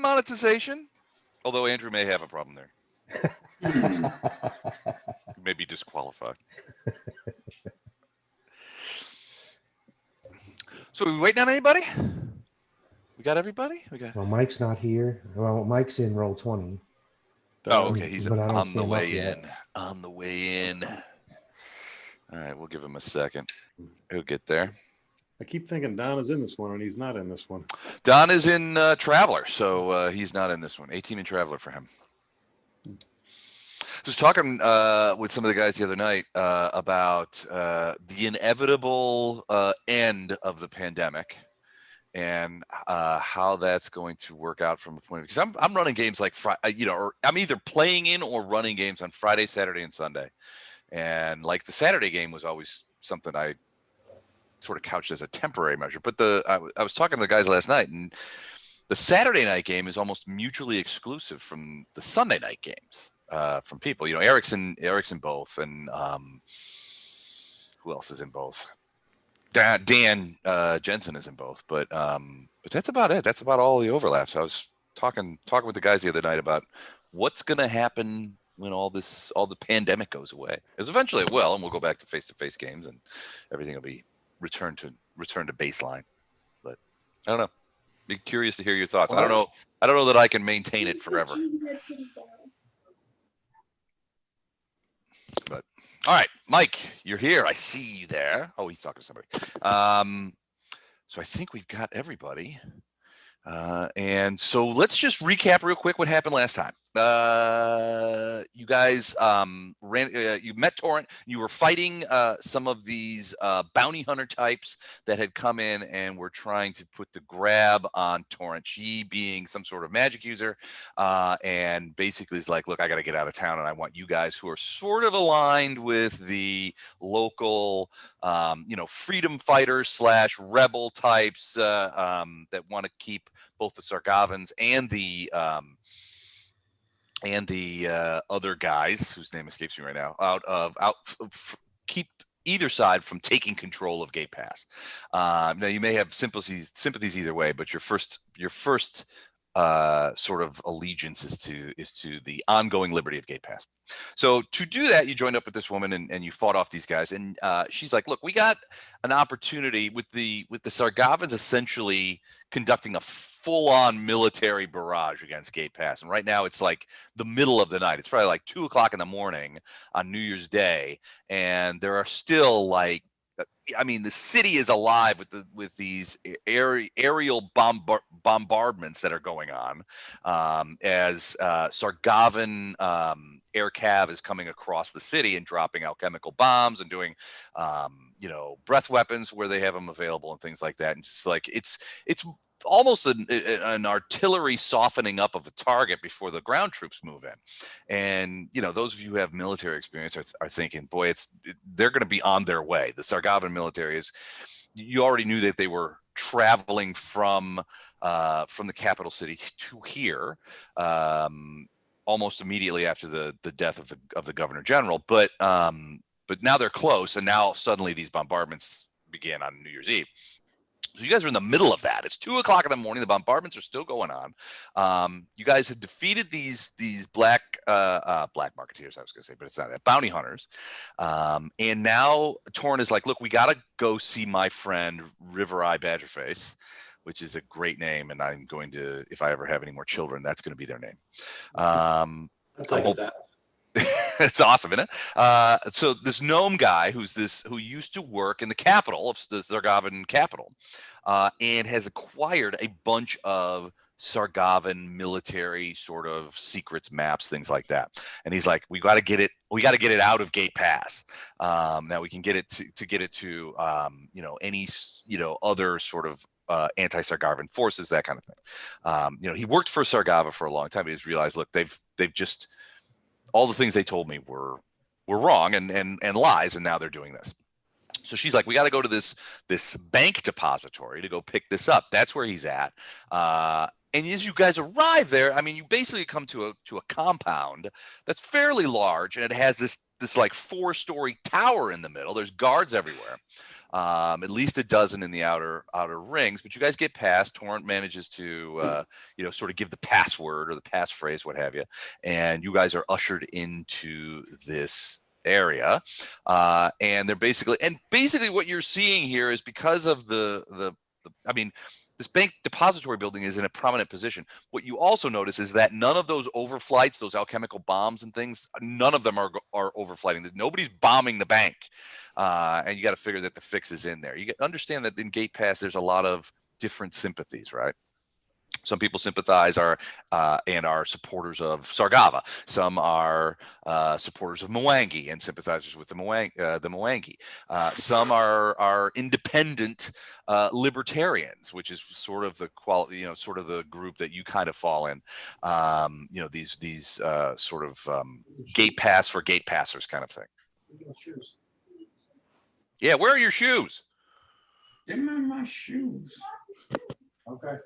monetization, although Andrew may have a problem there. He may be disqualified. So we waiting on anybody? We got everybody? Well, Mike's not here. Well, Mike's in roll 20. Oh, okay. He's on the way in. On the way in. All right, we'll give him a second. He'll get there. I keep thinking Don is in this one, and he's not in this one. Don is in Traveler, so he's not in this one. 18 in Traveler for him. I was talking with some of the guys the other night about the inevitable end of the pandemic and how that's going to work out from a point of view. Because I'm running games like or I'm either playing in or running games on Friday, Saturday, and Sunday. And like the Saturday game was always something I sort of couched as a temporary measure. But I was talking to the guys last night, and the Saturday night game is almost mutually exclusive from the Sunday night games from people. Eric's in both, and who else is in both? Dan Jensen is in both, but that's about it. That's about all the overlaps. I was talking with the guys the other night about what's going to happen when all the pandemic goes away. Because eventually it will, and we'll go back to face-to-face games, and everything will be returned to baseline. But I don't know. Be curious to hear your thoughts. I don't know that I can maintain it forever. But all right, Mike, you're here. I see you there. Oh, he's talking to somebody. So I think we've got everybody. And so let's just recap real quick what happened last time. You guys you met Torrent. You were fighting some of these bounty hunter types that had come in and were trying to put the grab on Torrent. She being some sort of magic user, and basically is like, look, I got to get out of town, and I want you guys who are sort of aligned with the local, freedom fighters / rebel types that want to keep both the Sargavans and the other guys whose name escapes me right now keep either side from taking control of Gate Pass. Now you may have sympathies either way, but your first sort of allegiance is to the ongoing liberty of Gate Pass. So to do that, you joined up with this woman and you fought off these guys. And she's like, look, we got an opportunity with the Sargavans essentially conducting a full-on military barrage against Gate Pass. And right now it's like the middle of the night. It's probably like 2:00 in the morning on New Year's Day. And there are still the city is alive with these aerial bombardments that are going on as Sargavan air cav is coming across the city and dropping out chemical bombs and doing breath weapons where they have them available and things like that. And it's like it's almost an artillery softening up of a target before the ground troops move in. And those of you who have military experience are thinking, boy, they're going to be on their way. The Sargavan military you already knew that they were traveling from the capital city to here almost immediately after the death of the governor general, but now they're close, and now suddenly these bombardments begin on New Year's Eve. So you guys are in the middle of that. It's 2:00 in the morning. The bombardments are still going on. You guys have defeated these black marketeers, I was going to say, but it's not that, bounty hunters. And now Torrent is like, look, we got to go see my friend Rivereye Badgerface, which is a great name. And I'm going to, if I ever have any more children, that's going to be their name. That's like that. It's awesome, isn't it? So this gnome guy who used to work in the capital of the Sargavan capital, and has acquired a bunch of Sargavan military sort of secrets, maps, things like that. And he's like, we got to get it out of Gate Pass. Now we can get it to any other sort of anti-Sargavan forces, that kind of thing. He worked for Sargava for a long time. He's realized, look, they've just, all the things they told me were wrong and lies, and now they're doing this. So she's like, we got to go to this bank depository to go pick this up. That's where he's at. And as you guys arrive there, you basically come to a compound that's fairly large, and it has this like 4-story tower in the middle. There's guards everywhere. at least a dozen in the outer rings. But you guys get past. Torrent manages to sort of give the password or the passphrase, what have you, and you guys are ushered into this area. And they're basically what you're seeing here is because of this bank depository building is in a prominent position. What you also notice is that none of those overflights, those alchemical bombs and things, none of them are overflighting. Nobody's bombing the bank, and you got to figure that the fix is in there. You understand that in Gate Pass, there's a lot of different sympathies, right? Some people sympathize and are supporters of Sargava. Some are supporters of Mwangi and sympathizers with the Mwangi. Some are independent libertarians, which is sort of the quality, sort of the group that you kind of fall in. These sort of Gate Pass for Gate Passers kind of thing. Shoes. Yeah, where are your shoes? Give me my shoes. Okay.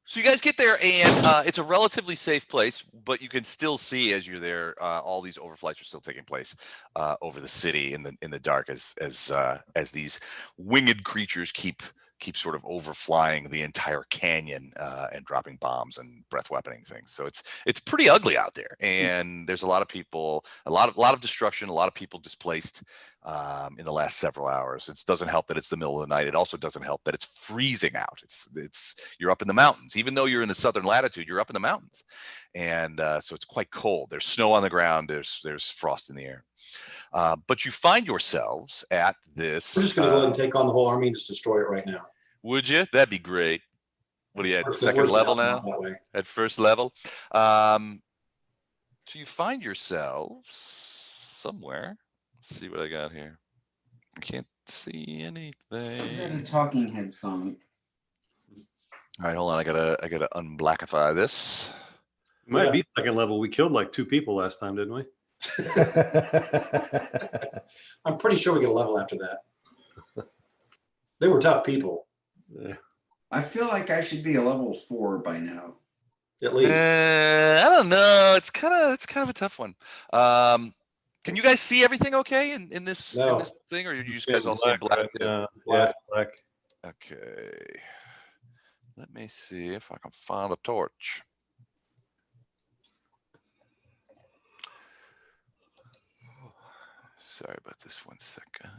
So you guys get there, and it's a relatively safe place, but you can still see as you're there, all these overflights are still taking place over the city in the dark as these winged creatures keep sort of overflying the entire canyon and dropping bombs and breath weaponing things. So it's pretty ugly out there, and there's a lot of people, a lot of destruction, a lot of people displaced in the last several hours. It doesn't help that it's the middle of the night. It also doesn't help that it's freezing out. You're up in the mountains, even though you're in the southern latitude. You're up in the mountains, and so it's quite cold. There's snow on the ground. There's frost in the air. But you find yourselves at this. We're just going to go ahead and take on the whole army and just destroy it right now. Would you? That'd be great. What are you at? First- Second first level level, now? that way. At first level. So you find yourselves somewhere. Let's see what I got here. I can't see anything. Is that a Talking Head song? All right, hold on. I gotta unblackify this. Might be second level. We killed like 2 people last time, didn't we? I'm pretty sure we get a level after that. They were tough people, Yeah. I feel like I should be a level 4 by now. at least. I don't know. It's kind of a tough one. Can you guys see everything okay in this No. in this thing, or are you just guys all seeing black? Right? too? Yeah, Black. it's black. Okay. Let me see if I can find a torch. Sorry about this, 1 second.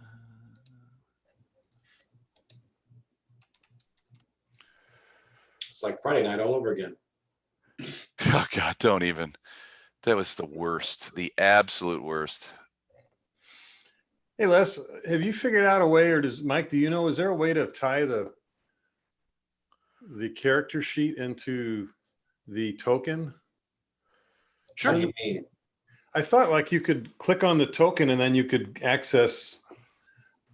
It's like Friday night all over again. Oh God, don't even. That was the worst, the absolute worst. Hey Les, have you figured out a way, or does Mike? Do you know? Is there a way to tie the character sheet into the token? What Sure. do you mean? I thought like you could click on the token and then you could access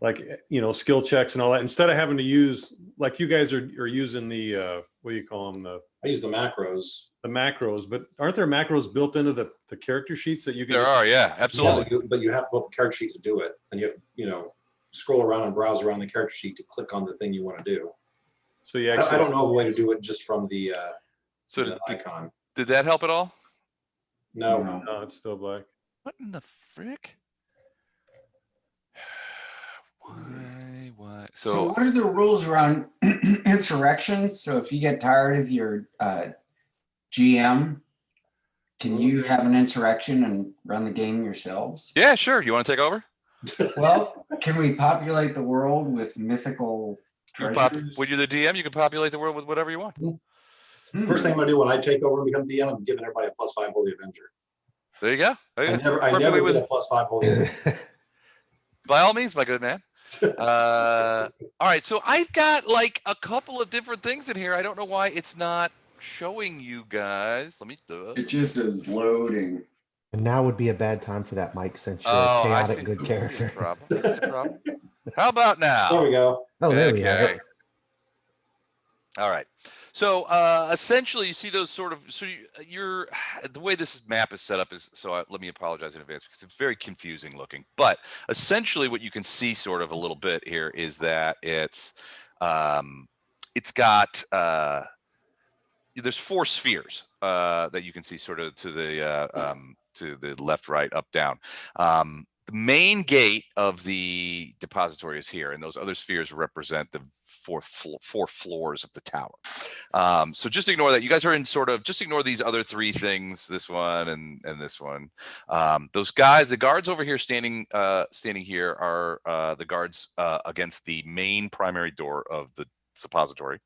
like, skill checks and all that, instead of having to use, like you guys are using the, what do you call them? I use the macros. The macros, but aren't there macros built into the character sheets that you can There just- are, yeah, absolutely. Yeah, but you have to go to the character sheet to do it. And you have to, scroll around and browse around the character sheet to click on the thing you want to do. So you I actually, don't know of a way to do it just from the So the icon. did that help at all? No. no, it's still black. What in the frick? Why? So So what are the rules around insurrections? So if you get tired of your GM, can you have an insurrection and run the game yourselves? yeah, sure. You want to take over? Well, can we populate the world with mythical treasures? When you're the DM, you can populate the world with whatever you want. First thing I'm gonna do when I take over and become DM, I'm giving everybody a +5 Holy Avenger. There you go. I That's never perfectly get a +5 Holy Avenger. by all means, my good man. All right, so I've got like a couple of different things in here. I don't know why it's not showing you guys. Let me do It it. just is loading. And now would be a bad time for that, Mike, since you're Oh, a I chaotic see. good I see the character. problem. I see the problem. How about now? There we go. Oh, there we have Okay. it. All right. So essentially, you see those sort of. So you're the way this map is set up is. So let me apologize in advance because it's very confusing looking. But essentially, what you can see sort of a little bit here is that it's got there's 4 spheres that you can see sort of to the left, right, up, down. The main gate of the depository is here, and those other spheres represent the four floors of the tower. So just ignore that. You guys are in sort of, just ignore these other three things, this one and this one. Those guys, the guards over here standing here are the guards against the main primary door of the suppository.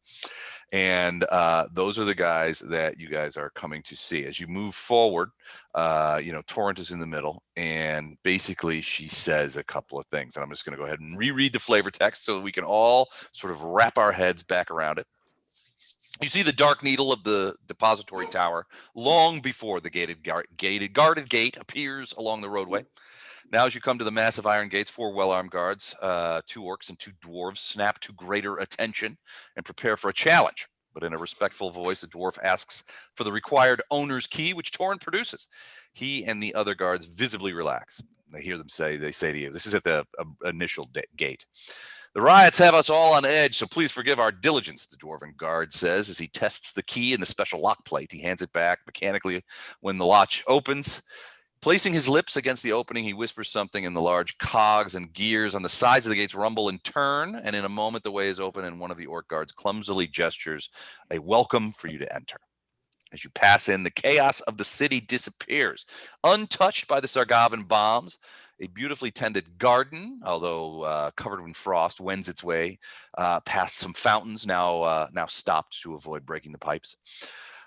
And those are the guys that you guys are coming to see. As you move forward, Torrent is in the middle, and basically she says a couple of things. And I'm just going to go ahead and reread the flavor text so that we can all sort of wrap our heads back around it. You see the dark needle of the depository tower long before the guarded gate appears along the roadway. Now, as you come to the massive iron gates, 4 well-armed guards, 2 orcs and 2 dwarves snap to greater attention and prepare for a challenge. But in a respectful voice, the dwarf asks for the required owner's key, which Torrent produces. He and the other guards visibly relax. They hear them say to you, this is at the initial gate. The riots have us all on edge, so please forgive our diligence, the dwarven guard says as he tests the key in the special lock plate. He hands it back mechanically when the latch opens. Placing his lips against the opening, he whispers something, and the large cogs and gears on the sides of the gates rumble and turn, and in a moment the way is open, and one of the orc guards clumsily gestures a welcome for you to enter. As you pass in, the chaos of the city disappears, untouched by the Sargavan bombs. A beautifully tended garden, although covered in frost, wends its way past some fountains, now stopped to avoid breaking the pipes.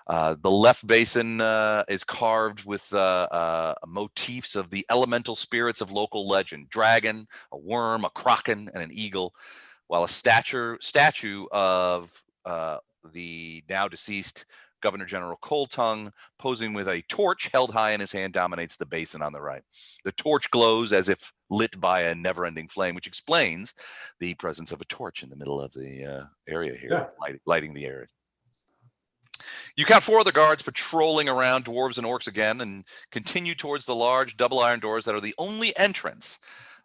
The left basin is carved with motifs of the elemental spirits of local legend: dragon, a worm, a kraken, and an eagle, while a statue of the now deceased Governor General Coldtongue, posing with a torch held high in his hand, dominates the basin on the right. The torch glows as if lit by a never-ending flame, which explains the presence of a torch in the middle of the area here, lighting the area. You count 4 other guards patrolling around, dwarves and orcs again, and continue towards the large double iron doors that are the only entrance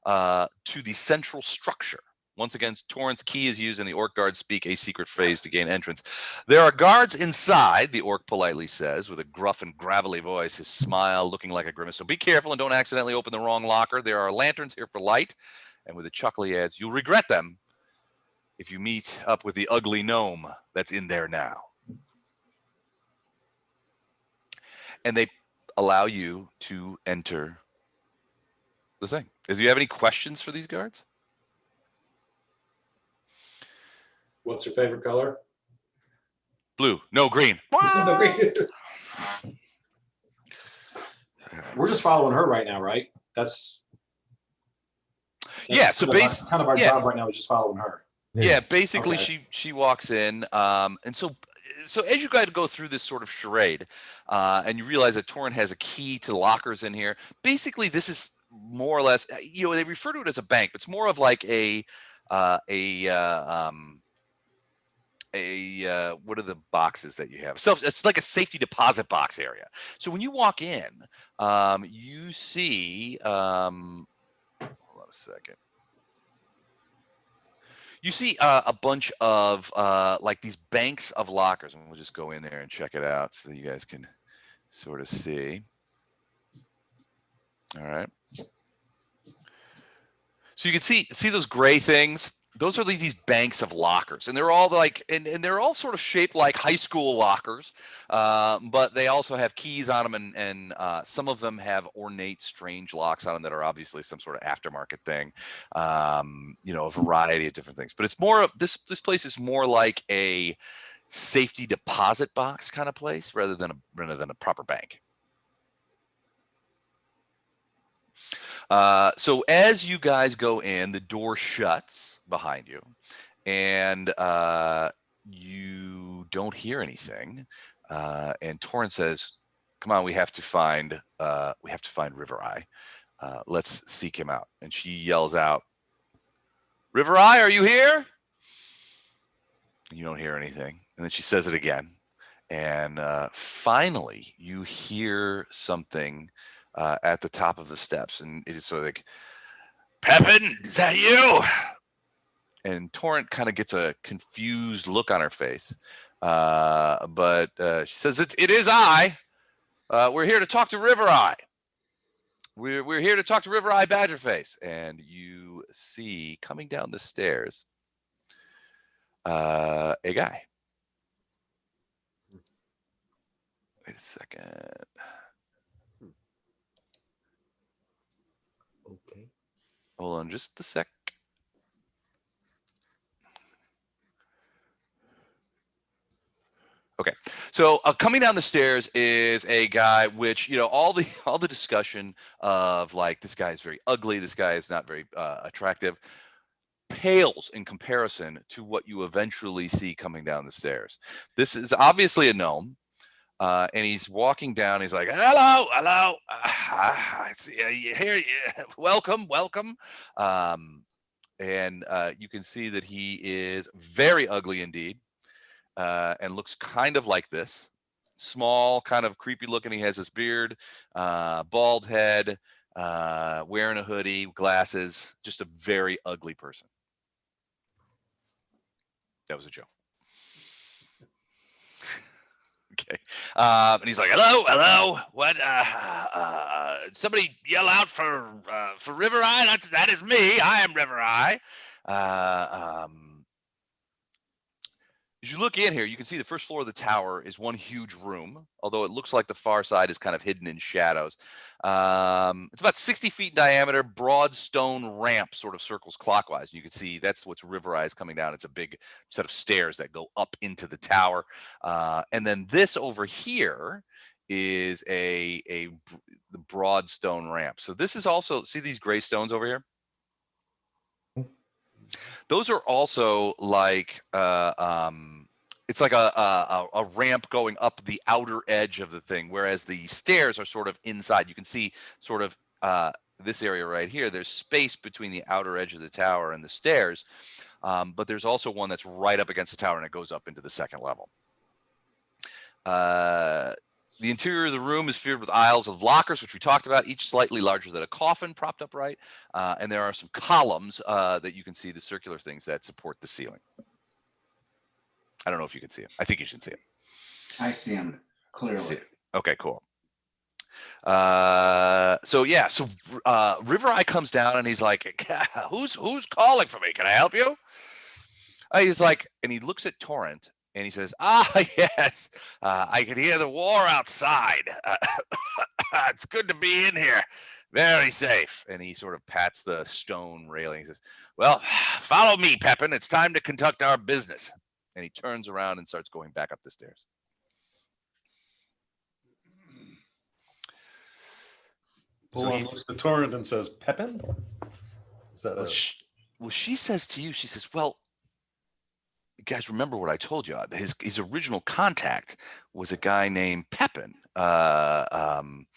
to the central structure. Once again, Torrent's key is used, and the orc guards speak a secret phrase to gain entrance. There are guards inside, the orc politely says, with a gruff and gravelly voice, his smile looking like a grimace. So be careful and don't accidentally open the wrong locker. There are lanterns here for light. And with a chuckle he adds, you'll regret them if you meet up with the ugly gnome that's in there now. And they allow you to enter the thing. Do you have any questions for these guards? What's your favorite color? Blue. No, green. We're just following her right now, right? That's yeah. So basically, kind of our job right now is just following her. Yeah. Basically, okay. she walks in, and so as you guys go through this sort of charade, and you realize that Torrent has a key to the lockers in here. Basically, this is more or less, they refer to it as a bank, but it's more of like what are the boxes that you have? So it's like a safety deposit box area. So when you walk in, you see, hold on a second. You see a bunch of like these banks of lockers, and we'll just go in there and check it out so you guys can sort of see. All right. So you can see those gray things. Those are these banks of lockers, and they're all like, and they're all sort of shaped like high school lockers, but they also have keys on them, and some of them have ornate, strange locks on them that are obviously some sort of aftermarket thing, a variety of different things. But it's more, this place is more like a safety deposit box kind of place rather than a proper bank. So as you guys go in, the door shuts behind you, and you don't hear anything. And Torrent says, "Come on, we have to find Rivereye. Let's seek him out." And she yells out, "Rivereye, are you here?" And you don't hear anything. And then she says it again, and finally you hear something at the top of the steps, and it is so like, "Pepin, is that you?" And Torrent kind of gets a confused look on her face, but she says, "It is I. We're here to talk to Rivereye." we're here to talk to Rivereye Badgerface, and you see coming down the stairs a guy. Wait a second. Okay. Hold on just a sec. Okay, so coming down the stairs is a guy, which, you know, all the discussion of like, this guy is very ugly, this guy is not very attractive, pales in comparison to what you eventually see coming down the stairs. This is obviously a gnome, and he's walking down. He's like, "Hello, hello, I see you here. Welcome, welcome." And you can see that he is very ugly indeed. And looks kind of like this. Small, kind of creepy looking. He has his beard, bald head, wearing a hoodie, glasses, just a very ugly person. That was a joke. Okay. And he's like, "Hello, hello. What? Somebody yell out for Rivereye? That is me. I am Rivereye. As you look in here, you can see the first floor of the tower is one huge room, although it looks like the far side is kind of hidden in shadows. It's about 60 feet in diameter, broad stone ramp sort of circles clockwise. You can see that's what's Rivereye is coming down. It's a big set of stairs that go up into the tower. And then this over here is the broad stone ramp. So this is also, see these gray stones over here? Those are also like it's like a ramp going up the outer edge of the thing, whereas the stairs are sort of inside. You can see sort of this area right here. There's space between the outer edge of the tower and the stairs, but there's also one that's right up against the tower, and it goes up into the second level. The interior of the room is filled with aisles of lockers, which we talked about, each slightly larger than a coffin propped upright. And there are some columns that you can see, the circular things that support the ceiling. I don't know if you can see it. I think you should see it. I see him clearly. Okay, cool. So Rivereye comes down and he's like, who's calling for me? Can I help you? He's like, and he looks at Torrent. And he says, yes, I can hear the war outside. It's good to be in here. Very safe. And he sort of pats the stone railing. He says, well, follow me, Pepin. It's time to conduct our business. And he turns around and starts going back up the stairs. Pull on looks the Torrent and says, Pepin? Is that she says to you, she says, well, you guys remember what I told you? His original contact was a guy named Pepin, and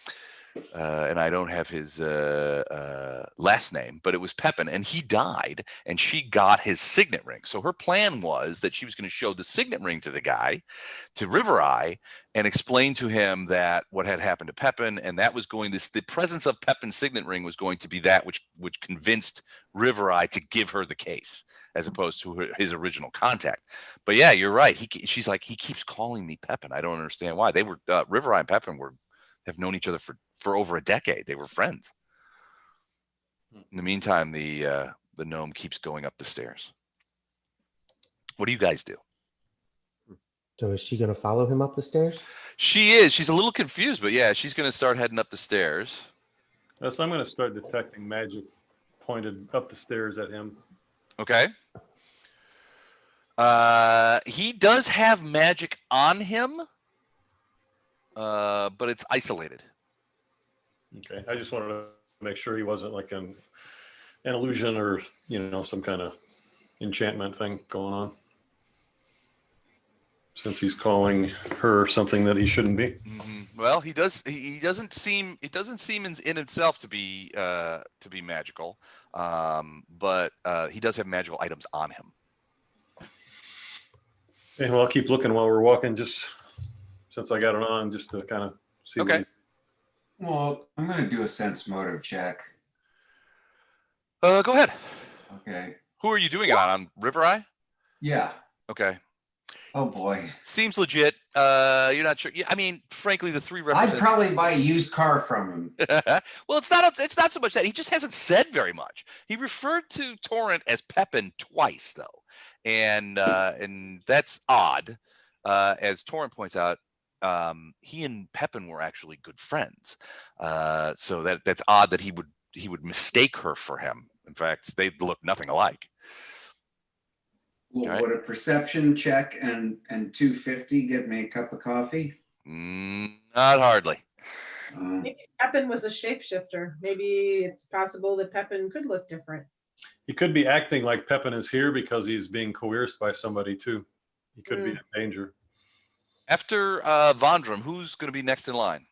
I don't have his last name, but it was Pepin, and he died, and she got his signet ring. So her plan was that she was going to show the signet ring to the guy, to Rivereye, and explain to him that what had happened to Pepin, and that was the presence of Pepin's signet ring was going to be that which convinced Rivereye to give her the case, as opposed to his original contact. But yeah, you're right. She's like, he keeps calling me Pepin. I don't understand why. They were Rivereye and Pepin have known each other for over a decade. They were friends. In the meantime, the gnome keeps going up the stairs. What do you guys do? So is she going to follow him up the stairs? She is. She's a little confused, but yeah, she's going to start heading up the stairs. So I'm going to start detecting magic pointed up the stairs at him. Okay. He does have magic on him, but it's isolated. Okay. I just wanted to make sure he wasn't like an illusion or, some kind of enchantment thing going on. Since he's calling her something that he shouldn't be. Mm-hmm. Well, he does. He doesn't seem. It doesn't seem in itself to be magical, but he does have magical items on him. Okay, well, I'll keep looking while we're walking, just since I got it on, just to kind of see. Okay. Well, I'm going to do a sense motive check. Go ahead. Okay. Who are you doing it on? Rivereye? Yeah. Okay. Oh boy. Seems legit. You're not sure. Yeah, I mean, frankly, the three I'd represents. probably buy a used car from him. Well, it's not so much that he just hasn't said very much. He referred to Torrent as Pepin twice, though, and that's odd. As Torrent points out, he and Pepin were actually good friends. So that's odd that he would mistake her for him. In fact, they look nothing alike. Well, Right. would a perception check and 250 get me a cup of coffee? Not hardly. Maybe Pepin was a shapeshifter. Maybe it's possible that Pepin could look different. He could be acting like Pepin is here because he's being coerced by somebody too. He could be in danger. After Vondrum, who's going to be next in line?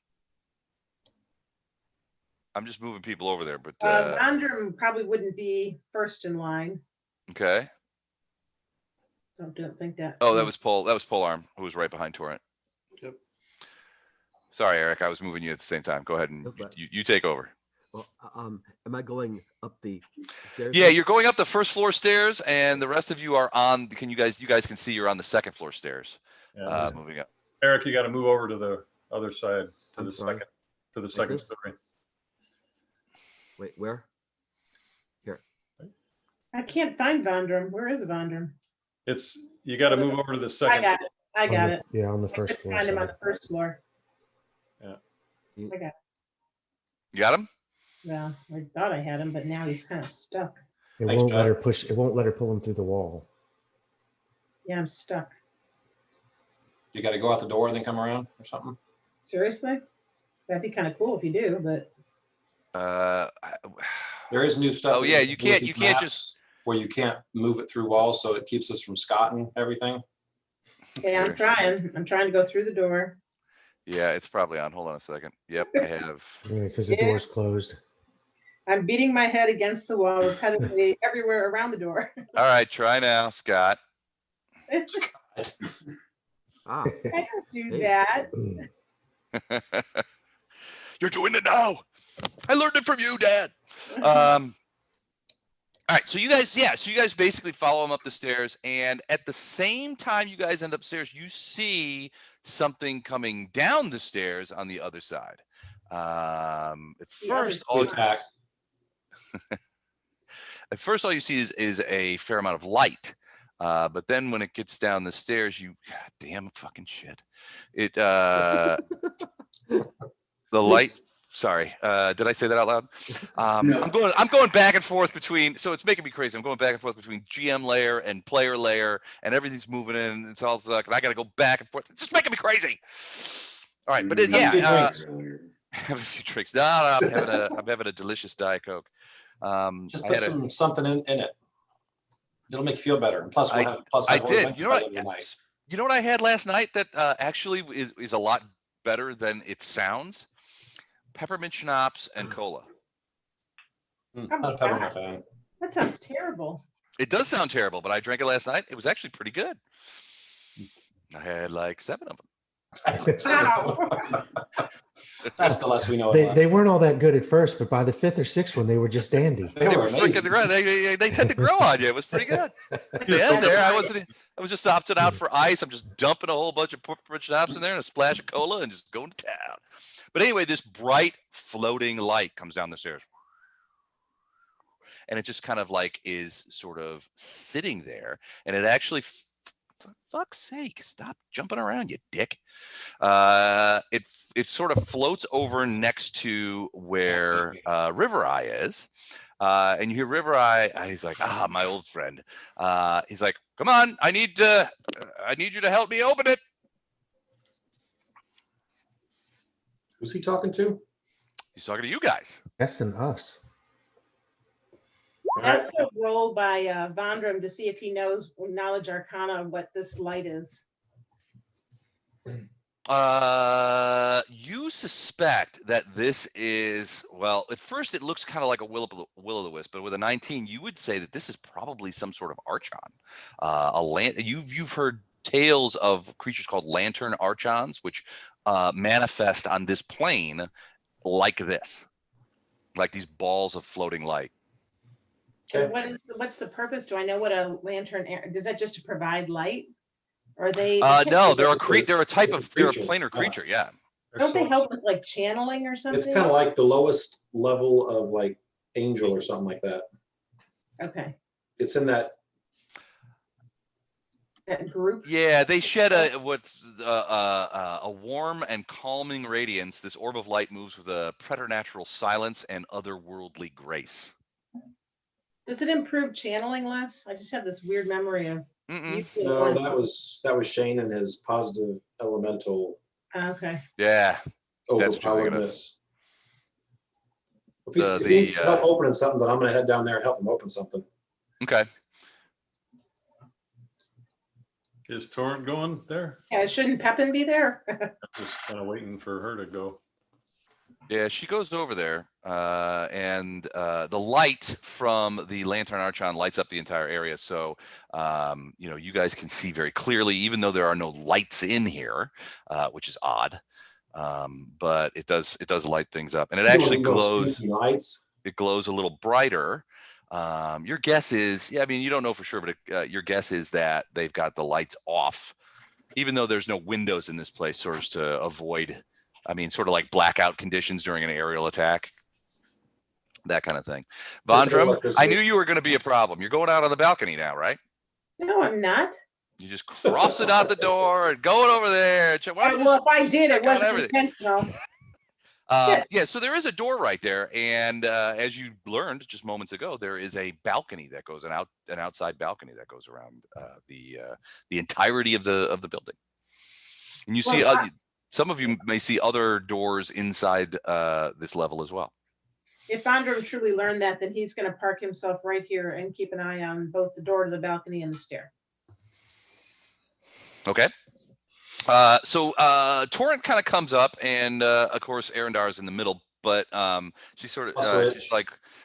I'm just moving people over there, but Vondrum probably wouldn't be first in line. okay. Don't think that. Oh, that was Polearm, who was right behind Torrent. Yep. Sorry, Eric, I was moving you at the same time. Go ahead and That's right. you take over. Well, am I going up the stairs? Yeah, you're going up the first floor stairs, and the rest of you are on. You guys can see you're on the second floor stairs. Yeah. Moving up. Eric, you got to move over to the other side, to I'm the sorry. second this? story. Wait, where? I can't find Vondrum. Where is Vondrum? You got to move over to the I second. got it. I got it. Yeah, on the I first could floor. find him on side. the first floor. Yeah. I got. You got him? Well, I thought I had him, but now he's kind of stuck. It Thanks, won't let John. her push. It won't let her pull him through the wall. Yeah, I'm stuck. You got to go out the door and then come around or something. Seriously? That'd be kind of cool if you do, but There is new stuff. Oh, that yeah, can you do can't- with you these can't maps just- where you can't move it through walls, so it keeps us from scotting everything. yeah, I'm trying. I'm trying to go through the door. Yeah, it's probably on. Hold on a second. Yep, I have. Yeah, because the Yeah. door's closed. I'm beating my head against the wall repetitively everywhere around the door. All right, try now, Scott. Ah, I don't do Hey. that. You're doing it now. I learned it from you, Dad. All right, so you guys basically follow him up the stairs, and at the same time you guys end upstairs, you see something coming down the stairs on the other side. At first, all Attack. you see is a fair amount of light. But then when it gets down the stairs, God damn fucking shit. The light. Sorry, did I say that out loud? No. I'm going back and forth between. So it's making me crazy. I'm going back and forth between GM layer and player layer, and everything's moving in. And it's all stuck, and I got to go back and forth. It's just making me crazy. All right, but Have a few drinks. have a few tricks. No, I'm having a delicious Diet Coke. Just I put had something in it. It'll make you feel better. And plus, I have did. You know what? Night. You know what I had last night that actually is a lot better than it sounds? Peppermint schnapps and cola. Oh Not my a peppermint God, fan. that sounds terrible. It does sound terrible, but I drank it last night. It was actually pretty good. I had like 7 of them. Wow. That's the less we know. They weren't all that good at first, but by the 5th or 6th one, they were just dandy. They were amazing. freaking right. They tend to grow on you. It was pretty good. At the end there, I was just opting out for ice. I'm just dumping a whole bunch of peppermint schnapps in there and a splash of cola and just going to town. But anyway, this bright floating light comes down the stairs. And it just kind of like is sort of sitting there. And it actually, for fuck's sake, stop jumping around, you dick. It sort of floats over next to where Rivereye is. And you hear Rivereye, he's like, my old friend. He's like, come on, I need you to help me open it. Who's he talking to? He's talking to you guys. That's than us. That's a roll by Vondrum to see if he knows knowledge arcana of what this light is. You suspect that this is, well, at first it looks kind of like a will-o'-the-wisp, but with a 19, you would say that this is probably some sort of archon. You've heard tales of creatures called lantern archons, which manifest on this plane like this, like these balls of floating light. Okay. What's the purpose? Do I know what a lantern is? That just to provide light? Are they? No, they're It's they're a type it's a of they're a creature, planar yeah. creature. Yeah. Don't they Excellent. help with like channeling or something? It's kind of like the lowest level of like angel or something like that. Okay, It's in that. that group. Yeah, they shed a warm and calming radiance. This orb of light moves with a preternatural silence and otherworldly grace. Does it improve channeling less? I just have this weird memory of. Mm-mm. No, that was Shane and his positive elemental Okay. Yeah. That's what you're thinking of. overpoweredness. If he needs help opening something, then I'm going to head down there and help him open something. Okay. Is Torrent going there? Yeah, shouldn't Pepin be there? Just kind of waiting for her to go. Yeah, she goes over there, and the light from the Lantern Archon lights up the entire area. So, you guys can see very clearly, even though there are no lights in here, which is odd. But it does light things up, and it actually glows. Lights. It glows a little brighter. Your guess is, yeah, I mean, you don't know for sure, but your guess is that they've got the lights off, even though there's no windows in this place, sort of to avoid. I mean, sort of like blackout conditions during an aerial attack, that kind of thing. Vondram, I knew you were going to be a problem. You're going out on the balcony now, right? No, I'm not. You just crossing out the door and going over there. Well, if I did, it check out wasn't everything. intentional. Yeah, so there is a door right there, and as you learned just moments ago, there is a balcony that goes an outside balcony that goes around the entirety of the building, and you see. Some of you may see other doors inside this level as well. If Vondram truly learned that, then he's going to park himself right here and keep an eye on both the door to the balcony and the stair. Okay. So Torrent kind of comes up, and of course Arendar is in the middle, but she's sort of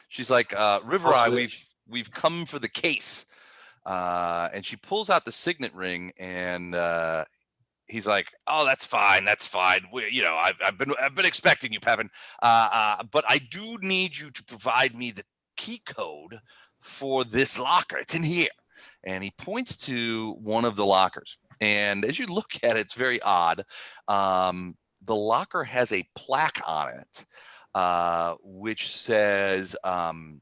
she's like Rivereye, we've come for the case, and she pulls out the signet ring, and he's like, "Oh, that's fine. I've been expecting you, Pepin. But I do need you to provide me the key code for this locker. It's in here." And he points to one of the lockers. And as you look at it, it's very odd. The locker has a plaque on it, which says Royal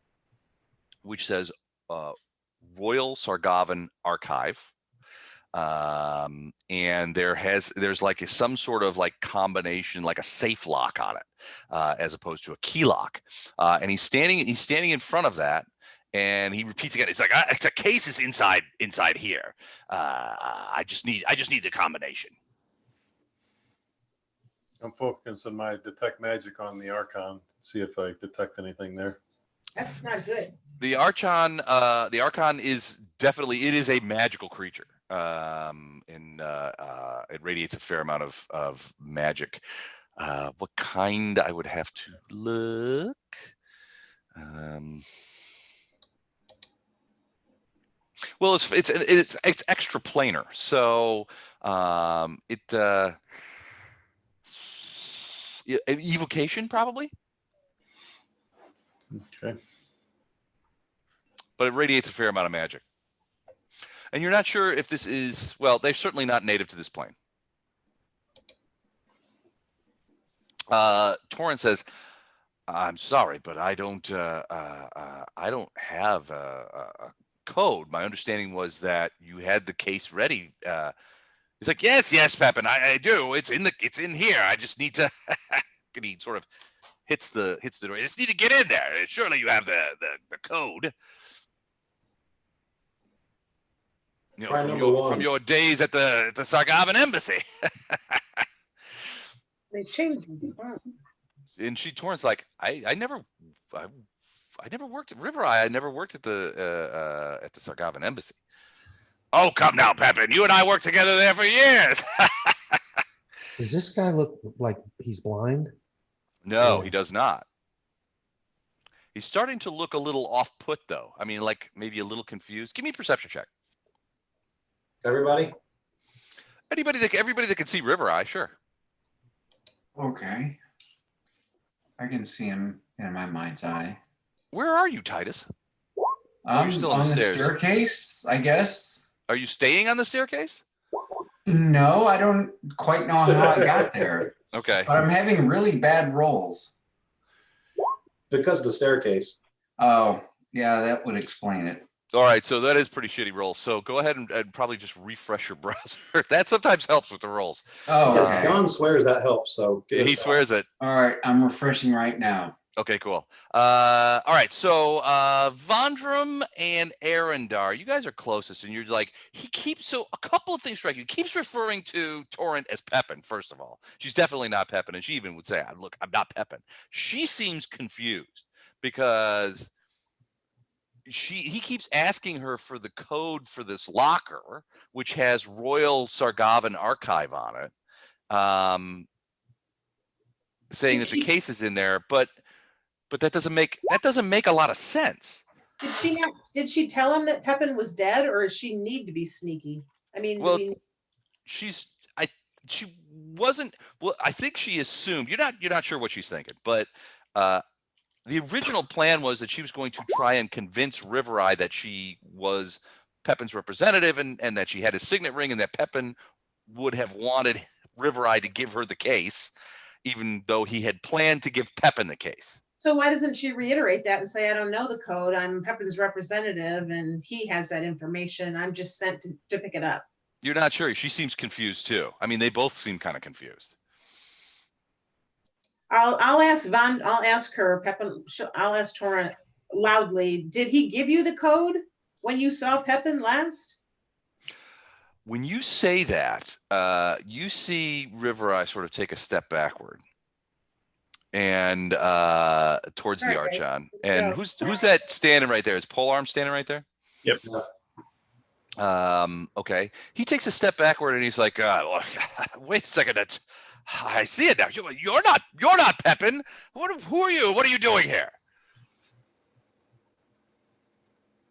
Sargavan Archive. And there's like some sort of like combination, like a safe lock on it, as opposed to a key lock. And he's standing in front of that, and he repeats again. It's like, it's a case is inside here. I just need the combination. I'm focusing my detect magic on the Archon, see if I detect anything there. That's not good. The Archon is definitely, it is a magical creature. It radiates a fair amount of magic. What kind? I would have to look. Well, it's extra planar, so evocation probably. Okay. But it radiates a fair amount of magic. And you're not sure if this is, well, they're certainly not native to this plane. Torrent says, "I'm sorry, but I don't have a code. My understanding was that you had the case ready." He's like, yes, Pepin, I do. It's in here. I just need to. And he sort of hits the door. I just need to get in there. Surely you have the code. From your days at the Sargavan embassy. They changed. And Torrent's like, I never worked at Rivereye. I never worked at the Sargavan embassy. Oh, come now, Pepin. You and I worked together there for years. Does this guy look like he's blind? No, Yeah. he does not. He's starting to look a little off-put, though. I mean, like maybe a little confused. Give me a perception check. Everybody? Everybody that can see Rivereye, sure. Okay. I can see him in my mind's eye. Where are you, Titus? I'm you're still on the stairs. staircase, I guess. Are you staying on the staircase? No, I don't quite know how I got there, Okay. but I'm having really bad rolls. Because of the staircase. Oh, yeah, that would explain it. All right, so that is pretty shitty rolls. So go ahead and probably just refresh your browser. That sometimes helps with the rolls. Oh, Yeah, okay. Don swears that helps. So give it a He shot. swears it. All right, I'm refreshing right now. Okay, cool. All right, so Vondram and Arendar, you guys are closest, and you're like, he keeps, so a couple of things strike you. He keeps referring to Torrent as Pepin, first of all. She's definitely not Pepin, and she even would say, look, I'm not Pepin. She seems confused because he keeps asking her for the code for this locker, which has Royal Sargavan Archive on it, saying that the case is in there, but that doesn't make a lot of sense. Did she tell him that Pepin was dead, or does she need to be sneaky? I mean, Well, she wasn't. Well, I think she assumed. You're not sure what she's thinking, but the original plan was that she was going to try and convince Rivereye that she was Pepin's representative and that she had his signet ring, and that Pepin would have wanted Rivereye to give her the case, even though he had planned to give Pepin the case. so why doesn't she reiterate that and say, I don't know the code, I'm Pepin's representative, and he has that information, I'm just sent to pick it up? You're not sure. She seems confused too. I mean, they both seem kind of confused. I'll ask her, Pepin, I'll ask Torrent loudly, did he give you the code when you saw Pepin last? When you say that, you see Rivereye sort of take a step backward and towards the Alright, Archon. there we And go. who's that standing right there? Is Polearm standing right there? Yep. Okay. He takes a step backward and he's like, wait a second. I see it now. You're not Pepin. Who are you? What are you doing here?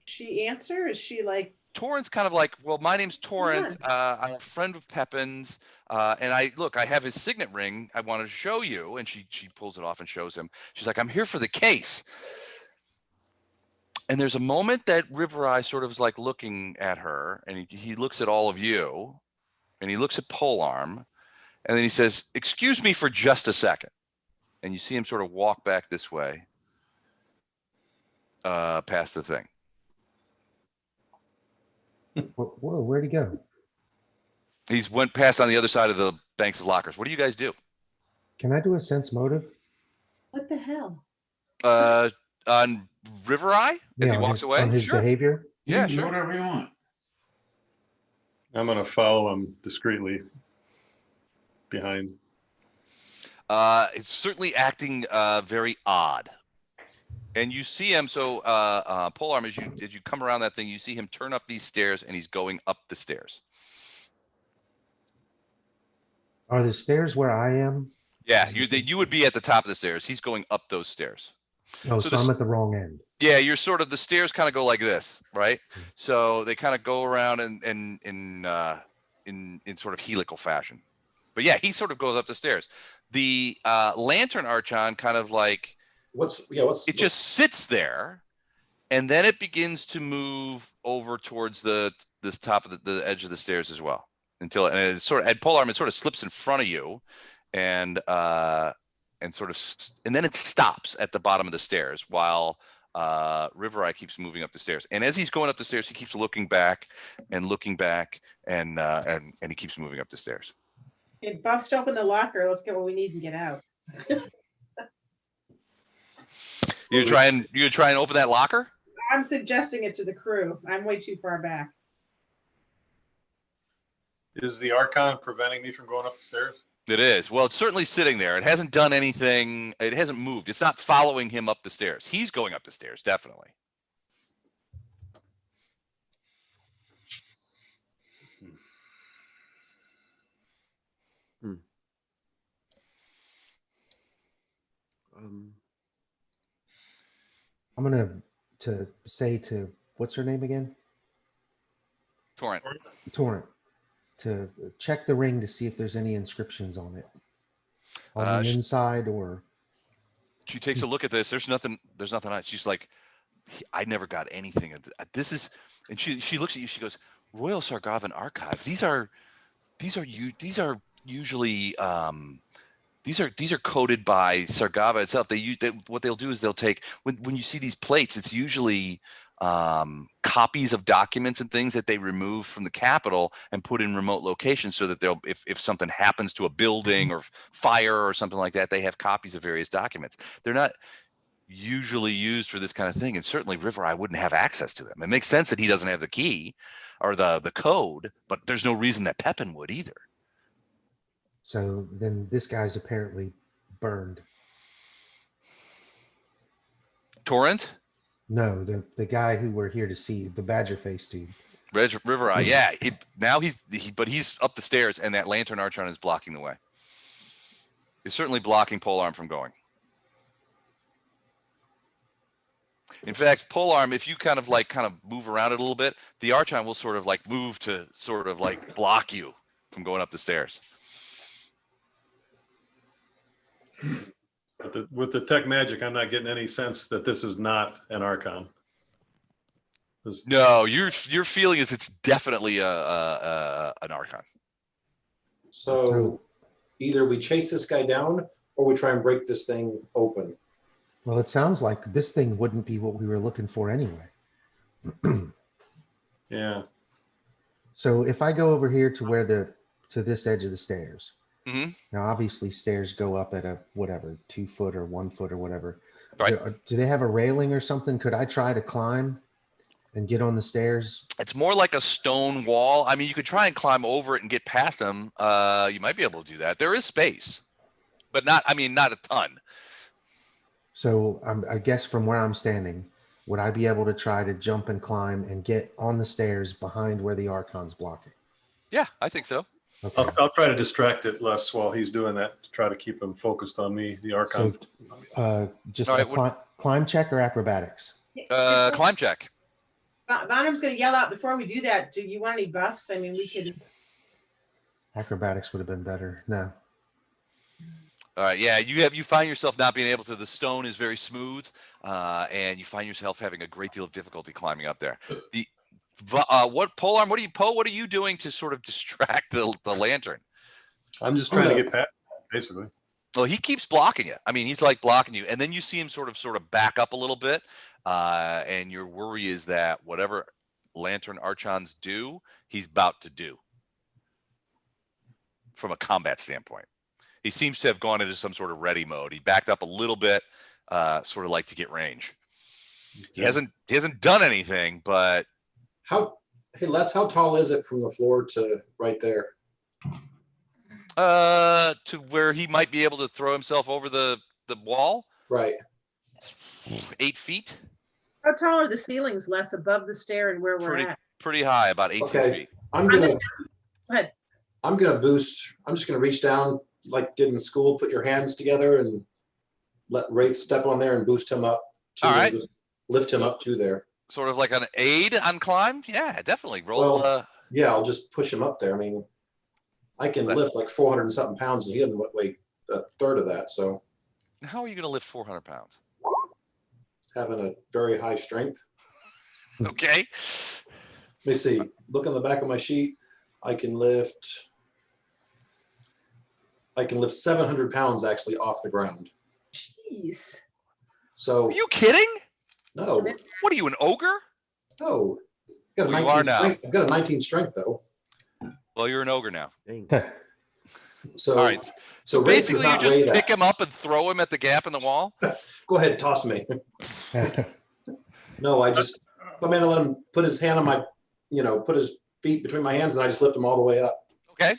She answer? Is she like, Torrent's kind of like, well, my name's Torrent. I'm a friend of Pepin's. And I have his signet ring. I wanted to show you. And she pulls it off and shows him. She's like, I'm here for the case. And there's a moment that Rivereye sort of is like looking at her, and he looks at all of you, and he looks at Polearm, and then he says, excuse me for just a second. And you see him sort of walk back this way, past the thing. Whoa, where'd he go? He's went past on the other side of the banks of lockers. What do you guys do? Can I do a sense motive? what the hell? On Rivereye as he on walks his, away? on his Sure. behavior? You Yeah, can do sure. whatever you want. I'm going to follow him discreetly behind. It's certainly acting very odd. And you see him, so Polearm, as you come around that thing, you see him turn up these stairs, and he's going up the stairs. Are the stairs where I am? Yeah, you would be at the top of the stairs. He's going up those stairs. Oh, So so this- I'm at the wrong end. Yeah, you're sort of, the stairs kind of go like this, right? So they kind of go around in sort of helical fashion. But yeah, he sort of goes up the stairs. The lantern Archon kind of like, it just sits there, and then it begins to move over towards this top of the edge of the stairs as well, until it sort of at Polearm, it sort of slips in front of you, and then it stops at the bottom of the stairs while Rivereye keeps moving up the stairs. And as he's going up the stairs, he keeps looking back, and he keeps moving up the stairs. Okay, bust open the locker, let's get what we need and get out. You try and open that locker? I'm suggesting it to the crew. I'm way too far back. Is the Archon preventing me from going up the stairs? It is. Well, it's certainly sitting there. It hasn't done anything. It hasn't moved. It's not following him up the stairs. He's going up the stairs, definitely. I'm gonna say to what's her name again? Torrent. Torrent. To check the ring to see if there's any inscriptions on it. On the inside or She takes a look at this. There's nothing on it. She's like, I never got anything. This is, and she looks at you. She goes, Royal Sargavan Archive. These are these are usually these are coded by Sargava itself. What they'll do is they'll take when you see these plates, it's usually copies of documents and things that they remove from the capital and put in remote locations so that if something happens to a building or fire or something like that, they have copies of various documents. They're not usually used for this kind of thing, and certainly Rivereye wouldn't have access to them. It makes sense that he doesn't have the key or the code, but there's no reason that Pepin would either. So then this guy's apparently burned. Torrent? No, the guy who we're here to see, the Badgerface dude. Rivereye, yeah. But he's up the stairs, and that lantern Archon is blocking the way. It's certainly blocking Polearm from going. In fact, Polearm, if you kind of move around it a little bit, the Archon will sort of like move to sort of like block you from going up the stairs. But with the tech magic, I'm not getting any sense that this is not an Archon. No, your feeling is it's definitely an Archon. So either we chase this guy down or we try and break this thing open. Well, it sounds like this thing wouldn't be what we were looking for anyway. Yeah. So if I go over here to this edge of the stairs, Mm-hmm. now obviously stairs go up at a whatever 2 foot or 1 foot or whatever. Right. Do they have a railing or something? Could I try to climb and get on the stairs? It's more like a stone wall. I mean, you could try and climb over it and get past them. You might be able to do that. There is space, but not a ton. So I guess from where I'm standing, would I be able to try to jump and climb and get on the stairs behind where the Archon's blocking? Yeah, I think so. Okay. I'll try to distract it less while he's doing that to try to keep him focused on me, the Archon. So just All a right, climb check or acrobatics? Climb check. Bonham's going to yell out before we do that. Do you want any buffs? I mean, we could. Acrobatics would have been better. No. All right, yeah, you find yourself not being able to. The stone is very smooth, and you find yourself having a great deal of difficulty climbing up there. Polearm? What are you doing to sort of distract the lantern? I'm just trying to get past, basically. Well, he keeps blocking it. I mean, he's like blocking you, and then you see him sort of back up a little bit, and your worry is that whatever lantern Archons do, he's about to do from a combat standpoint. He seems to have gone into some sort of ready mode. He backed up a little bit, sort of like to get range. He hasn't done anything, but Hey Les, how tall is it from the floor to right there? to where he might be able to throw himself over the wall. Right. 8 feet. How tall are the ceilings, Les, above the stair and where we're at? Pretty high, about 18 Okay. feet. I'm gonna Go ahead. I'm just gonna reach down like did in school, put your hands together and let Wraith step on there and boost him up to All right. lift him up to there. Sort of like an aid on climb. Yeah, definitely. Roll. Well, yeah, I'll just push him up there. I mean, I can lift like 400 and something pounds, and he doesn't weigh a third of that. So how are you going to lift 400 pounds? having a very high strength. Okay. Let me see. Look on the back of my sheet. I can lift 700 pounds actually off the ground. Jeez. So Are you kidding? no, What are you, an ogre? no. I've got a Well, you 19 are now. strength. I've got a 19 strength though. Well, you're an ogre now. Dang. So All right. so Wraith does Basically, you not weigh just pick that. him up and throw him at the gap in the wall. Go ahead, toss me. No, I just come in and let him put his hand on my, put his feet between my hands, and I just lift him all the way up. Okay.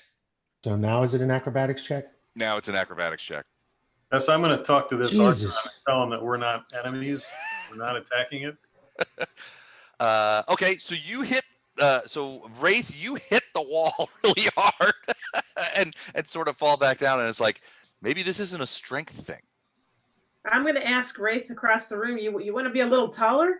So now is it an acrobatics check? Now it's an acrobatics check. Yes, I'm going to talk to this Archon Jesus. and tell him that we're not enemies. We're not attacking it. Okay, so you hit. So Wraith, you hit the wall really hard, and sort of fall back down, and it's like maybe this isn't a strength thing. I'm going to ask Wraith across the room. You want to be a little taller?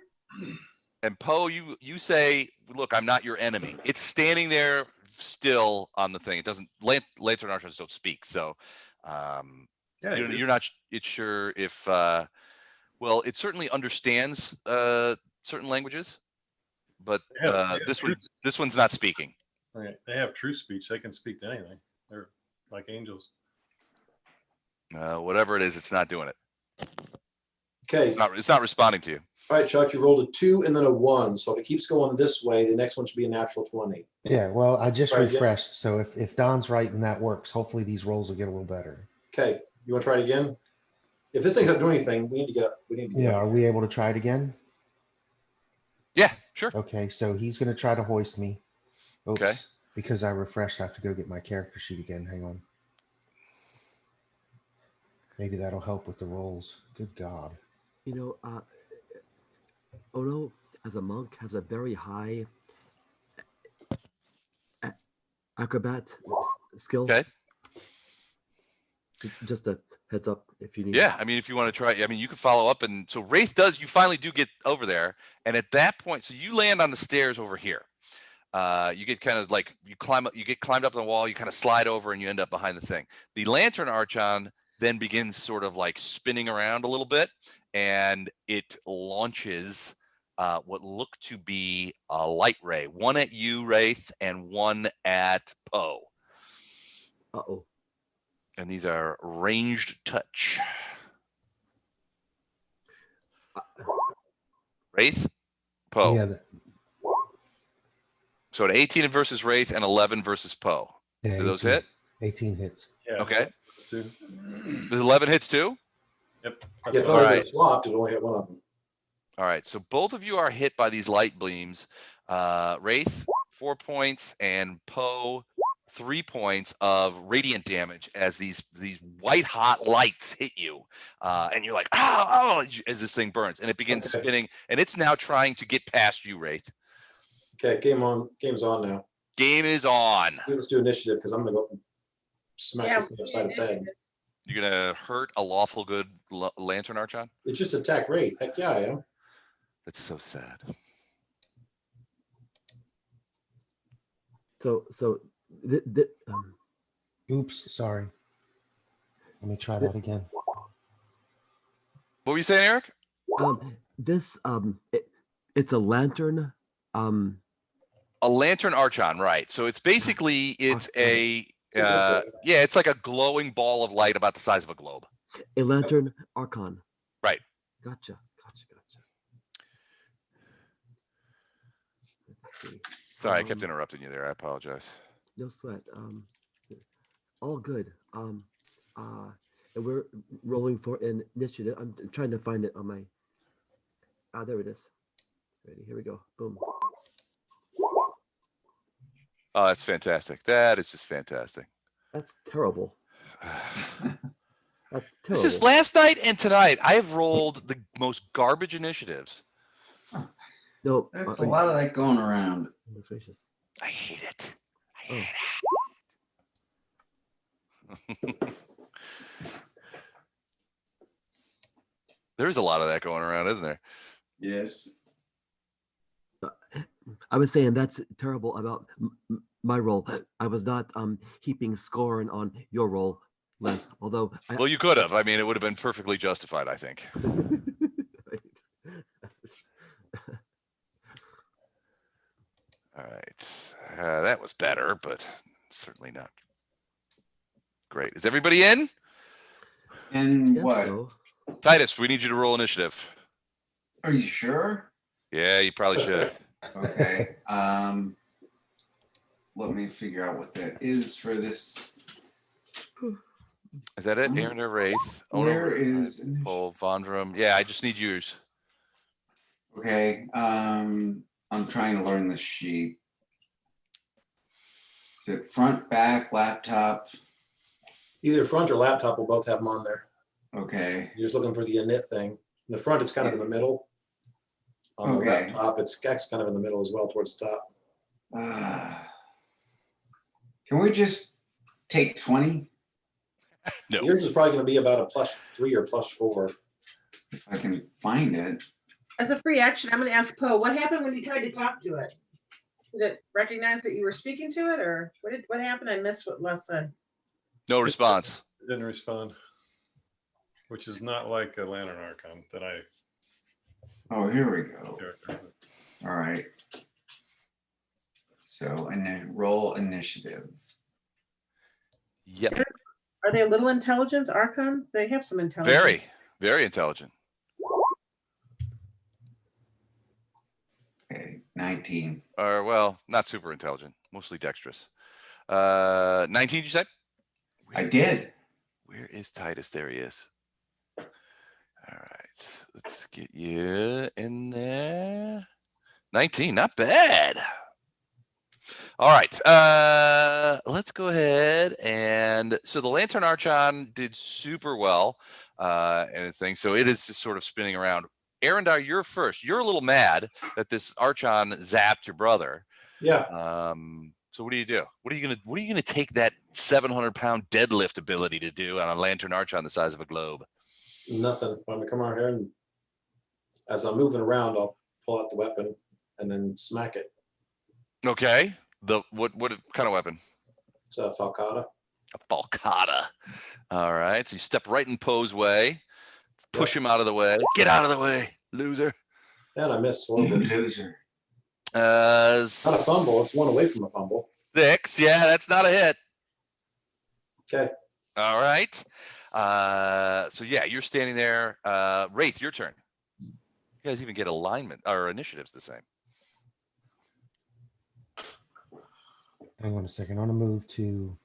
And Poe, you say, look, I'm not your enemy. It's standing there still on the thing. It doesn't. Lantern Archons don't speak, so Yeah, you're not sure if. Well, it certainly understands certain languages, but Yeah, this one's not speaking. They have true speech. They can speak to anything. They're like angels. Whatever it is, it's not doing it. Okay. It's not responding to you. All right, Chuck, you rolled a 2 and then a 1. So if it keeps going this way, the next one should be a natural 20. Yeah, well, I just Try again. refreshed. So if Don's right and that works, hopefully these rolls will get a little better. Okay, you want to try it again? If this thing's not doing anything, we need to get up. We need to get Yeah, up. are we able to try it again? Yeah, sure. Okay, so he's going to try to hoist me. Oops, Okay. because I refreshed, I have to go get my character sheet again. Hang on. Maybe that'll help with the rolls. Good God. You know, Ono, as a monk, has a very high acrobat skill. Okay. Just a heads up if you need. Yeah, I mean, if you want to try, I mean, you can follow up. And so Wraith does, you finally do get over there. And at that point, so you land on the stairs over here. You get kind of like, you get climbed up on the wall, you kind of slide over and you end up behind the thing. The lantern archon then begins sort of like spinning around a little bit, and it launches what look to be a light ray, one at you, Wraith, and one at Poe. Uh-oh. And these are ranged touch. Wraith, Poe. Yeah, So an 18 versus Wraith and 11 versus Poe. yeah, Do those 18 hit? 18 hits. Yeah. Okay. Two. The 11 hits too? Yep. Yeah, if All I right. swapped, it only hit one of them. All right. So both of you are hit by these light beams. Wraith, 4 points, and Poe, 3 points of radiant damage as these white hot lights hit you. And you're like, oh, as this thing burns. And it begins Okay. spinning. And it's now trying to get past you, Wraith. Okay, game's on now. Game is on. Let's do initiative because I'm gonna go smack Yeah, this thing upside its head. You're going to hurt a lawful good lantern archon? It just attacked Wraith. Heck yeah, I am. That's so sad. So Oops, sorry. Let me try that again. What were you saying, Eric? this it's a lantern. A lantern archon, right? So it's basically it's a Archon. it's like a glowing ball of light about the size of a globe. A lantern archon. Right. Gotcha. Let's see. Sorry, I kept interrupting you there. I apologize. No sweat. All good. And we're rolling for an initiative. I'm trying to find it on my. Ah, there it is. Ready? Here we go. Boom. Oh, that's fantastic. That is just fantastic. That's terrible. That's terrible. This is last night and tonight. I have rolled the most garbage initiatives. No, There's a lot of that going around. goodness gracious. I hate it. I hate it. There is a lot of that going around, isn't there? Yes. I was saying that's terrible about my role. I was not heaping scorn on your role, Lance. Although Well, you could have. I mean, it would have been perfectly justified, I think. All right. That was better, but certainly not great. Is everybody in? And Yes, what? so. Titus, we need you to roll initiative. Are you sure? Yeah, you probably should. Okay. Let me figure out what that is for this. Is that it? Aaron or Wraith? Where is? Oh, Vondrum. Yeah, I just need yours. Okay. I'm trying to learn the sheet. Is it front, back, laptop? Either front or laptop will both have them on there. Okay. You're just looking for the init thing. In the front, it's kind of in the middle. On the Okay. laptop, it's kind of in the middle as well, towards the top. Can we just take 20 No. Yours is probably going to be about a +3 or +4. if I can find it? As a free action, I'm gonna ask Poe, what happened when you tried to talk to it? Did it recognize that you were speaking to it, or what happened? I missed what Les said. No response. It didn't respond, which is not like a Lantern Archon that I. Oh, here we go. character. All right. So, and then roll initiative. Yep. Are they a little intelligence, Archon? They have some intelligence. Very, very intelligent. Okay, 19. Or well, not super intelligent, mostly dexterous. 19, you said? I did. Where is Titus? There he is. All right, let's get you in there. 19, not bad. All right, let's go ahead and so the Lantern Archon did super well and its thing. So it is just sort of spinning around. Arendar, you're first. You're a little mad that this Archon zapped your brother. Yeah. So what do you do? What are you gonna take that 700-pound deadlift ability to do on a Lantern Archon the size of a globe? Nothing. I'm gonna come out here and as I'm moving around, I'll pull out the weapon and then smack it. Okay. What kind of weapon? It's a falcata. A falcata. All right. So you step right in Poe's way, push him out of the way. Get out of the way, loser. And I missed horribly. Loser. Not a fumble. It's one away from a fumble. 6. Yeah, that's not a hit. Okay. All right. So yeah, you're standing there. Wraith, your turn. You guys even get alignment or initiatives the same. Hang on a second. I want to move to.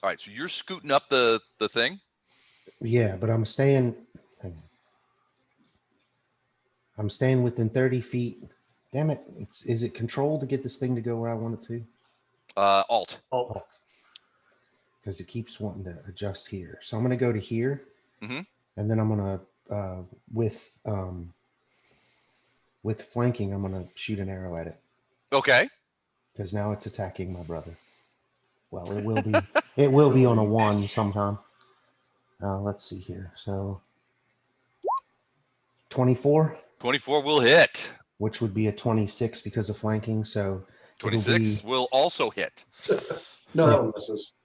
All right. So you're scooting up the thing. Yeah, but I'm staying. Hang on. I'm staying within 30 feet. Damn it! Is it control to get this thing to go where I want it to? Alt. Because it keeps wanting to adjust here. So I'm going to go to here, and then I'm going to with flanking. I'm going to shoot an arrow at it. Okay. Because now it's attacking my brother. Well, it will be. It will be on a 1 sometime. Let's see here. So 24. 24 will hit. Which would be a 26 because of flanking. So 26 will also hit. No, that one misses.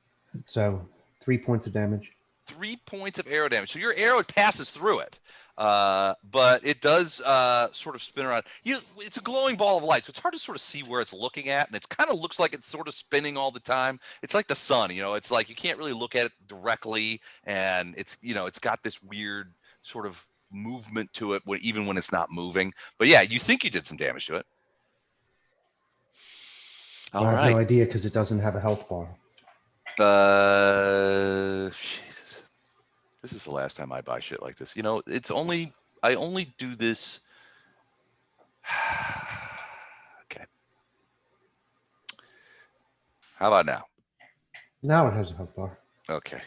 So 3 points of damage. 3 points of arrow damage. So your arrow passes through it, but it does sort of spin around. It's a glowing ball of light, so it's hard to sort of see where it's looking at, and it kind of looks like it's sort of spinning all the time. It's like the sun, it's like you can't really look at it directly, and it's got this weird sort of movement to it, even when it's not moving. But yeah, you think you did some damage to it. All right. I have no idea because it doesn't have a health bar. Jesus. This is the last time I buy shit like this. I only do this. Okay. How about now? Now it has a health bar. Okay.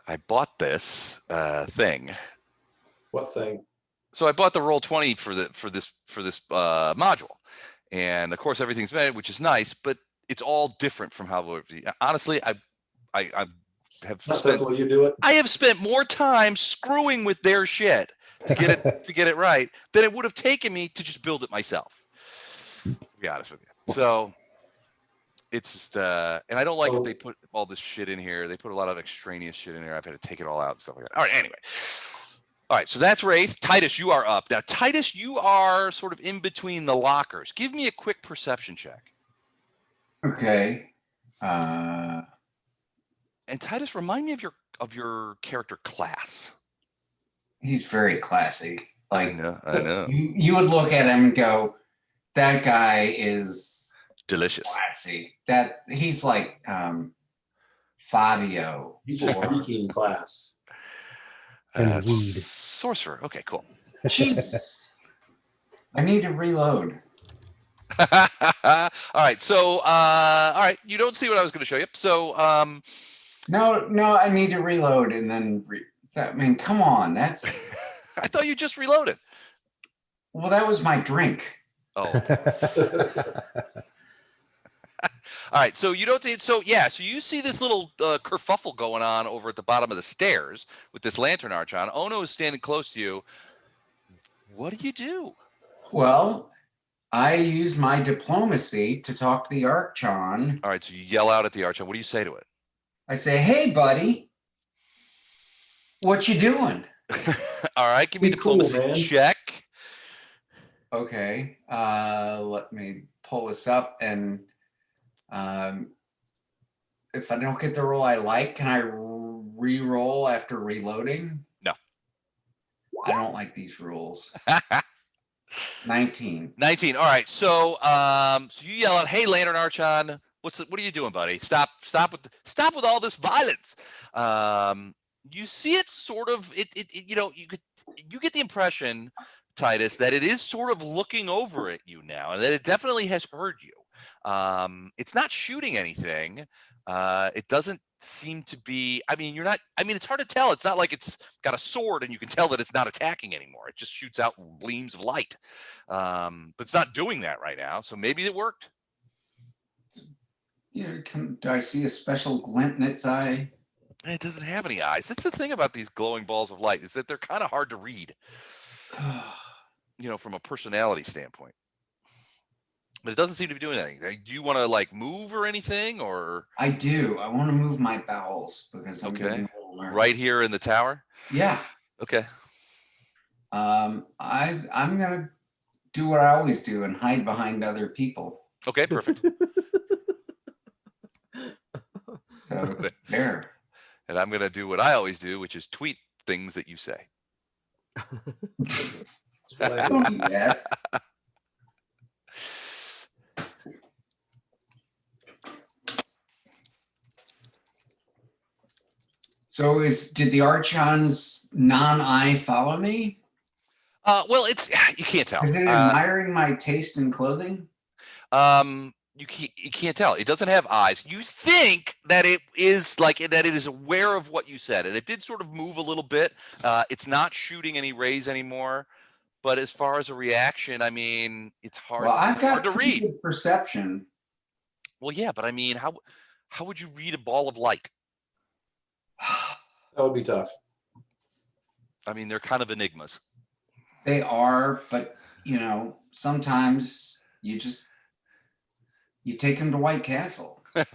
I bought this thing. What thing? So I bought the Roll20 for this module, and of course everything's made, which is nice, but it's all different from how. Honestly, I have That's simple. You do it. I have spent more time screwing with their shit to get it right than it would have taken me to just build it myself. To be honest with you, so it's just and I don't like that they put all this shit in here. They put a lot of extraneous shit in here. I've had to take it all out and stuff like that. All right, anyway. All right, so that's Wraith. Titus, you are up now. Titus, you are sort of in between the lockers. Give me a quick perception check. Okay. And Titus, remind me of your character class. He's very classy. Like I know. You would look at him and go, that guy is delicious. Classy. That he's like Fabio. He's just speaking class. And weed. Sorcerer. Okay, cool. Jesus. I need to reload. All right. So, all right. You don't see what I was going to show you. So, No, I need to reload and then. Come on. That's. I thought you just reloaded. Well, that was my drink. Oh. All right. So you don't see. So yeah. So you see this little kerfuffle going on over at the bottom of the stairs with this Lantern Archon. Ono is standing close to you. What do you do? Well, I use my diplomacy to talk to the Archon. All right. So you yell out at the Archon. What do you say to it? I say, "Hey, buddy, what you doing?" All right. Give me a diplomacy check. Okay. Let me pull this up, and if I don't get the roll I like, can I re-roll after reloading? No. I don't like these rules. 19. 19. All right. So so you yell out, "Hey, Lantern Archon, what are you doing, buddy? Stop with all this violence." You see it sort of you get the impression, Titus, that it is sort of looking over at you now, and that it definitely has heard you. It's not shooting anything. It doesn't seem to be. I mean, it's hard to tell. It's not like it's got a sword and you can tell that it's not attacking anymore. It just shoots out gleams of light. But it's not doing that right now. So maybe it worked. Yeah, do I see a special glint in its eye? It doesn't have any eyes. That's the thing about these glowing balls of light, is that they're kind of hard to read, from a personality standpoint. But it doesn't seem to be doing anything. Do you want to like move or anything, or? I do. I want to move my bowels because I'm getting a little nervous. Right here in the tower? Yeah. Okay. I'm gonna do what I always do and hide behind other people. Okay, perfect. So there. And I'm gonna do what I always do, which is tweet things that you say. That's what I do. Don't do that. So did the Archons non-eye follow me? Well, you can't tell. Is it admiring my taste in clothing? You can't tell. It doesn't have eyes. You think that it is that it is aware of what you said, and it did sort of move a little bit. It's not shooting any rays anymore, but as far as a reaction, I mean, it's hard. Well, I've got hard to read. good perception. Well, yeah, but I mean, how would you read a ball of light? That would be tough. I mean, they're kind of enigmas. They are, but sometimes you take them to White Castle. That's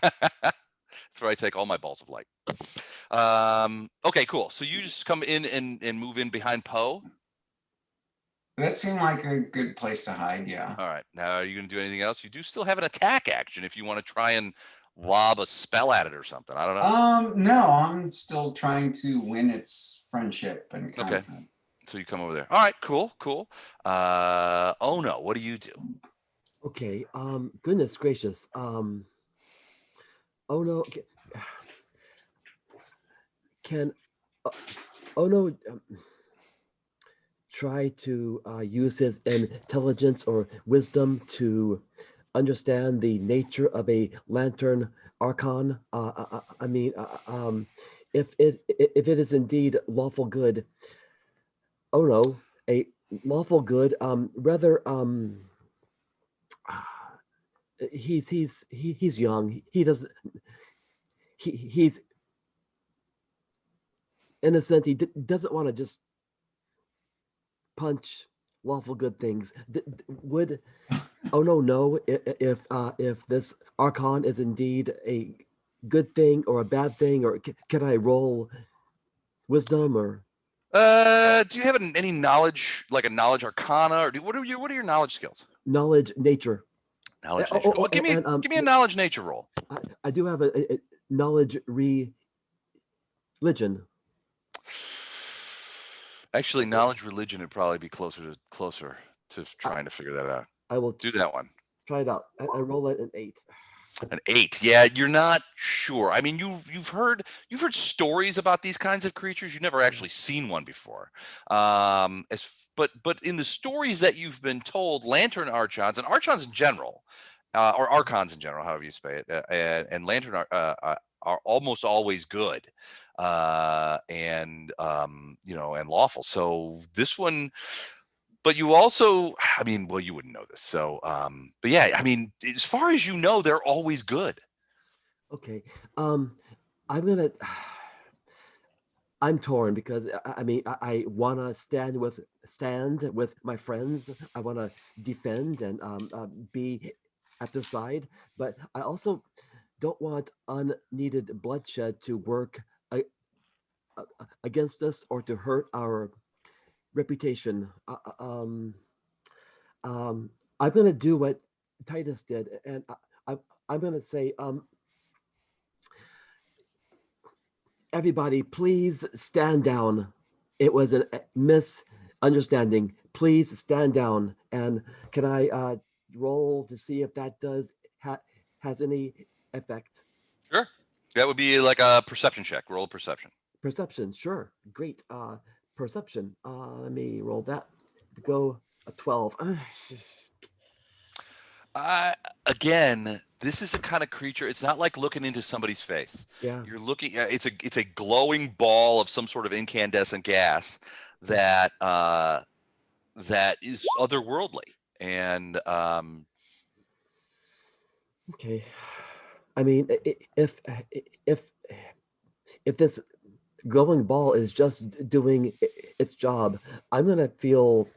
where I take all my balls of light. Okay, cool. So you just come in and move in behind Poe. That seemed like a good place to hide, yeah. All right. Now, are you going to do anything else? You do still have an attack action if you want to try and lob a spell at it or something. I don't know. No, I'm still trying to win its friendship and confidence. Okay. So you come over there. All right, cool. Oh no, what do you do? Okay. Goodness gracious. Oh no. Can oh no. Try to use his intelligence or wisdom to understand the nature of a lantern archon. If it is indeed lawful good. Oh no, a lawful good. He's young. He's innocent. He doesn't want to just punch lawful good things. Would oh no if this archon is indeed a good thing or a bad thing, or can I roll wisdom or? Do you have any knowledge, like a knowledge arcana, or what are your knowledge skills? Knowledge nature. Knowledge nature. Well, give me a knowledge nature roll. I do have a knowledge religion. Actually, knowledge religion would probably be closer to trying to figure that out. I will do that one. Try it out. I roll it an 8. An 8. Yeah, you're not sure. I mean, you've heard stories about these kinds of creatures. You've never actually seen one before. But in the stories that you've been told, lantern archons and archons in general, or archons in general, however you say it, and lantern are almost always good, and lawful. So this one. But you also, I mean, well, you wouldn't know this. So, but yeah, I mean, as far as you know, they're always good. Okay. I'm torn because I want to stand with my friends. I want to defend and be at their side, but I also don't want unneeded bloodshed to work against us or to hurt our reputation. I'm gonna do what Titus did, and I'm gonna say, everybody, please stand down. It was a misunderstanding. Please stand down. And can I roll to see if that does has any effect? Sure. That would be like a perception check. Roll perception. Perception, sure, great. Perception. Let me roll that. Go a 12. Again, this is a kind of creature. It's not like looking into somebody's face. Yeah. You're looking. It's a glowing ball of some sort of incandescent gas that that is otherworldly. And Okay. I mean, if this glowing ball is just doing its job, I'm gonna feel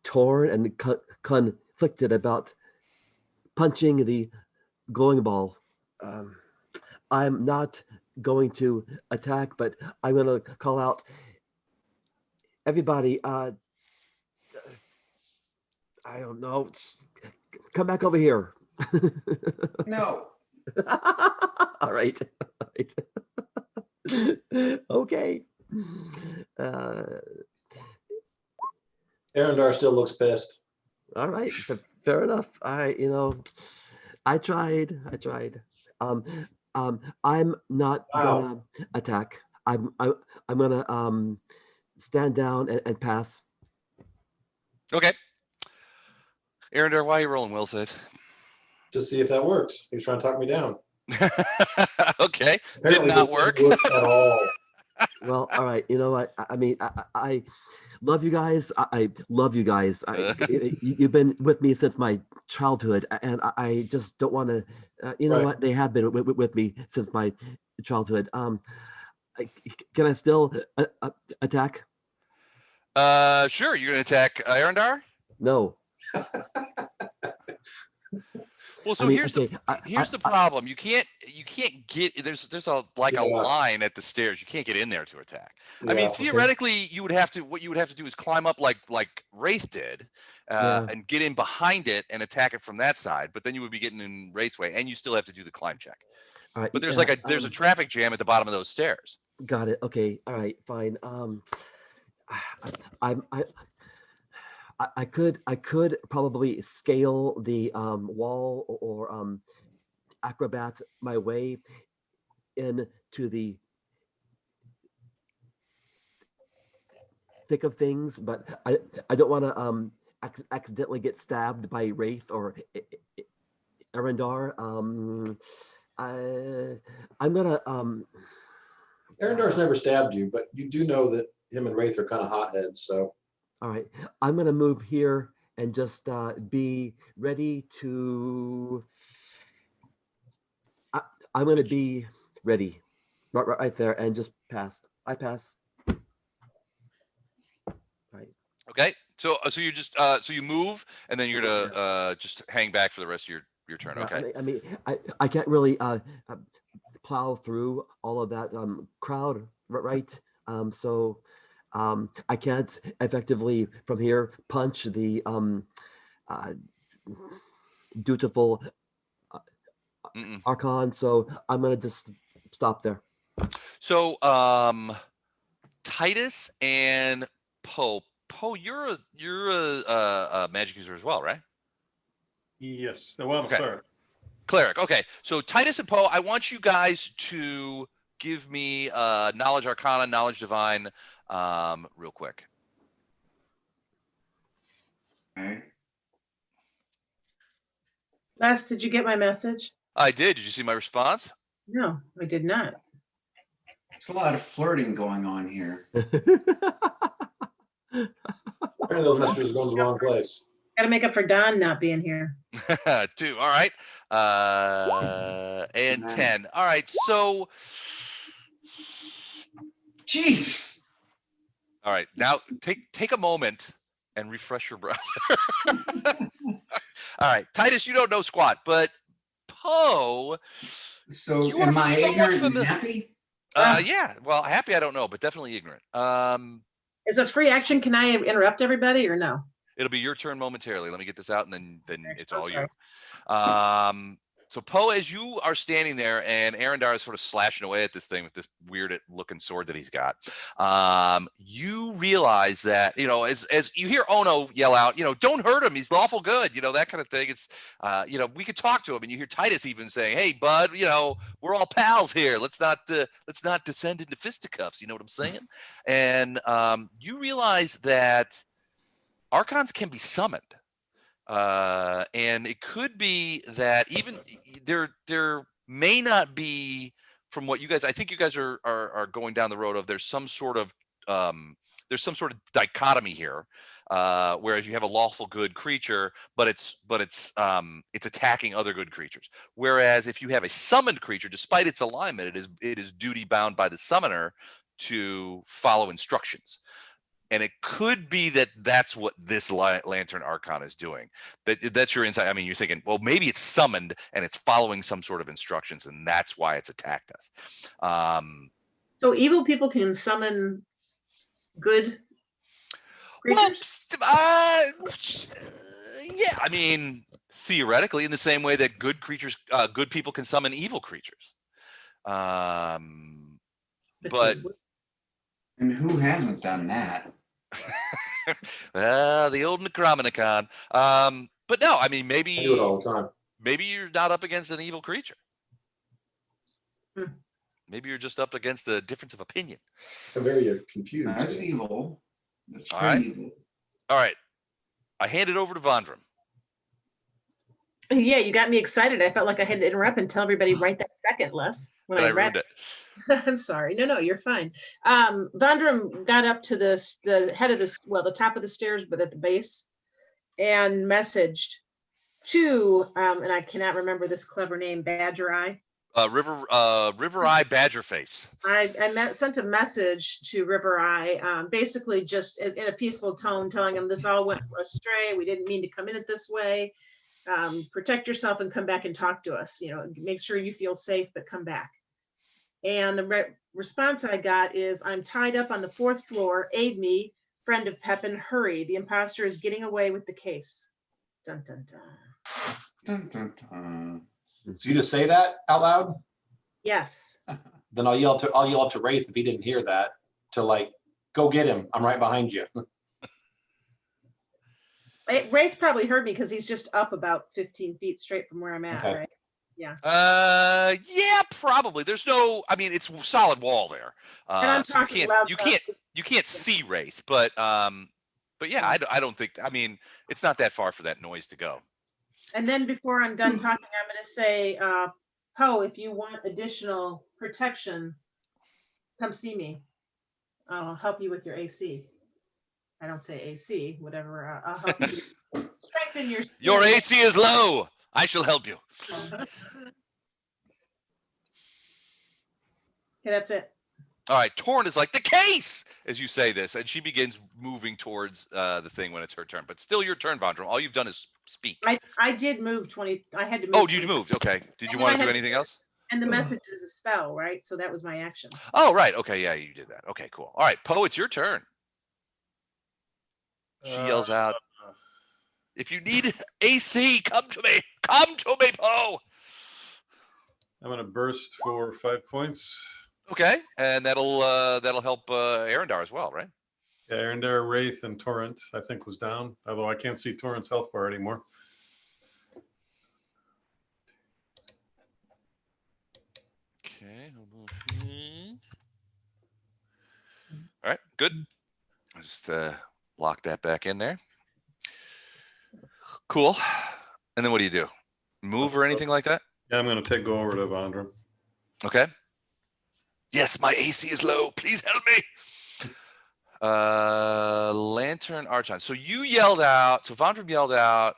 torn and conflicted about punching the glowing ball. I'm not going to attack, but I'm gonna call out, everybody. I don't know. Come back over here. No. All right. Okay. Arendar still looks pissed. All right. Fair enough. I tried. I'm not gonna attack. I'm gonna stand down and pass. okay. Arendar, why are you rolling will saves? To see if that works. He was trying to talk me down. Okay. Apparently Did not it work. didn't work at all. Well, all right. You know what? I mean, I love you guys. I love you guys. You've been with me since my childhood, and I just don't want to. You know Right. what? They have been with me since my childhood. Can I still attack? Sure. You're gonna attack Arendar? No. Well, so I mean, here's okay, here's the problem. You can't get there's a like a Yeah. line at the stairs. You can't get in there to attack. I Yeah. mean, theoretically, you would have to what you would have to do is climb up like Wraith did, Yeah. and get in behind it and attack it from that side. But then you would be getting in Wraith's way, and you still have to do the climb check. All right. But there's yeah, like there's a traffic jam at the bottom of those stairs. Got it. Okay. All right. Fine. I could probably scale the wall or acrobat my way into the thick of things, but I don't want to accidentally get stabbed by Wraith or Arendar. I'm gonna Arendar's never stabbed you, but you do know that him and Wraith are kind of hotheads. So all right, I'm gonna move here and just be ready to. I'm gonna be ready, right there, and just pass. I pass. Right. Okay. So you just so you move and then you're gonna just hang back for the rest of your turn. Yeah, Okay. I mean, I can't really plow through all of that crowd, right? So I can't effectively from here punch the dutiful Mm-mm. Archon. So I'm gonna just stop there. So Titus and Poe. Poe, you're a magic user as well, right? Yes. Well, I'm Okay. sorry. Cleric. Okay. So Titus and Poe, I want you guys to give me knowledge arcana, knowledge divine, real quick. Okay. Les, did you get my message? I did. Did you see my response? No, I did not. There's a lot of flirting going on here. apparently those messages are going to the wrong place. Got to make up for Don not being here. 2. All right. And 10. All right. So, Jeez. all right. Now take a moment and refresh your browser. All right. Titus, you don't know squat, but Poe, So You are am I somewhat ignorant and familiar- happy? yeah. Well, happy I don't know, but definitely ignorant. Is a free action? Can I interrupt everybody or no? It'll be your turn momentarily. Let me get this out, and then it's I'm all sorry. you. So Poe, as you are standing there, and Arendar is sort of slashing away at this thing with this weird-looking sword that he's got, you realize that, you know, as you hear Ono yell out, you know, don't hurt him, he's lawful good, you know, that kind of thing. It's, you know, we could talk to him, and you hear Titus even saying, "Hey, bud, you know, we're all pals here. Let's not descend into fisticuffs." You know what I'm saying? And you realize that Archons can be summoned. And it could be that even there may not be, from what you guys, I think you guys are going down the road of there's some sort of dichotomy here, whereas you have a lawful good creature, but it's attacking other good creatures. Whereas if you have a summoned creature, despite its alignment, it is duty bound by the summoner to follow instructions. And it could be that that's what this Lantern Archon is doing. That's your insight. I mean, you're thinking, well, maybe it's summoned and it's following some sort of instructions, and that's why it's attacked us. So evil people can summon good Well, creatures? yeah. I mean, theoretically, in the same way that good good people can summon evil creatures. But And who hasn't done that? the old Necronomicon. But no, I mean, I do it all the time. maybe you're not up against an evil creature. Hmm. Maybe you're just up against a difference of opinion. I'm very confused. That's evil. That's All pretty right. evil. All right. I hand it over to Vondram. Yeah, you got me excited. I felt like I had to interrupt and tell everybody right that second, Les. When But I read ruined it. I'm sorry. No, you're fine. Vondram got up to the head of this, well, the top of the stairs, but at the base, and messaged to, and I cannot remember this clever name, Badgereye. Rivereye Badgerface. I sent a message to Rivereye, basically just in a peaceful tone, telling him this all went astray. We didn't mean to come in it this way. Protect yourself and come back and talk to us. You know, make sure you feel safe, but come back. And the response I got is, "I'm tied up on the 4th floor. Aid me, friend of Pepin. Hurry. The imposter is getting away with the case." Dun, dun, dun. Dun, dun, dun. So you just say that out loud? Yes. Then I'll yell to Wraith if he didn't hear that, to like, go get him. I'm right behind you. Wraith probably heard me because he's just up about 15 feet straight from where I'm at, Okay. right? Yeah. Yeah, probably. There's no, I mean, it's solid wall there. And I'm So talking loud you can't see Wraith, but yeah, I don't think, I mean, it's not that far for that noise to go. And then before I'm done talking, I'm going to say, Poe, if you want additional protection, come see me. I'll help you with your AC. I don't say AC, whatever. I'll help you strengthen your. Your AC is low. I shall help you. Okay, that's it. All right, Torn is like, the case, as you say this, and she begins moving towards the thing when it's her turn. But still your turn, Vondram. All you've done is speak. I did move 20. I had to move. Oh, you moved. Okay. Did you And want I to do had- anything else? And the message is a spell, right? So that was my action. Oh, right. Okay, yeah, you did that. Okay, cool. All right, Poe, it's your turn. She yells out, "If you need AC, come to me. Come to me, Poe." I'm going to burst for 5 points. Okay, and that'll help Arendar as well, right? Yeah, Arendar, Wraith, and Torrent, I think, was down. Although I can't see Torrent's health bar anymore. Okay. All right, good. I'll just lock that back in there. Cool. And then what do you do? Move or anything like that? Yeah, I'm going to go over to Vondram. Okay. Yes, my AC is low. Please help me. Lantern Archon. So you yelled out. So Vondram yelled out,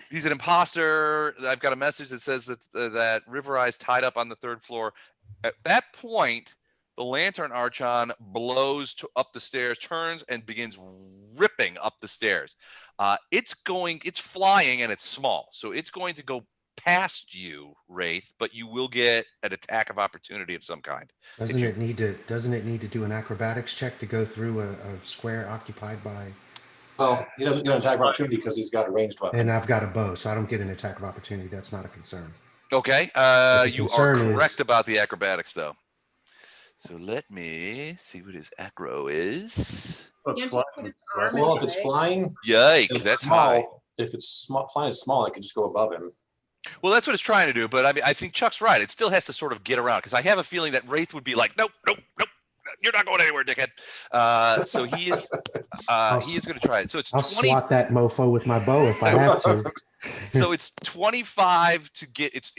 "He's an imposter. I've got a message that says that Rivereye is tied up on the 3rd floor." At that point, the Lantern Archon blows up the stairs, turns, and begins ripping up the stairs. It's flying, and it's small. So it's going to go past you, Wraith, but you will get an attack of opportunity of some kind. Doesn't it need to do an acrobatics check to go through a square occupied by Well, he doesn't get an attack of opportunity because he's got a ranged weapon. And I've got a bow, so I don't get an attack of opportunity. That's not a concern. Okay. the You are concern correct is- about the acrobatics, though. So let me see what his acro is. But Can't fly- you put its arm in Well, the if it's way? flying, Yikes, it's that's small. high. If it's small, flying is small, it could just go above him. Well, that's what it's trying to do, but I mean, I think Chuck's right. It still has to sort of get around because I have a feeling that Wraith would be like, nope, nope, nope, you're not going anywhere, dickhead. So he is going to try it. So it's I'll 20. swat that mofo with my bow if I have to. So it's 25 to get it's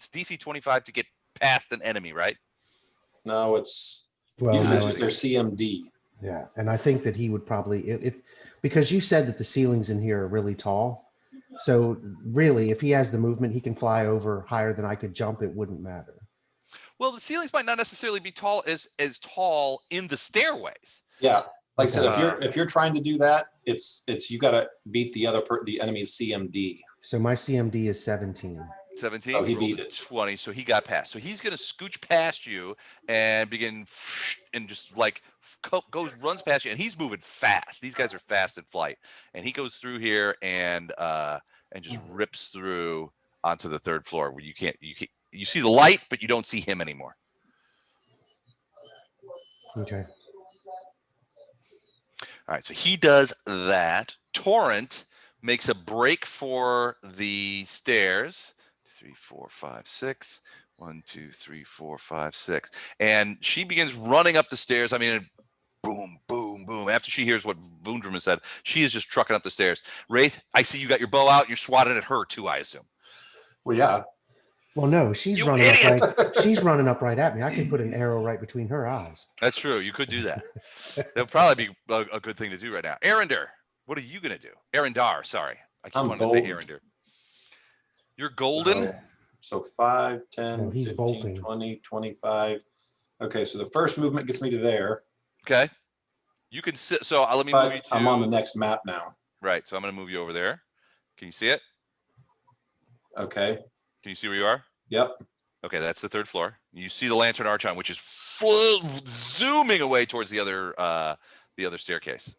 DC 25 to get past an enemy, right? No, it's Well, usually no, just their CMD. yeah, and I think that he would probably if because you said that the ceilings in here are really tall. So really, if he has the movement, he can fly over higher than I could jump. It wouldn't matter. Well, the ceilings might not necessarily be tall as tall in the stairways. Yeah, like I said, Okay. if you're trying to do that, it's you got to beat the enemy's CMD. So my CMD is 17. 17. Oh, he rolled beat a it. 20, so he got past. So he's going to scooch past you and begin and just like runs past you, and he's moving fast. These guys are fast in flight, and he goes through here and just rips through onto the third floor where you see the light, but you don't see him anymore. Okay. All right, so he does that. Torrent makes a break for the stairs. 3, 4, 5, 6. 1, 2, 3, 4, 5, 6. And she begins running up the stairs. I mean, boom, boom, boom. After she hears what Vundram has said, she is just trucking up the stairs. Wraith, I see you got your bow out. You're swatting at her too, I assume. Well, yeah. Well, no, she's You running idiot! up right. She's running up right at me. I can put an arrow right between her eyes. That's true. You could do that. That'll probably be a good thing to do right now. Arendar, what are you going to do? Arendar, sorry. I keep I'm wanting to say bold. Arendar. You're golden. So 5, 10, No, he's 15, bolting. 20, 25. Okay, so the first movement gets me to there. Okay. You can sit. So let me move you But to. I'm on the next map now. Right. So I'm going to move you over there. Can you see it? Okay. Can you see where you are? Yep. Okay, that's the third floor. You see the lantern archon, which is zooming away towards the other staircase.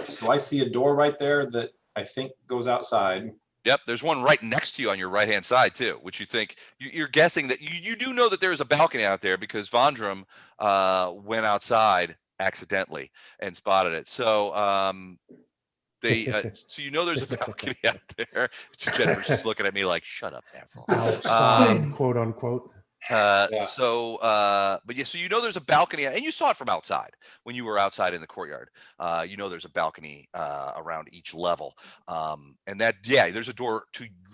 So I see a door right there that I think goes outside. Yep, there's one right next to you on your right-hand side too, which you think you're guessing that you do know that there's a balcony out there because Vondram went outside accidentally and spotted it. So so you know there's a balcony out there. Jennifer's just looking at me like, "Shut up, asshole." Outside, quote unquote. Yeah. So but yeah, so you know there's a balcony, and you saw it from outside when you were outside in the courtyard. You know there's a balcony around each level, and there's a door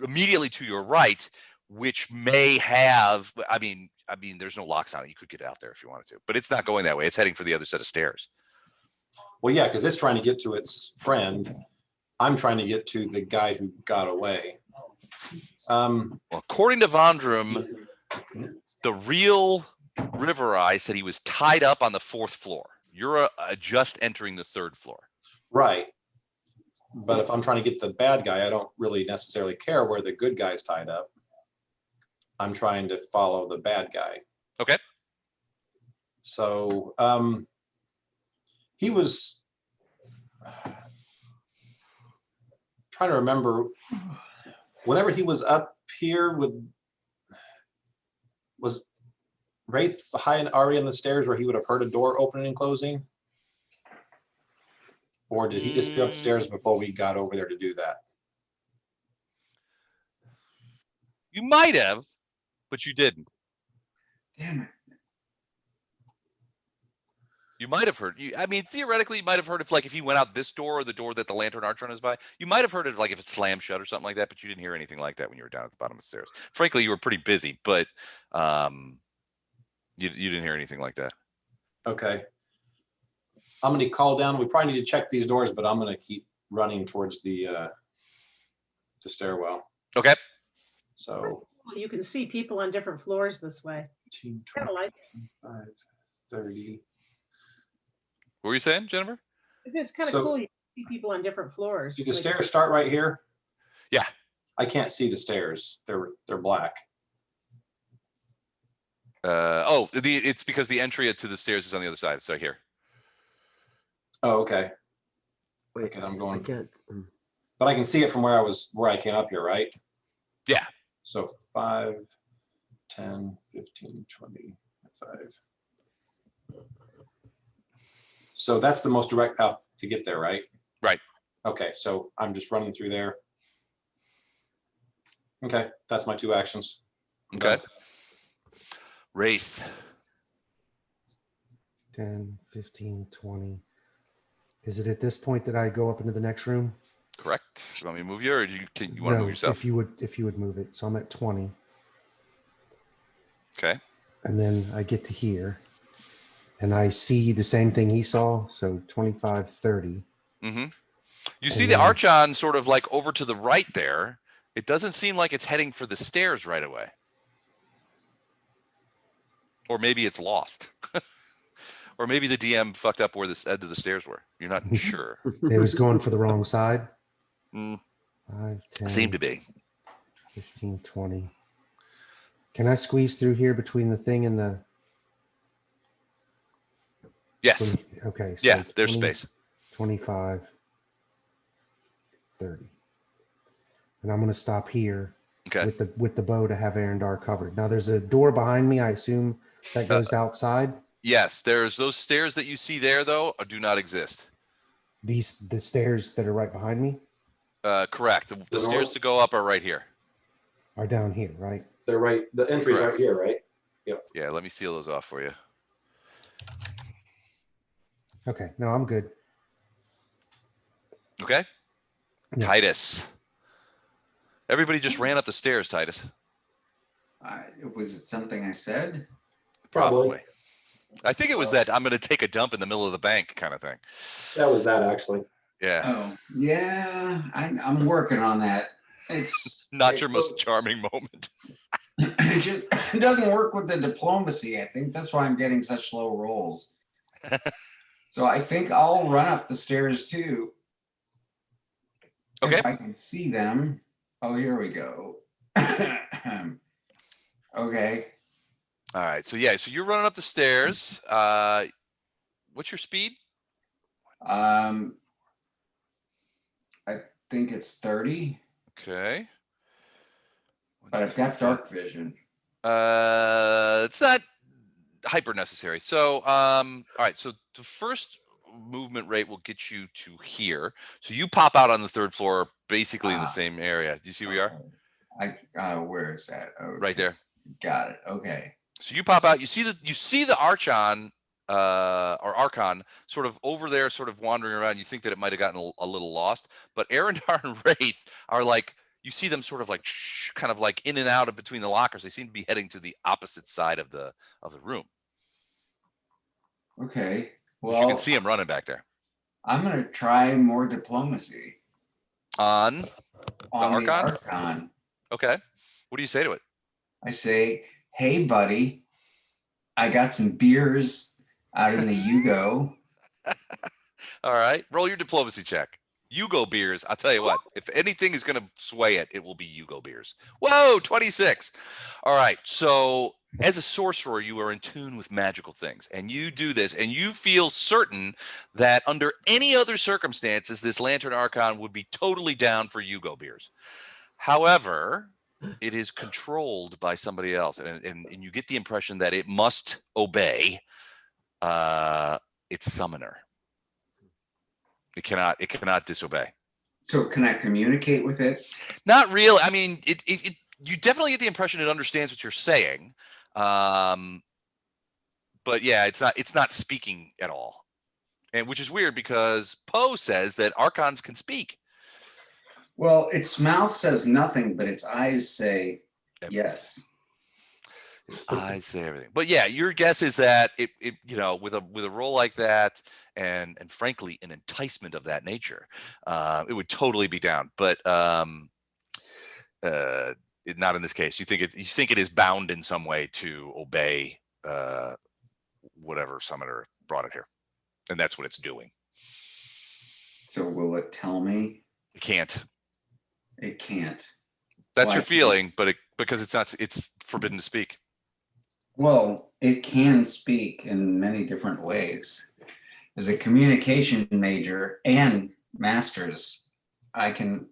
immediately to your right, which may have. I mean, there's no locks on it. You could get out there if you wanted to, but it's not going that way. It's heading for the other set of stairs. Well, yeah, because it's trying to get to its friend. I'm trying to get to the guy who got away. Well, according to Vondram, the real Rivereye said he was tied up on the 4th floor. You're just entering the 3rd floor. Right. But if I'm trying to get the bad guy, I don't really necessarily care where the good guy's tied up. I'm trying to follow the bad guy. Okay. So he was trying to remember whenever he was up here was Wraith high and already on the stairs where he would have heard a door opening and closing? Or did he just go upstairs before we got over there to do that? You might have, but you didn't. Damn it. You might have heard. I mean, theoretically, you might have heard if he went out this door or the door that the lantern archon is by. You might have heard it like if it slammed shut or something like that, but you didn't hear anything like that when you were down at the bottom of the stairs. Frankly, you were pretty busy, but you didn't hear anything like that. Okay. I'm going to call down. We probably need to check these doors, but I'm going to keep running towards the stairwell. Okay. So You can see people on different floors this way. 15, Kind of like 25, 30. What were you saying, Jennifer? it's kind of So- cool. You can see people on different floors. Do the Like- stairs start right here? Yeah. I can't see the stairs. They're black. It's because the entry to the stairs is on the other side. So here. Oh, okay. Wait, Okay, I'm I going, can't. but I can see it from where I came up here, right? Yeah. So 5, 10, 15, 20, 5. So that's the most direct path to get there, right? Right. Okay, so I'm just running through there. Okay, that's my 2 actions. I'm Okay. done. Wraith. 10, 15, 20. Is it at this point that I go up into the next room? Correct. You want me to move you, or you want to move yourself? if you would move it. So I'm at 20. Okay. And then I get to here. And I see the same thing he saw. So 25, 30. Mm-hmm. You And see the then- Archon sort of like over to the right there. It doesn't seem like it's heading for the stairs right away. Or maybe it's lost. Or maybe the DM fucked up where the end of the stairs were. You're not sure. It was going for the wrong side. Mm, 5, 10, seemed to be. 15, 20. Can I squeeze through here between the thing and the... Yes. Okay. So Yeah, there's 20, space. 25, 30. And I'm going to stop here Okay. with the bow to have Arendar covered. Now there's a door behind me. I assume that goes outside. Yes, there's those stairs that you see there, though, do not exist. The stairs that are right behind me Correct. The The stairs north? to go up are right here. are down here, right? They're right. The entry's Correct. right here, right? Yeah, let me seal those off for you. Okay. No, I'm good. Okay. Yeah. Titus. Everybody just ran up the stairs, Titus. Was it something I said? Probably. I think it was that I'm going to take a dump in the middle of the bank kind of thing. That was that actually. Yeah. Oh, yeah. I'm working on that. It's Not your most charming moment. It just it doesn't work with the diplomacy. I think that's why I'm getting such low rolls. So I think I'll run up the stairs too. Okay. If I can see them. Oh, here we go. Okay. All right. So yeah, so you're running up the stairs. What's your speed? I think it's 30, Okay. but I've got dark vision. It's not hyper necessary. So, all right. So the first movement rate will get you to here. So you pop out on the 3rd floor, basically in the same area. Do you see where you are? Where is that? Okay. Right there. Got it. Okay. So you pop out. You see the Archon or Archon sort of over there, sort of wandering around. You think that it might have gotten a little lost, but Arendar and Wraith are like, you see them sort of like kind of like in and out of between the lockers. They seem to be heading to the opposite side of the room. Okay. But Well, you can see him running back there. I'm gonna try more diplomacy On on the Archon? Archon. Okay. What do you say to it? I say, "Hey, buddy, I got some beers out in the Yugo." All right. Roll your diplomacy check. Yugo beers. I'll tell you what, if anything is going to sway it, it will be Yugo beers. Whoa, 26. All right. So as a sorcerer, you are in tune with magical things, and you do this, and you feel certain that under any other circumstances, this Lantern Archon would be totally down for Yugo beers. However, it is controlled by somebody else, and you get the impression that it must obey its summoner. It cannot disobey. So can I communicate with it? Not really. I mean, you definitely get the impression it understands what you're saying. But yeah, it's not speaking at all. And which is weird because Poe says that Archons can speak. Well, its mouth says nothing, but its eyes say yes. Its eyes say everything. But yeah, your guess is that it with a role like that and frankly an enticement of that nature, it would totally be down. But not in this case. You think it is bound in some way to obey whatever summoner brought it here, and that's what it's doing. So will it tell me? It can't. It can't. That's Why? your feeling, but because it's forbidden to speak. Well, it can speak in many different ways. As a communication major and master's, I can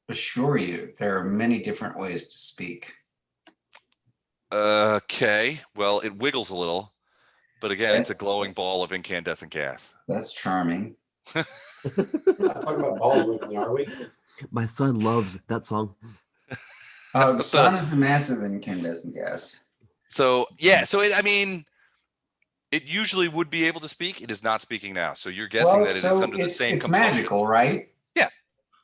assure you there are many different ways to speak. Okay. Well, it wiggles a little, but again, it's a glowing That's- ball of incandescent gas. That's charming. Not talking about balls wiggling, are we? My son loves that song. Oh, the sun is a massive incandescent gas. So yeah, so I mean, it usually would be able to speak. It is not speaking now. So you're guessing Well, that it is so under the same it's compulsion. magical, right? Yeah.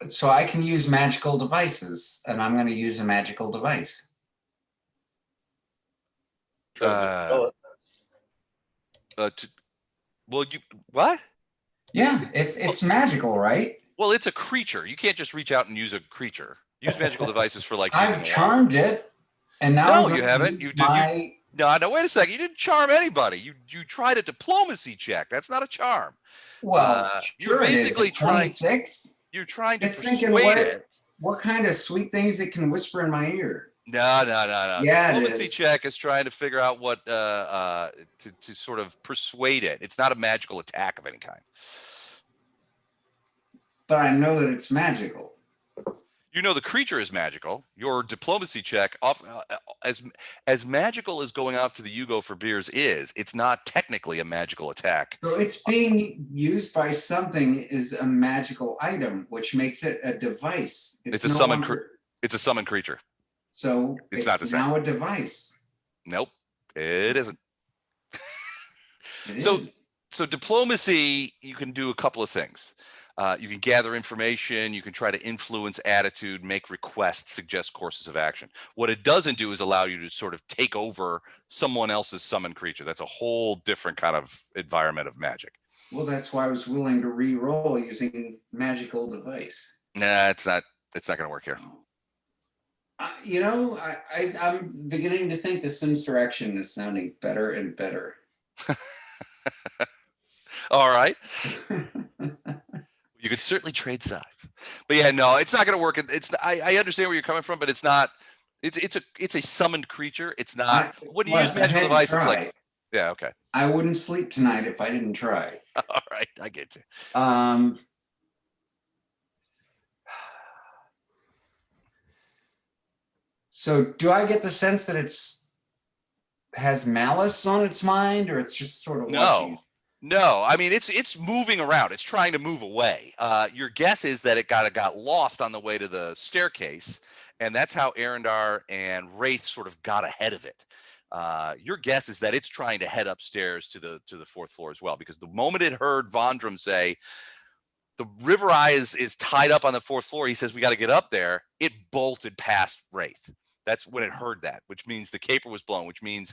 So I can use magical devices, and I'm going to use a magical device. Well, you what? Yeah, it's magical, right? Well, it's a creature. You can't just reach out and use a creature. Use magical devices for like using I've a wand. charmed it, and now No, I'm you gonna haven't. use You did. my- No, wait a second. You didn't charm anybody. You tried a diplomacy check. That's not a charm. Well, You're sure it is. basically At trying. 26. You're trying to It's thinking persuade it. what kind of sweet things it can whisper in my ear. No. Yeah, it Diplomacy is. check is trying to figure out what to sort of persuade it. It's not a magical attack of any kind. But I know that it's magical. You know the creature is magical. Your diplomacy check, as magical as going out to the Yugo for beers is, it's not technically a magical attack. So it's being used by something is a magical item, which makes it a device. It's a no summon longer- It's a summoned creature. So It's it's not the same. now a device. Nope, it isn't. It So- is. So diplomacy, you can do a couple of things. You can gather information, you can try to influence attitude, make requests, suggest courses of action. What it doesn't do is allow you to sort of take over someone else's summoned creature. That's a whole different kind of environment of magic. Well, that's why I was willing to re-roll using magical device. Nah, it's not going to work here. I'm beginning to think the Sims direction is sounding better and better. All right. You could certainly trade sides, but yeah, no, it's not going to work. I understand where you're coming from, but it's not. It's a summoned creature. It's not. When you use magical device, it's like, yeah, okay. I wouldn't sleep tonight if I didn't try. All right, I get you. So do I get the sense that has malice on its mind, or it's just sort of watching? No. I mean, it's moving around. It's trying to move away. Your guess is that it got lost on the way to the staircase, and that's how Arendar and Wraith sort of got ahead of it. Your guess is that it's trying to head upstairs to the fourth floor as well, because the moment it heard Vondrum say the Rivereye is tied up on the fourth floor, he says we got to get up there. It bolted past Wraith. That's when it heard that, which means the caper was blown, which means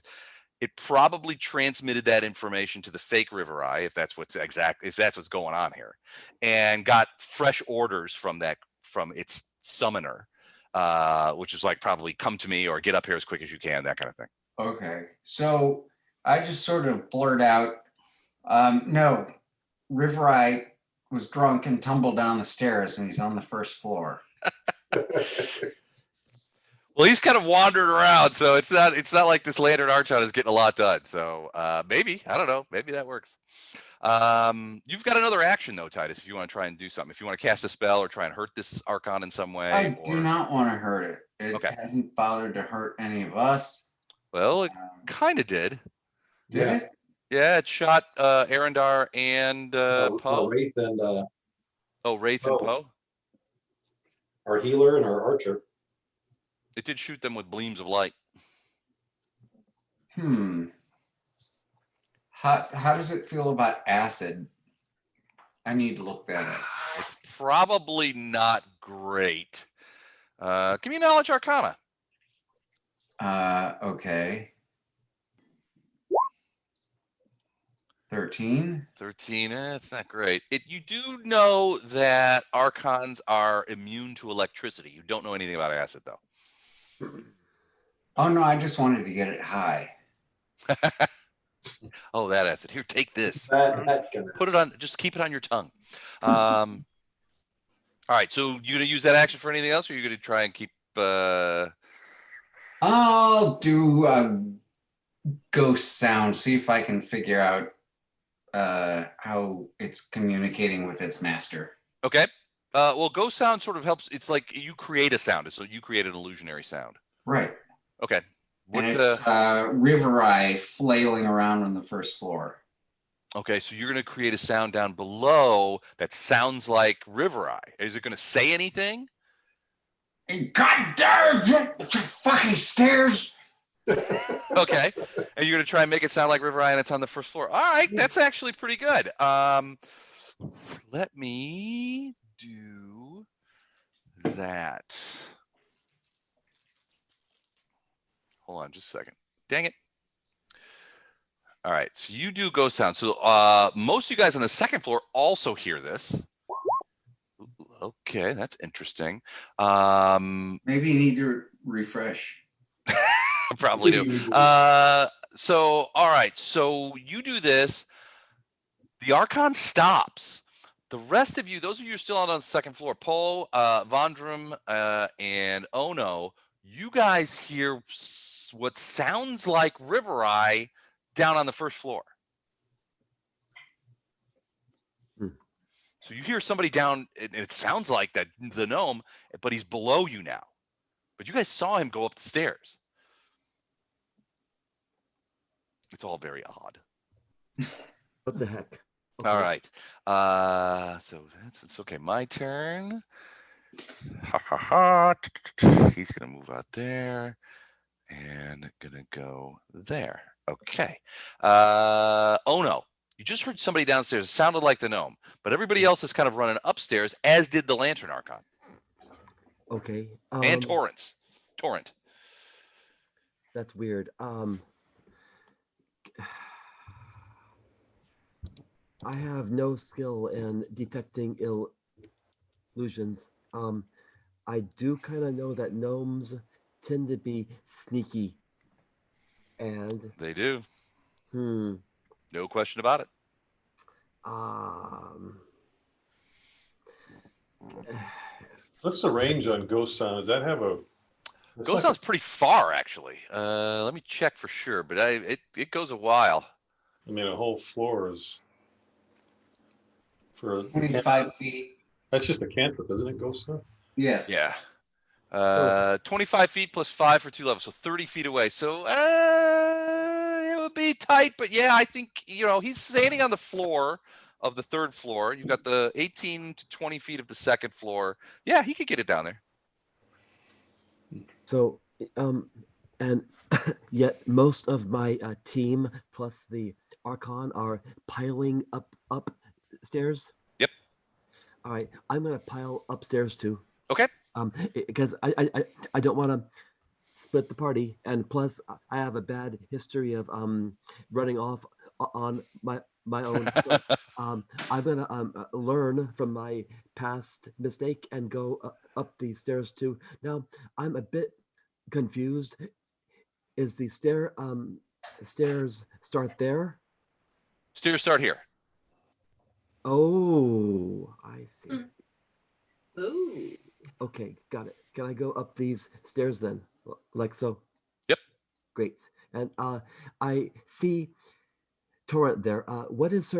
it probably transmitted that information to the fake Rivereye, if that's what's going on here, and got fresh orders from its summoner, which is like probably come to me or get up here as quick as you can, that kind of thing. Okay, so I just sort of blurt out, no, Rivereye was drunk and tumbled down the stairs, and he's on the first floor. Well, he's kind of wandered around, so it's not like this Lantern Archon is getting a lot done. So maybe, I don't know, maybe that works. You've got another action though, Titus, if you want to try and do something. If you want to cast a spell or try and hurt this Archon in some way. I do not want to hurt it. It Okay. hasn't bothered to hurt any of us. Well, it kind of did. Did Yeah. it? Yeah, it shot Arendar and Poe. Wraith and Wraith and Poe. Poe. our healer and our archer. It did shoot them with gleams of light. How does it feel about acid? I need to look that up. It's probably not great. Give me knowledge arcana. Okay. 13. 13, it's not great. You do know that archons are immune to electricity. You don't know anything about acid, though. Oh no, I just wanted to get it high. Oh, that acid. Here, take this. That can Put it on. Just keep it on your tongue. All right. So you gonna use that action for anything else, or are you gonna try and keep? I'll do ghost sound. See if I can figure out how it's communicating with its master. Okay. Well, ghost sound sort of helps. It's like you create a sound. So you create an illusionary sound. Right. Okay. And it's Rivereye flailing around on the first floor. Okay, so you're going to create a sound down below that sounds like Rivereye. Is it going to say anything? God damn you fucking stairs! Okay, and you're going to try and make it sound like Rivereye, and it's on the first floor. All right, that's actually pretty good. Let me do that. Hold on just a second. Dang it. All right, so you do ghost sound. So most of you guys on the second floor also hear this. Ooh, okay, that's interesting. Maybe you need to refresh. Probably do. So, all right, so you do this. The Archon stops. The rest of you, those of you who are still out on the second floor, Paul, Vondrum, and Ono, you guys hear what sounds like Rivereye down on the first floor. So you hear somebody down, and it sounds like that the gnome, but he's below you now. But you guys saw him go up the stairs. It's all very odd. What the heck? Okay. All right. So it's okay. My turn. Ha ha ha. He's gonna move out there and gonna go there. Okay. Oh no. You just heard somebody downstairs. It sounded like the gnome, but everybody else is kind of running upstairs, as did the Lantern Archon. Okay. And Torrent. That's weird. I have no skill in detecting illusions. I do kind of know that gnomes tend to be sneaky, and They do. No question about it. What's the range on ghost sound? Does that have a Ghost sound's pretty far, actually. Let me check for sure, but it goes a while. I mean, a whole floor is for 25 feet. That's just a cantrip, isn't it? Ghost sound. Yes. Yeah. 25 feet plus 5 for 2 levels, so 30 feet away. So it would be tight, but yeah, I think, he's standing on the floor of the third floor. You've got the 18 to 20 feet of the second floor. Yeah, he could get it down there. So, and yet most of my team plus the Archon are piling upstairs. Yep. All right, I'm gonna pile upstairs too. Okay. Because I don't want to split the party, and plus I have a bad history of running off on my own. So, I'm gonna learn from my past mistake and go up these stairs too. Now I'm a bit confused. Is the stairs start there? Stairs start here. Oh, I see. Ooh. Okay, got it. Can I go up these stairs then? Like so? Yep. Great. And I see Torrent there. What is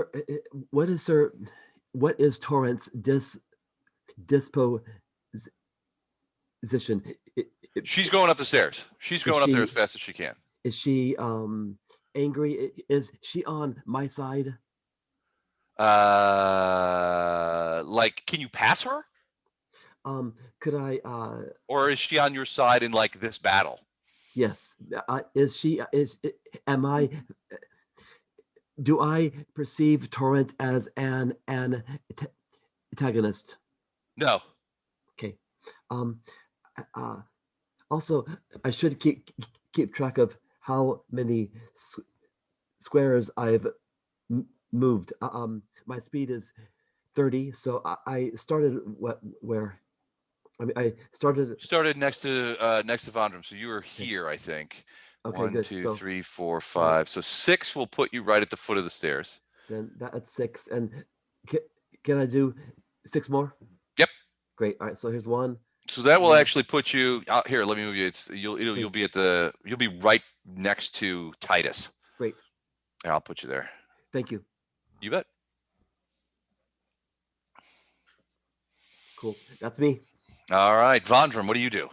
Torrent's disposition? She's going up the stairs. She's going up there as fast as she can. Is she angry? Is she on my side? Like, can you pass her? Could I or is she on your side in like this battle? Yes. Do I perceive Torrent as an antagonist? No. Okay. Also, I should keep track of how many squares I've moved. My speed is 30, so I started where? I mean, I started next to Vondrum, so you were here, I think. Okay, 1, good. 2, 3, 4, 5. So 6 will put you right at the foot of the stairs. Then that's 6, and can I do 6 more? Yep. Great. All right. So here's 1. So that will actually put you out here. Let me move you. You'll be right next to Titus. Great. And I'll put you there. Thank you. You bet. Cool. That's me. All right, Vondram, what do you do?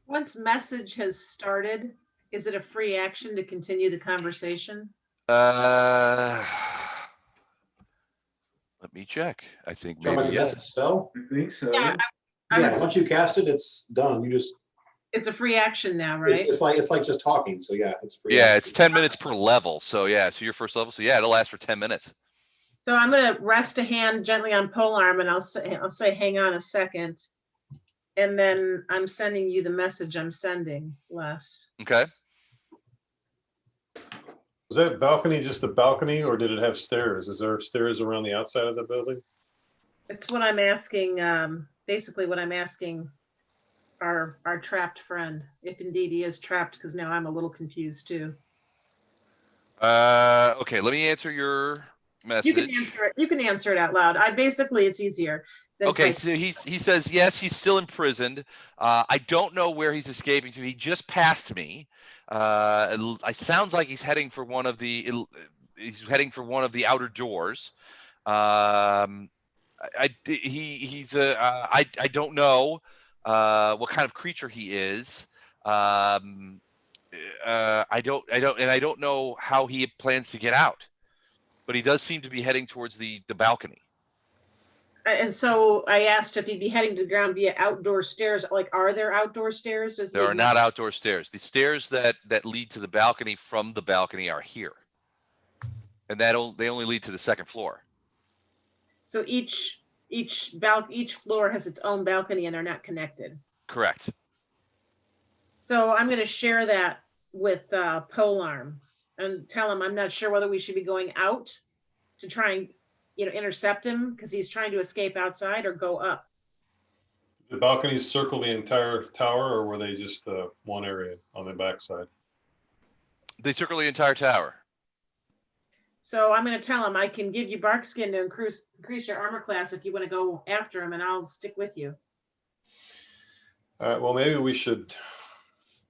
Once message has started, is it a free action to continue the conversation? Let me check. I think Talking about maybe the yes. message spell? I think so. Yeah, Yeah, once you cast it, it's done. You just, it's a free action now, right? it's like just talking. So yeah, it's free. Yeah, action. it's 10 minutes per level. So yeah, so your first level. So yeah, it'll last for 10 minutes. So I'm gonna rest a hand gently on polearm, and I'll say, hang on a second. And then I'm sending you the message I'm sending, Les. Okay. Was that balcony just a balcony, or did it have stairs? Is there stairs around the outside of the building? It's what I'm asking, basically what I'm asking our trapped friend, if indeed he is trapped, because now I'm a little confused too. Okay, let me answer your message. You can answer it. You can answer it out loud. It's easier. than Okay, type- so he says yes, he's still imprisoned. I don't know where he's escaping to. He just passed me. It sounds like he's heading for one of the outer doors. I don't know what kind of creature he is. I don't know how he plans to get out, but he does seem to be heading towards the balcony. And so I asked if he'd be heading to the ground via outdoor stairs. Like, are there outdoor stairs? There are not outdoor stairs. The stairs that lead to the balcony from the balcony are here, and they only lead to the second floor. So each floor has its own balcony, and they're not connected. Correct. So I'm going to share that with Polearm and tell him I'm not sure whether we should be going out to try and intercept him because he's trying to escape outside, or go up. The balconies circle the entire tower, or were they just one area on the backside? They circle the entire tower. So I'm going to tell him I can give you bark skin to increase your armor class if you want to go after him, and I'll stick with you. All right, well, maybe we should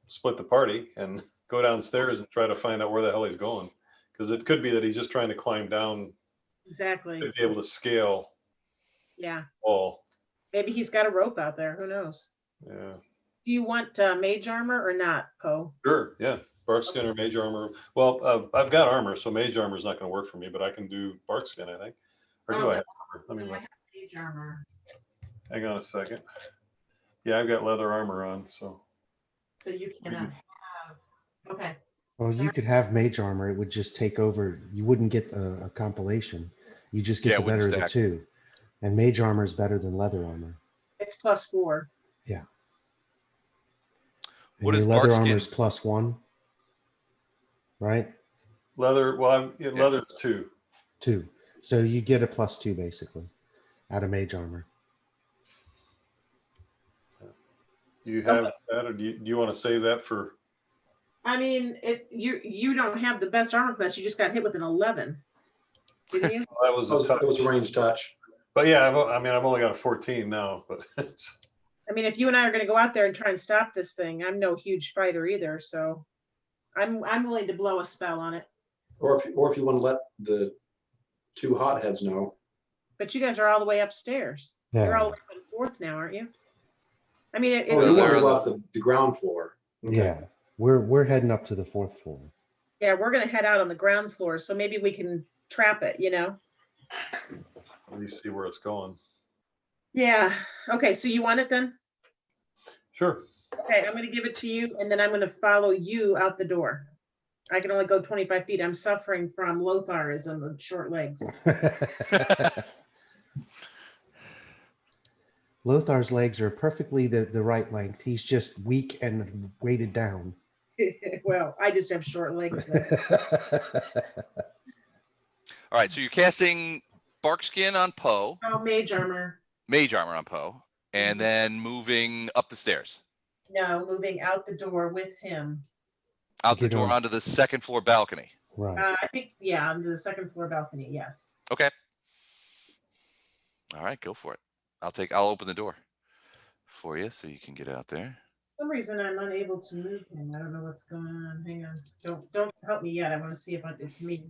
split the party and go downstairs and try to find out where the hell he's going. Because it could be that he's just trying to climb down Exactly. to be able to scale Yeah. all. Maybe he's got a rope out there. Who knows? Yeah. Do you want mage armor or not, Poe? Sure, yeah. Bark skin or mage armor. Well, I've got armor, so mage armor is not going to work for me, but I can do bark skin, I think. Or do I have armor? Let me look. Mage armor. Hang on a second. Yeah, I've got leather armor on, so. So you cannot have. Okay. Well, you could have mage armor. It would just take over. You wouldn't get a compilation. You just get Yeah, it the better of wouldn't the stack. two. And mage armor is better than leather armor. It's +4. And What your is leather bark armor skin? is +1, right? Leather, well, leather's 2. 2. So you get a +2 basically out of mage armor. You have that, or do you want to save that for? I mean, you don't have the best armor class. You just got hit with an 11. Didn't you? That was a tough. That was a range touch. But yeah, I've only got a 14 now, but I mean, if you and I are going to go out there and try and stop this thing, I'm no huge fighter either. So I'm willing to blow a spell on it. Or if you want to let the 2 hotheads know. But you guys are all the way upstairs. You're all Yeah. the way on the 4th now, aren't you? I mean, Oh, you want they're to go on off the ground floor. Okay. Yeah. We're heading up to the 4th floor. yeah, we're going to head out on the ground floor. So maybe we can trap it, at least see where it's going. Yeah. Okay. So you want it then? Sure. Okay. I'm going to give it to you, and then I'm going to follow you out the door. I can only go 25 feet. I'm suffering from Lotharism of short legs. Lothar's legs are perfectly the right length. He's just weak and weighted down. Well, I just have short legs. Then. All right, so you're casting bark skin on Poe, Oh, mage armor. mage armor on Poe, and then moving up the stairs, No, moving out the door with him. out the Get door on. onto the second floor balcony. Right. I think, yeah, on the 2nd floor balcony. Yes. Okay. All right, go for it. I'll open the door for you so you can get out there. some reason I'm unable to move him. I don't know what's going on. Hang on. Don't help me yet. I want to see if it's me.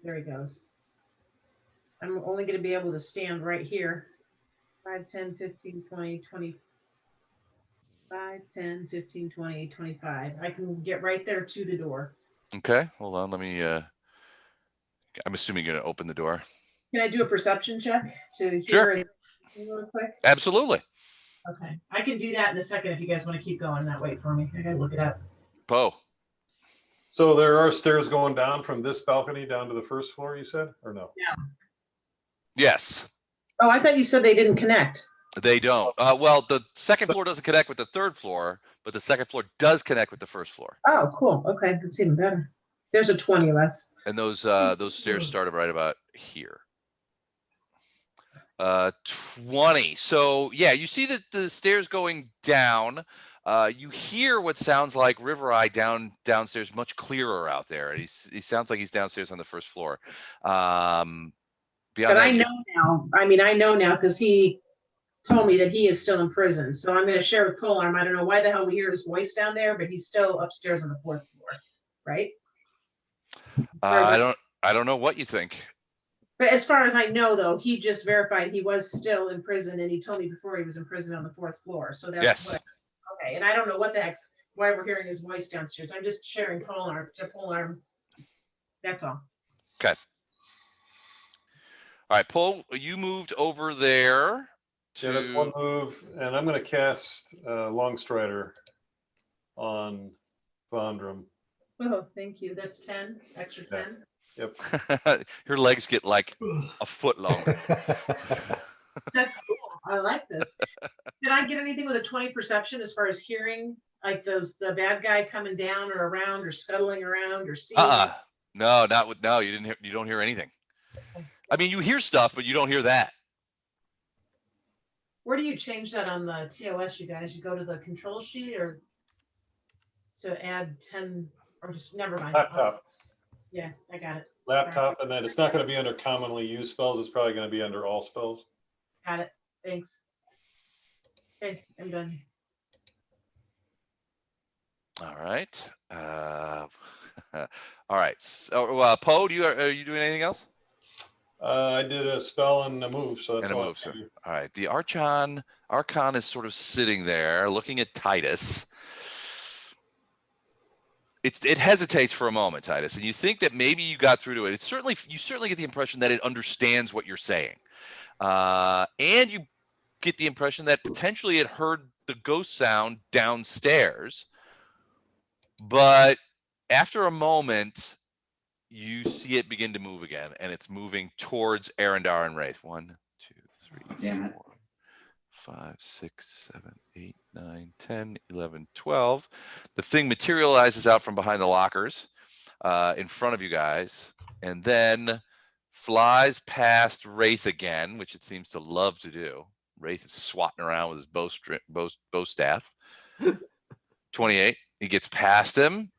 There he goes. I'm only going to be able to stand right here. 5, 10, 15, 20, 25, 10, 15, 20, 25. I can get right there to the door. Okay, hold on. Let me. I'm assuming you're gonna open the door. Can I do a perception check to hear Sure. it real quick? Absolutely. Okay. I can do that in a second if you guys want to keep going. That wait for me. I gotta look it up. Poe. So there are stairs going down from this balcony down to the first floor, you said, or no? Yes. Oh, I thought you said they didn't connect. They don't. Well, the second floor doesn't connect with the third floor, but the second floor does connect with the first floor. Oh, cool. Okay, that's even better. There's a 20 less. And those stairs started right about here. 20. So yeah, you see the stairs going down. You hear what sounds like Rivereye downstairs, much clearer out there. He sounds like he's downstairs on the first floor. Beyond But that, I know now. I mean, I know now because he told me that he is still in prison. So I'm going to share with Polearm. I don't know why the hell we hear his voice down there, but he's still upstairs on the 4th floor, right? I don't know what you think. But as far as I know, though, he just verified he was still in prison, and he told me before he was in prison on the 4th floor. So that's Yes. Okay. And I don't know what the heck's why we're hearing his voice downstairs. I'm just sharing Polearm. That's all. Okay. All right, Paul, you moved over there. Yeah, that's one move, and I'm going to cast Longstrider on Vondram. Oh, thank you. That's 10, extra 10. Yep. Your legs get like a foot long. That's cool. I like this. Did I get anything with a 20 perception as far as hearing, like the bad guy coming down or around or scuttling around or seeing? No, you didn't hear. You don't hear anything. I mean, you hear stuff, but you don't hear that. Where do you change that on the TOS, you guys? You go to the control sheet or to add 10 or just never mind. Laptop. Yeah, I got it. Laptop, and then it's not going to be under commonly used spells. It's probably going to be under all spells. Got it. Thanks. Okay, I'm done. All right. All right. So, Poe, are you doing anything else? I did a spell and a move, so that's And a all. move, sir. All right. The Archon is sort of sitting there looking at Titus. It hesitates for a moment, Titus, and you think that maybe you got through to it. You certainly get the impression that it understands what you're saying, and you get the impression that potentially it heard the ghost sound downstairs. But after a moment, you see it begin to move again, and it's moving towards Arendar and Wraith. 1, 2, 3, 4, 5, 6, 7, 8, 9, 10, 11, 12. The thing materializes out from behind the lockers in front of you guys, and then flies past Wraith again, which it seems to love to do. Wraith is swatting around with his bow staff. 28. He gets past him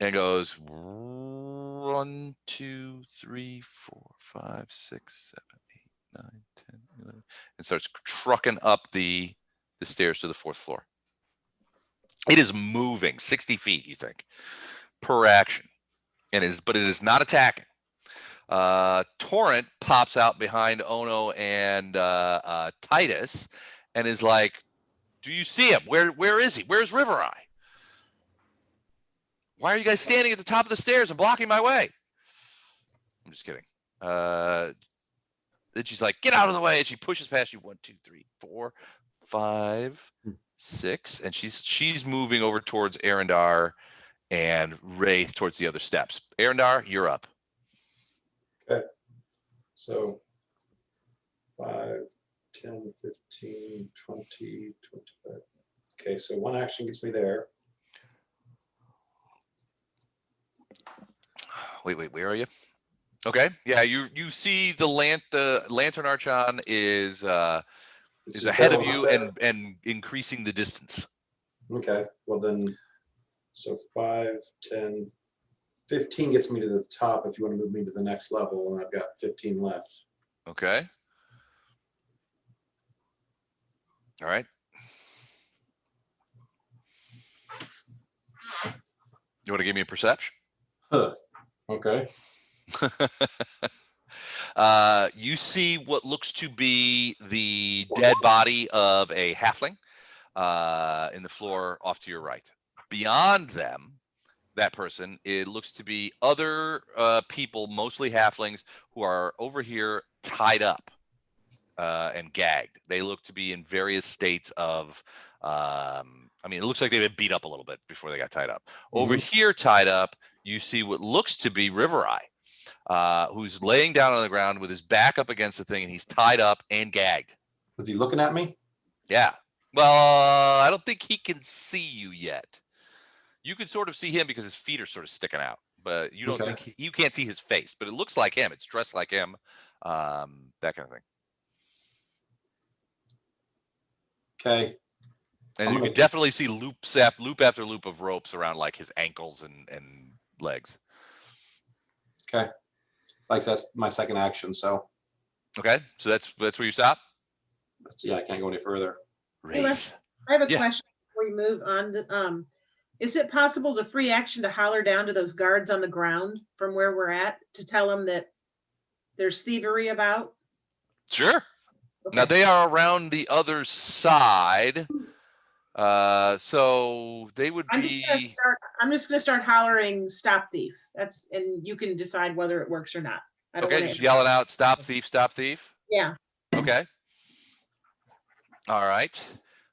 and goes 1, 2, 3, 4, 5, 6, 7, 8, 9, 10, 11, and starts trucking up the stairs to the 4th floor. It is moving 60 feet, you think, per action, but it is not attacking. Torrent pops out behind Ono and Titus and is like, "Do you see him? Where is he? Where's Rivereye? Why are you guys standing at the top of the stairs and blocking my way?" I'm just kidding. Then she's like, "Get out of the way," and she pushes past you. 1, 2, 3, 4, 5, 6, and she's moving over towards Arendar and Wraith towards the other steps. Arendar, you're up. Okay. So 5, 10, 15, 20, 25. Okay, so one action gets me there. Wait, where are you? Okay, yeah, you see the Lantern Archon is ahead of you and increasing the distance. Okay, well then, so 5, 10, 15 gets me to the top if you want to move me to the next level, and I've got 15 left. Okay. All right. You want to give me a perception? Huh. Okay. You see what looks to be the dead body of a halfling in the floor off to your right. Beyond them, that person, it looks to be other people, mostly halflings, who are over here tied up and gagged. They look to be in various states of, I mean, it looks like they've been beat up a little bit before they got tied up. Over here, tied up, you see what looks to be Rivereye, who's laying down on the ground with his back up against the thing, and he's tied up and gagged. Is he looking at me? Yeah. Well, I don't think he can see you yet. You can sort of see him because his feet are sort of sticking out, but you don't think you can't see his face. But it looks like him. It's dressed like him. That kind of thing. Okay. And you can definitely see loop after loop of ropes around like his ankles and legs. Okay. Like that's my second action. So. Okay, so that's where you stop. Yeah, I can't go any further. Wraith. I have a question before we move on. Is it possible as a free action to holler down to those guards on the ground from where we're at to tell them that there's thievery about? Sure. Okay. Now they are around the other side, so they would be. I'm just gonna start hollering, "Stop thief!" And you can decide whether it works or not. I don't Okay, just yelling out, "Stop thief! Stop thief!" Yeah. Okay. All right.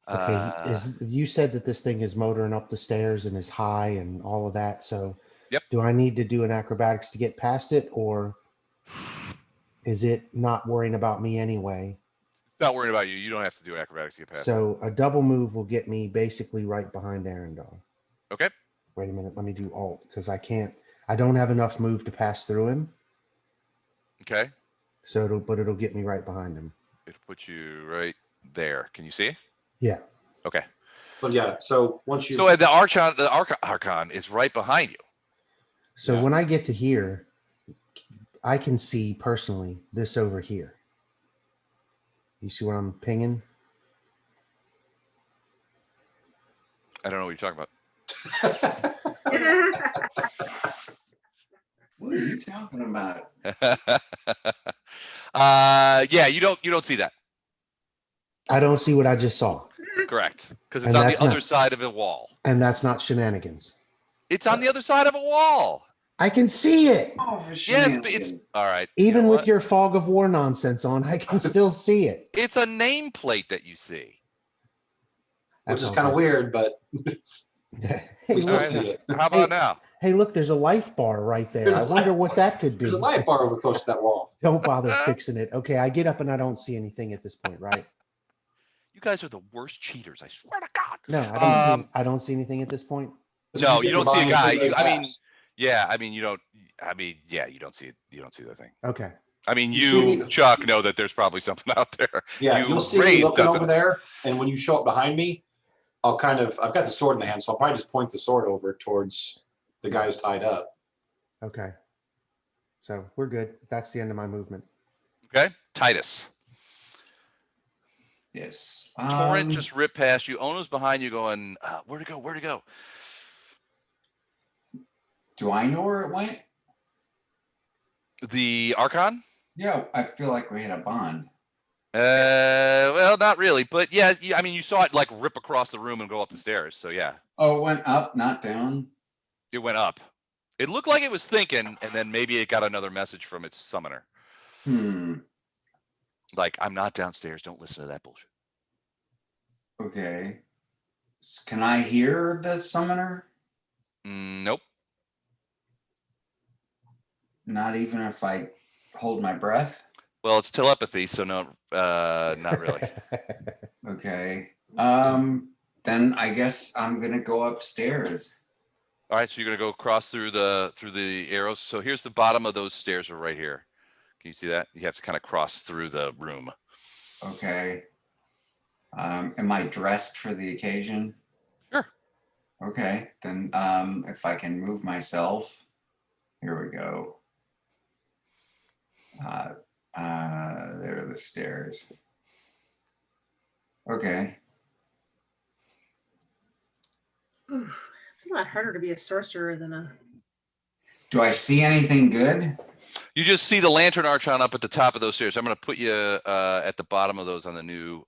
Okay. You said that this thing is motoring up the stairs and is high and all of that. So, yep. Do I need to do an acrobatics to get past it, or is it not worrying about me anyway? It's not worrying about you. You don't have to do acrobatics to get past it. So a double move will get me basically right behind Arendelle. Okay. Wait a minute. Let me do alt because I don't have enough move to pass through him. Okay. So it'll get me right behind him. It'll put you right there. Can you see? Yeah. Okay. But yeah, so once you. So the Archon is right behind you. So when I get to here, I can see personally this over here. You see what I'm pinging? I don't know what you're talking about. What are you talking about? Yeah, you don't see that. I don't see what I just saw. Correct, because it's on the other side of a wall. And that's not shenanigans. It's on the other side of a wall. I can see it. Oh, for Yes, but it's all right. Even with your fog of war nonsense on, I can still see it. It's a nameplate that you see. Which is kind of weird, but we still see it. How about now? Hey, look, there's a life bar right there. I wonder what that could be. There's a light bar over close to that wall. Don't bother fixing it. Okay, I get up and I don't see anything at this point, right? You guys are the worst cheaters. I swear to God. No, I don't see anything at this point. No, you don't see a guy. You don't see it. You don't see the thing. Okay. I mean, you, Chuck, know that there's probably something out there. Yeah, you'll see me looking over there, and when you show up behind me, I've got the sword in the hand, so I'll probably just point the sword over towards the guy who's tied up. Okay. So we're good. That's the end of my movement. Okay. Titus. Yes. Torrent just ripped past you. Ono's behind you going, where to go? Where to go? Do I know where it went? The Archon? Yeah, I feel like we had a bond. Well, not really, but yeah, I mean, you saw it like rip across the room and go up the stairs. So yeah. Oh, it went up, not down. It went up. It looked like it was thinking, and then maybe it got another message from its summoner. Like, I'm not downstairs. Don't listen to that bullshit. Okay. Can I hear the summoner? Nope. Not even if I hold my breath? Well, it's telepathy, so no, not really. Okay. Then I guess I'm gonna go upstairs. All right, so you're gonna go across through the arrows. So here's the bottom of those stairs are right here. Can you see that? You have to kind of cross through the room. Okay. Am I dressed for the occasion? Sure. Okay, then if I can move myself, here we go. There are the stairs. Okay. It's a lot harder to be a sorcerer than a. Do I see anything good? You just see the lantern archon up at the top of those stairs. I'm going to put you at the bottom of those on the new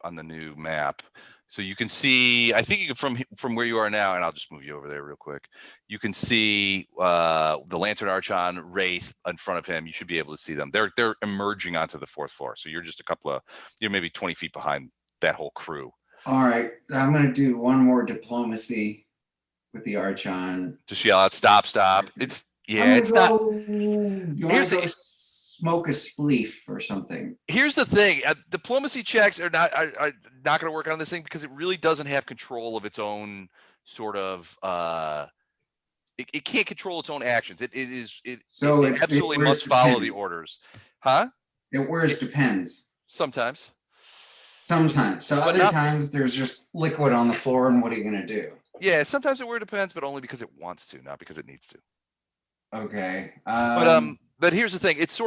map, so you can see. I think you can from where you are now, and I'll just move you over there real quick. You can see the lantern archon wraith in front of him. You should be able to see them. They're emerging onto the 4th floor, so you're just you're maybe 20 feet behind that whole crew. All right, I'm gonna do one more diplomacy with the archon. Just yell out, "Stop! Stop!" It's not. You want to go smoke a spleef or something? Here's the thing: diplomacy checks are not going to work on this thing because it really doesn't have control of its own sort of. It can't control its own actions. It absolutely must follow the orders, huh? It wears depends. Sometimes. Sometimes. So other times there's just liquid on the floor, and what are you going to do? Yeah, sometimes it depends, but only because it wants to, not because it needs to. Okay. But here's the thing: it's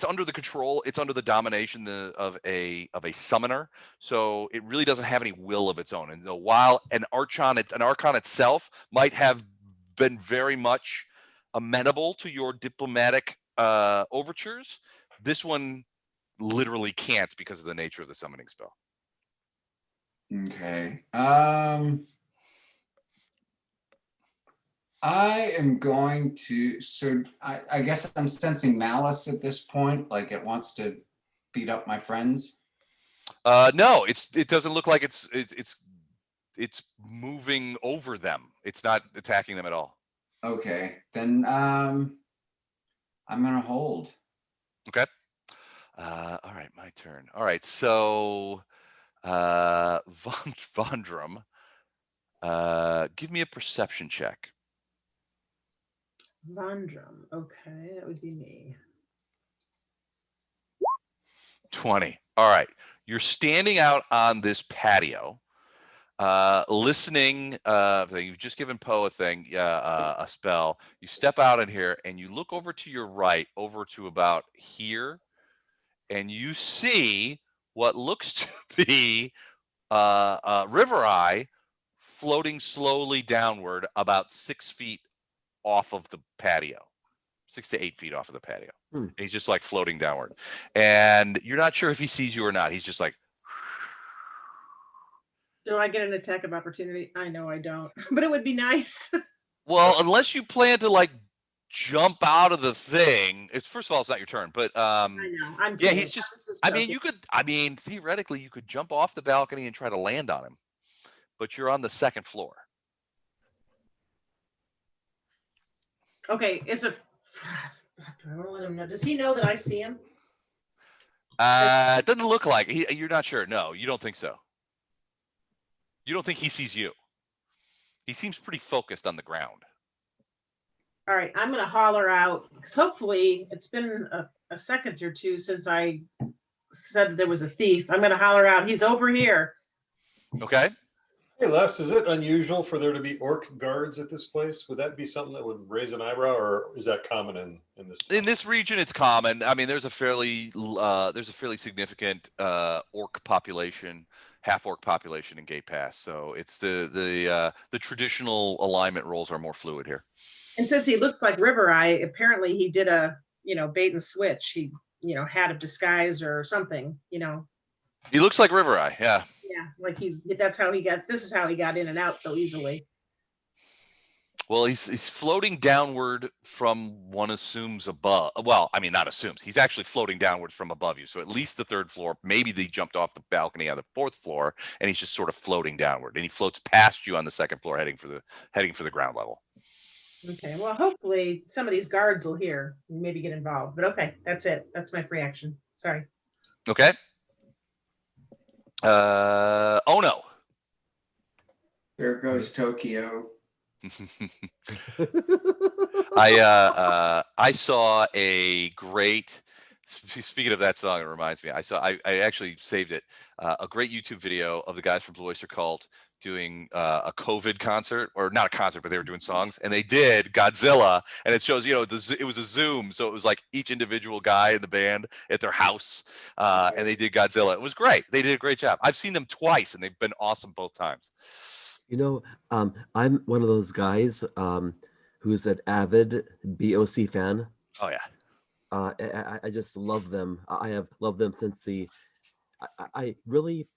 under the control, it's under the domination of a summoner. So it really doesn't have any will of its own. And while an archon itself might have been very much amenable to your diplomatic overtures, this one literally can't because of the nature of the summoning spell. Okay. I am going to, so I guess I'm sensing malice at this point, like it wants to beat up my friends. No, it doesn't look like it's moving over them. It's not attacking them at all. Okay, then I'm gonna hold. Okay. All right, my turn. All right, so Vondrum, give me a perception check. Vondrum. Okay, that would be me. 20. All right. You're standing out on this patio, listening. You've just given Poe a spell. You step out in here and you look over to your right, over to about here, and you see what looks to be Rivereye floating slowly downward about 6 feet off of the patio, 6 to 8 feet off of the patio. He's just like floating downward, and you're not sure if he sees you or not. He's just like. Do I get an attack of opportunity? I know I don't, but it would be nice. Well, unless you plan to like jump out of the thing. First of all, it's not your turn, but I know. I'm yeah, kidding. he's just. I mean, theoretically, you could jump off the balcony and try to land on him, but you're on the 2nd floor. Okay, it's a. I don't let him know. Does he know that I see him? It doesn't look like you're not sure. No, you don't think so. You don't think he sees you. He seems pretty focused on the ground. All right, I'm going to holler out because hopefully it's been a second or two since I said there was a thief. I'm going to holler out, he's over here. Okay. Hey Les, is it unusual for there to be orc guards at this place? Would that be something that would raise an eyebrow, or is that common in this town? In this region, it's common. I mean, there's a fairly significant orc population, half orc population in Gate Pass. So it's the traditional alignment roles are more fluid here. And since he looks like Rivereye, apparently he did a bait and switch. He hat of disguise or something. He looks like Rivereye, yeah. Yeah, like this is how he got in and out so easily. Well, he's floating downward from, one assumes, above. Well, I mean, not assumes. He's actually floating downward from above you. So at least the 3rd floor. Maybe they jumped off the balcony on the 4th floor, and he's just sort of floating downward. And he floats past you on the 2nd floor, heading for the ground level. Okay, well, hopefully some of these guards will hear and maybe get involved. But okay, that's it. That's my free action. Sorry. Okay. Oh no. There goes Tokyo. I saw a great. Speaking of that song, it reminds me. I actually saved it. A great YouTube video of the guys from Blue Oyster Cult doing a COVID concert, or not a concert, but they were doing songs, and they did Godzilla, and it shows, it was a Zoom, so it was like each individual guy in the band at their house, and they did Godzilla. It was great. They did a great job. I've seen them twice, and they've been awesome both times. You know, I'm one of those guys who's an avid BOC fan. Oh yeah. I just love them. I have loved them since I really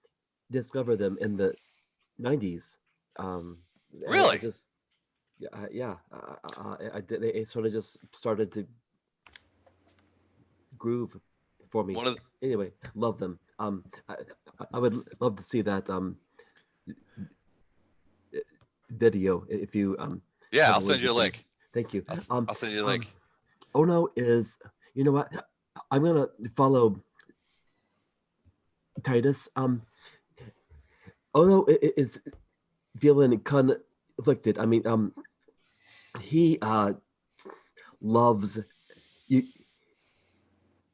discovered them in the 90s. And I Really? just, yeah, I did, they sort of just started to groove for me. One of Anyway, love them. I would love to see that video if you yeah, have I'll send link you a to me. link. Thank you. I'll send you a link. Ono is, you know what? I'm gonna follow Titus. Ono is feeling conflicted. I mean, he loves you.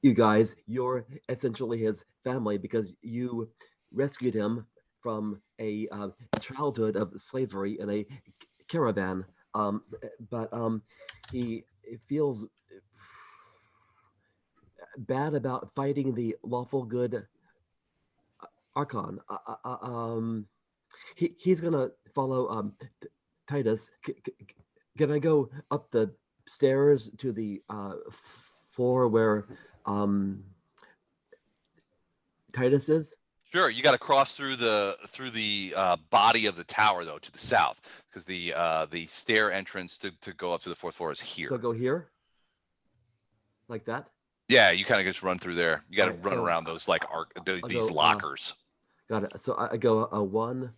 You guys, you're essentially his family because you rescued him from a childhood of slavery in a caravan. But he feels bad about fighting the lawful good Archon. He's gonna follow Titus. Can I go up the stairs to the floor where Titus is? Sure, you got to cross through the body of the tower though to the south because the stair entrance to go up to the fourth floor is here. So go here, like that. Yeah, you kind of just run through there. You got to Alright, run so around those like these go, lockers. Got it. So I go 1,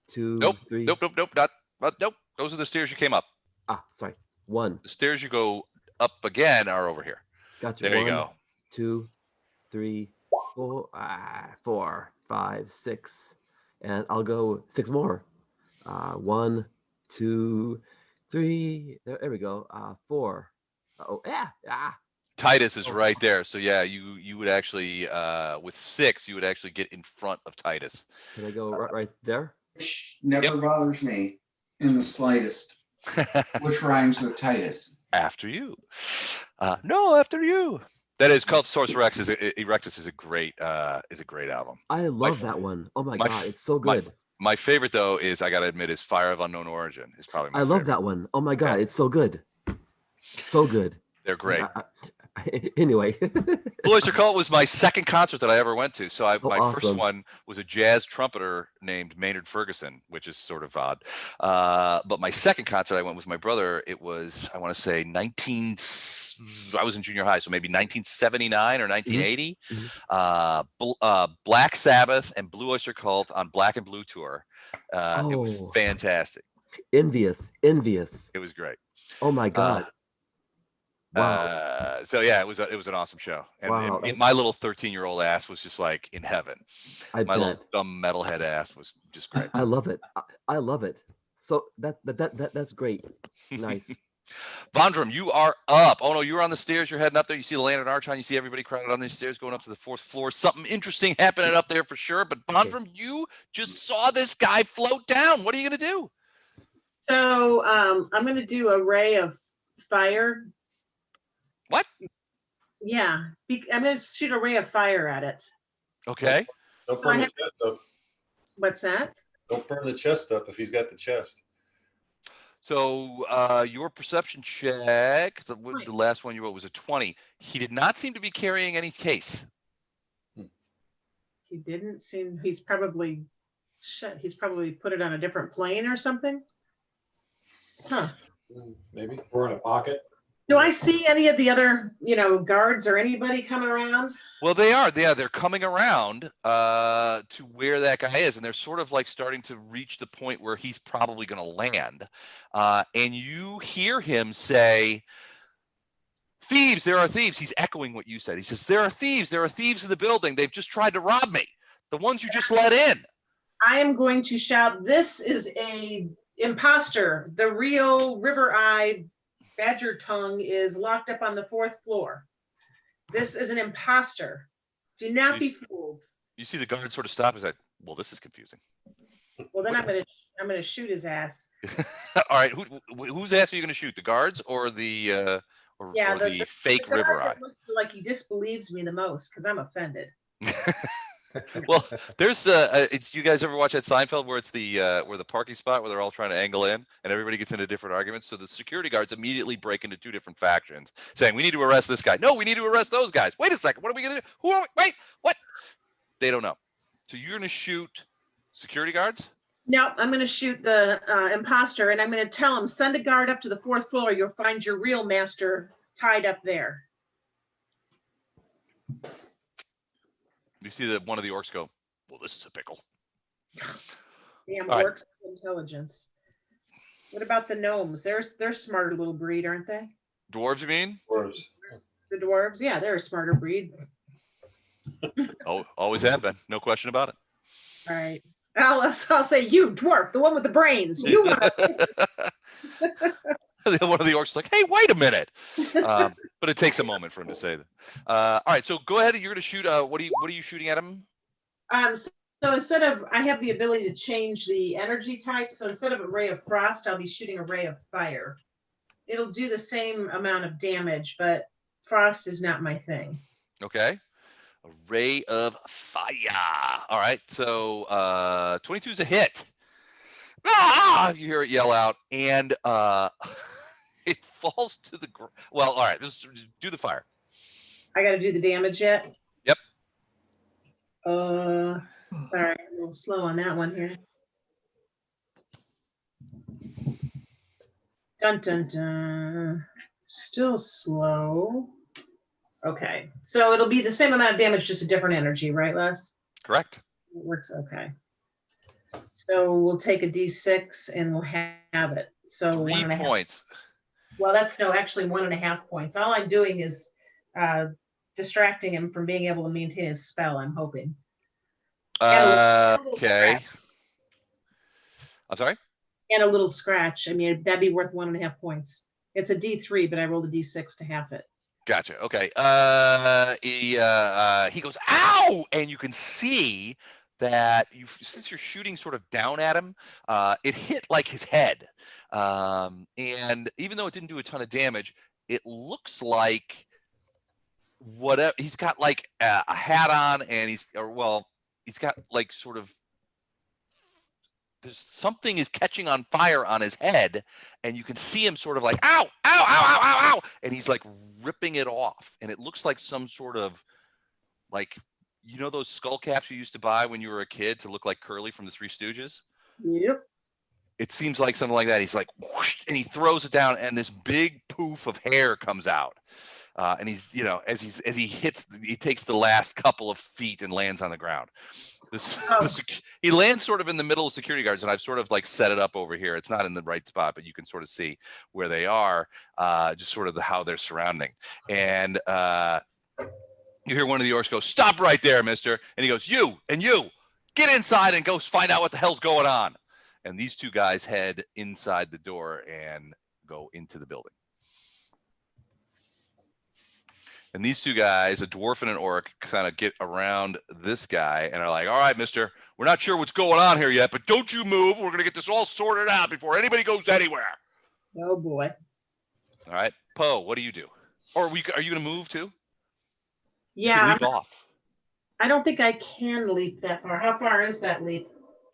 2, Nope, 3. nope, nope. Those are the stairs you came up. Sorry. 1. The stairs you go up again are over here. Gotcha. There you 1, go. 2, 3, 4, 4, 5, 6, and I'll go 6 more. 1, 2, 3. There we go. 4. Oh yeah. Titus is Oh. right there. So yeah, you would actually with 6 you would actually get in front of Titus. Can I go right there? Which never bothers me in the slightest. Which rhymes with Titus. After you. No, after you. That is called Sorcerex Erectus is a great album. I love that one. Oh my my god, f- it's so good. My favorite though is I gotta admit is Fire of Unknown Origin is probably my I love favorite. that one. Oh my god, it's so good. So good. They're great. Anyway. Blue Oyster Cult was my second concert that I ever went to. So my first awesome. one was a jazz trumpeter named Maynard Ferguson, which is sort of odd. But my second concert I went with my brother. It was, I want to say I was in junior high, so maybe 1979 or 1980. Black Sabbath and Blue Oyster Cult on Black and Blue tour. It was fantastic. Envious. It was great. Oh my god. Wow. So yeah, it was an awesome show, and, wow. and my little 13-year-old ass was just like in heaven. My little dumb metalhead ass was just great. I love it. I love it. So that's great. Nice. Vondram, you are up. Oh no, you're on the stairs. You're heading up there. You see the Lantern Archon. You see everybody crowded on these stairs going up to the 4th floor. Something interesting happening up there for sure. But Vondram, you just saw this guy float down. What are you gonna do? So I'm gonna do a ray of fire. What? Yeah, I'm gonna shoot a ray of fire at it. Okay. Don't burn the chest up. What's that? Don't burn the chest up if he's got the chest. So your perception check, the last one you wrote was a 20. He did not seem to be carrying any case. He didn't seem. He's probably put it on a different plane or something. Huh. Maybe. Or in a pocket. Do I see any of the other, guards or anybody coming around? Well, they are. They're coming around to where that guy is, and they're sort of like starting to reach the point where he's probably going to land. And you hear him say, "Thieves! There are thieves." He's echoing what you said. He says, "There are thieves. There are thieves in the building. They've just tried to rob me. The ones you just let in." I am going to shout, "This is a imposter. The real Rivereye Badger tongue is locked up on the 4th floor. This is an imposter. Do not be fooled." You see the guard sort of stop and say, "Well, this is confusing." Well, then I'm gonna shoot his ass. All right, whose ass are you going to shoot? The guards or the fake the guard Rivereye? that looks like he disbelieves me the most because I'm offended. Well, there's you guys ever watch that Seinfeld where it's the where the parking spot where they're all trying to angle in and everybody gets into different arguments. So the security guards immediately break into two different factions, saying, "We need to arrest this guy. No, we need to arrest those guys. Wait a second. What are we gonna do? Who are we? Wait, what?" They don't know. So you're gonna shoot security guards? No, I'm going to shoot the imposter, and I'm going to tell him, send a guard up to the 4th floor. You'll find your real master tied up there. You see that one of the orcs go, "Well, this is a pickle." Damn All right. orcs of intelligence. What about the gnomes? They're a smarter little breed, aren't they? Dwarves, you mean? Dwarves. The dwarves, yeah, they're a smarter breed. Oh, always have been. No question about it. All right. I'll say you, dwarf, the one with the brains. You want to One of the orcs is like, "Hey, wait a minute," but it takes a moment for him to say that. All right, so go ahead. You're going to shoot. What are you shooting at him? So instead of, I have the ability to change the energy type. So instead of a ray of frost, I'll be shooting a ray of fire. It'll do the same amount of damage, but frost is not my thing. Okay, a ray of fire. All right, so 22 is a hit. Ah! You hear it yell out, and it falls to the ground. Well, all right, just do the fire. I got to do the damage yet? Yep. Sorry, I'm a little slow on that one here. Dun dun dun. Still slow. Okay, so it'll be the same amount of damage, just a different energy, right, Les? Correct. It works okay. So we'll take a D6 and we'll have it. So 3 1.5 points. Well, that's actually 1.5 points. All I'm doing is distracting him from being able to maintain his spell, I'm hoping. Okay. I'm sorry? And a little scratch. I mean, that'd be worth 1.5 points. It's a D3, but I rolled a D6 to half it. Gotcha. Okay. He goes, "Ow!" And you can see that since you're shooting sort of down at him, it hit like his head. And even though it didn't do a ton of damage, it looks like whatever he's got like a hat on, and he's got like sort of there's something is catching on fire on his head, and you can see him sort of like, "Ow, ow, ow, ow, ow, ow," and he's like ripping it off, and it looks like some sort of like, you know, those skull caps you used to buy when you were a kid to look like Curly from the Three Stooges? Yep. It seems like something like that. He's like, whoosh, and he throws it down, and this big poof of hair comes out. And he's, you know, as he hits, he takes the last couple of feet and lands on the ground. He lands sort of in the middle of security guards, and I've sort of like set it up over here. It's not in the right spot, but you can sort of see where they are, just sort of how they're surrounding. And you hear one of the orcs go, "Stop right there, mister." And he goes, "You and you, get inside and go find out what the hell's going on." And these two guys head inside the door and go into the building. And these two guys, a dwarf and an orc, kind of get around this guy and are like, "All right, mister, we're not sure what's going on here yet, but don't you move. We're going to get this all sorted out before anybody goes anywhere." Oh, boy. All right. Poe, what do you do? Or are you going to move too? Yeah. Leap off. I don't think I can leap that far. How far is that leap?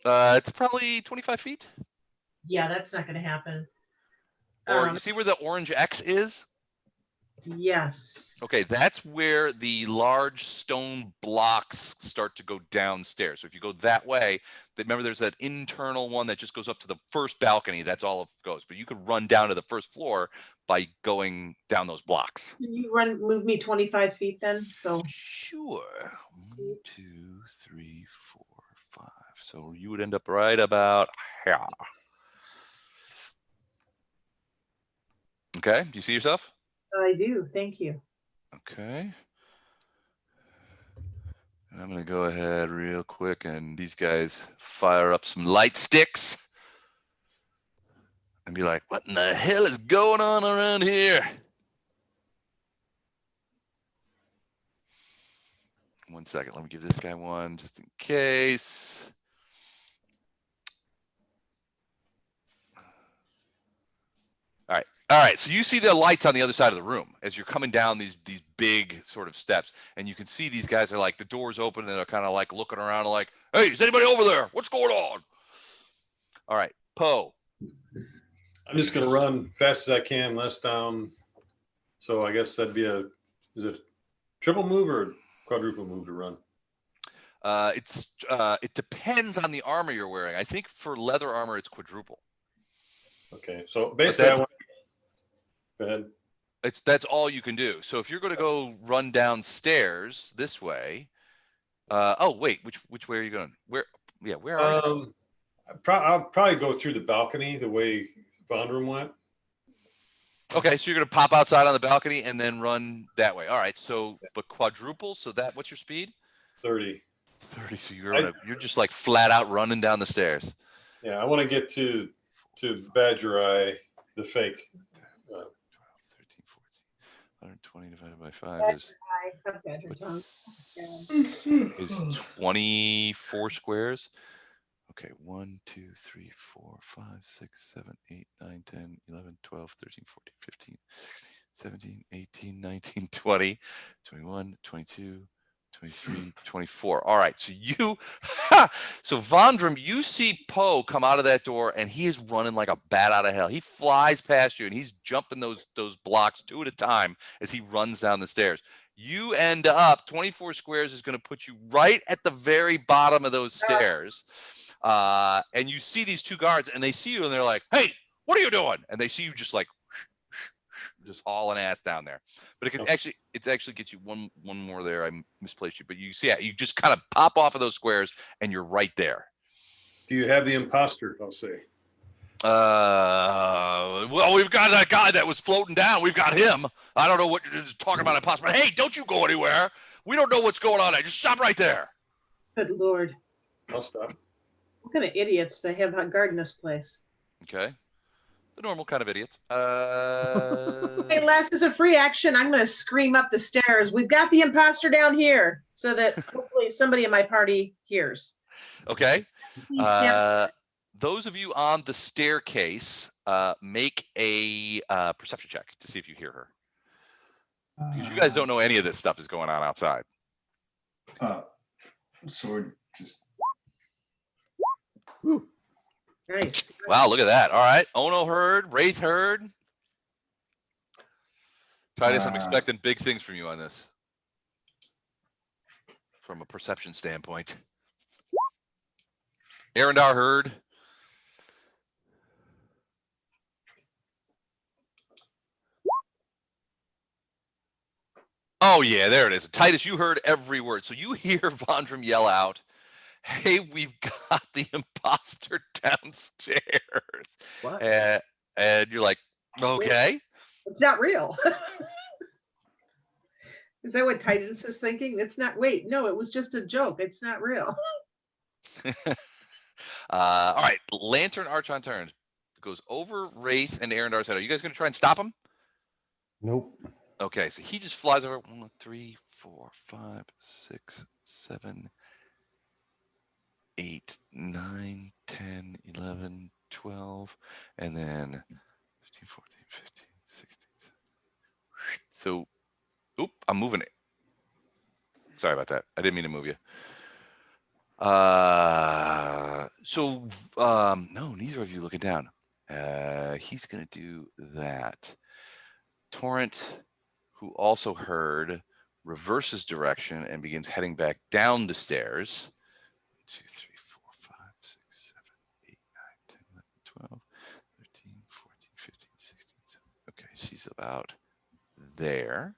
It's probably 25 feet. Yeah, that's not going to happen. Or you see where the orange X is? Yes. Okay, that's where the large stone blocks start to go downstairs. So if you go that way, remember there's that internal one that just goes up to the first balcony. That's all it goes. But you could run down to the first floor by going down those blocks. Can you move me 25 feet then? So sure. 1, 2, 3, 4, 5. So you would end up right about here. Okay, do you see yourself? I do. Thank you. Okay. And I'm going to go ahead real quick, and these guys fire up some light sticks and be like, "What in the hell is going on around here?" 1 second. Let me give this guy one just in case. All right. All right, so you see the lights on the other side of the room as you're coming down these big sort of steps, and you can see these guys are like the doors open and they're kind of like looking around like, hey, is anybody over there? What's going on? All right, Poe. I'm just gonna run fast as I can, less down. So I guess that'd be is it triple move or quadruple move to run? It depends on the armor you're wearing. I think for leather armor, it's quadruple. Okay, so basically, go ahead. That's all you can do. So if you're going to go run downstairs this way, oh wait, which way are you going? Where are you? I'll probably go through the balcony the way Vondrum went. Okay, so you're going to pop outside on the balcony and then run that way. All right, so but quadruple. So what's your speed? 30. 30. So you're just like flat out running down the stairs. Yeah, I want to get to Badgereye, the fake. 12, 13, 14. 120 divided by 5 is 24 squares. Okay, 1, 2, 3, 4, 5, 6, 7, 8, 9, 10, 11, 12, 13, 14, 15, 16, 17, 18, 19, 20, 21, 22, 23, 24. All right, so Vondrum, you see Poe come out of that door, and he is running like a bat out of hell. He flies past you, and he's jumping those blocks 2 at a time as he runs down the stairs. You end up 24 squares is going to put you right at the very bottom of those stairs. And you see these 2 guards, and they see you, and they're like, "Hey, what are you doing?" And they see you just like, just hauling ass down there. But it can actually gets you one more there. I misplaced you, but you see, you just kind of pop off of those squares, and you're right there. Do you have the imposter? I'll say. Well, we've got that guy that was floating down. We've got him. I don't know what you're just talking about imposter. But hey, don't you go anywhere. We don't know what's going on there. Just stop right there. Good Lord. I'll stop. What kind of idiots they have guarding this place? Okay. The normal kind of idiots. Hey, Les, as a free action, I'm going to scream up the stairs. We've got the imposter down here, so that hopefully somebody in my party hears. Okay. Those of you on the staircase, make a perception check to see if you hear her. Because you guys don't know any of this stuff is going on outside. Sword just. Ooh. Nice. Wow, look at that. All right. Ono heard. Wraith heard. Titus, I'm expecting big things from you on this. From a perception standpoint. Arendar heard. Oh, yeah, there it is. Titus, you heard every word. So you hear Vondrum yell out, "Hey, we've got the imposter downstairs." What? And you're like, okay. It's not real. Is that what Titus is thinking? It's not. Wait, no, it was just a joke. It's not real. All right. Lantern Arch on turns. Goes over Wraith and Arendar's head. Are you guys going to try and stop him? Nope. Okay, so he just flies over. 1, 3, 4, 5, 6, 7, 8, 9, 10, 11, 12, and then 13, 14, 15, 16. So, I'm moving it. Sorry about that. I didn't mean to move you. No, neither of you looking down. He's going to do that. Torrent, who also heard, reverses direction and begins heading back down the stairs. 1, 2, 3, 4, 5, 6, 7, 8, 9, 10, 11, 12, 13, 14, 15, 16, 17. Okay, she's about there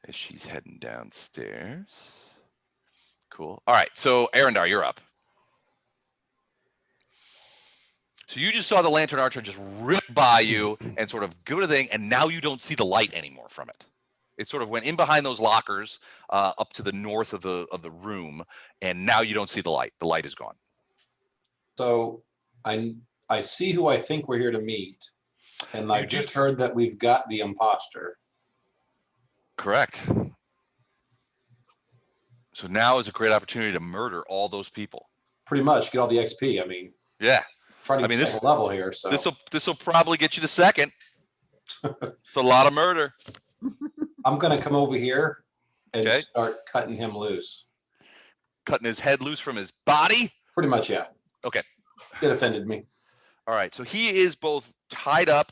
as she's heading downstairs. Cool. All right, so Arendar, you're up. So you just saw the Lantern Archer just rip by you and sort of go to the thing, and now you don't see the light anymore from it. It sort of went in behind those lockers up to the north of the room, and now you don't see the light. The light is gone. So I see who I think we're here to meet, and I just heard that we've got the imposter. Correct. So now is a great opportunity to murder all those people. Pretty much, get all the XP. I mean, yeah. Trying to get this level here. So this will probably get you to second. It's a lot of murder. I'm gonna come over here and Okay. start cutting him loose. Cutting his head loose from his body. Pretty much, yeah. Okay. It offended me. All right. So he is both tied up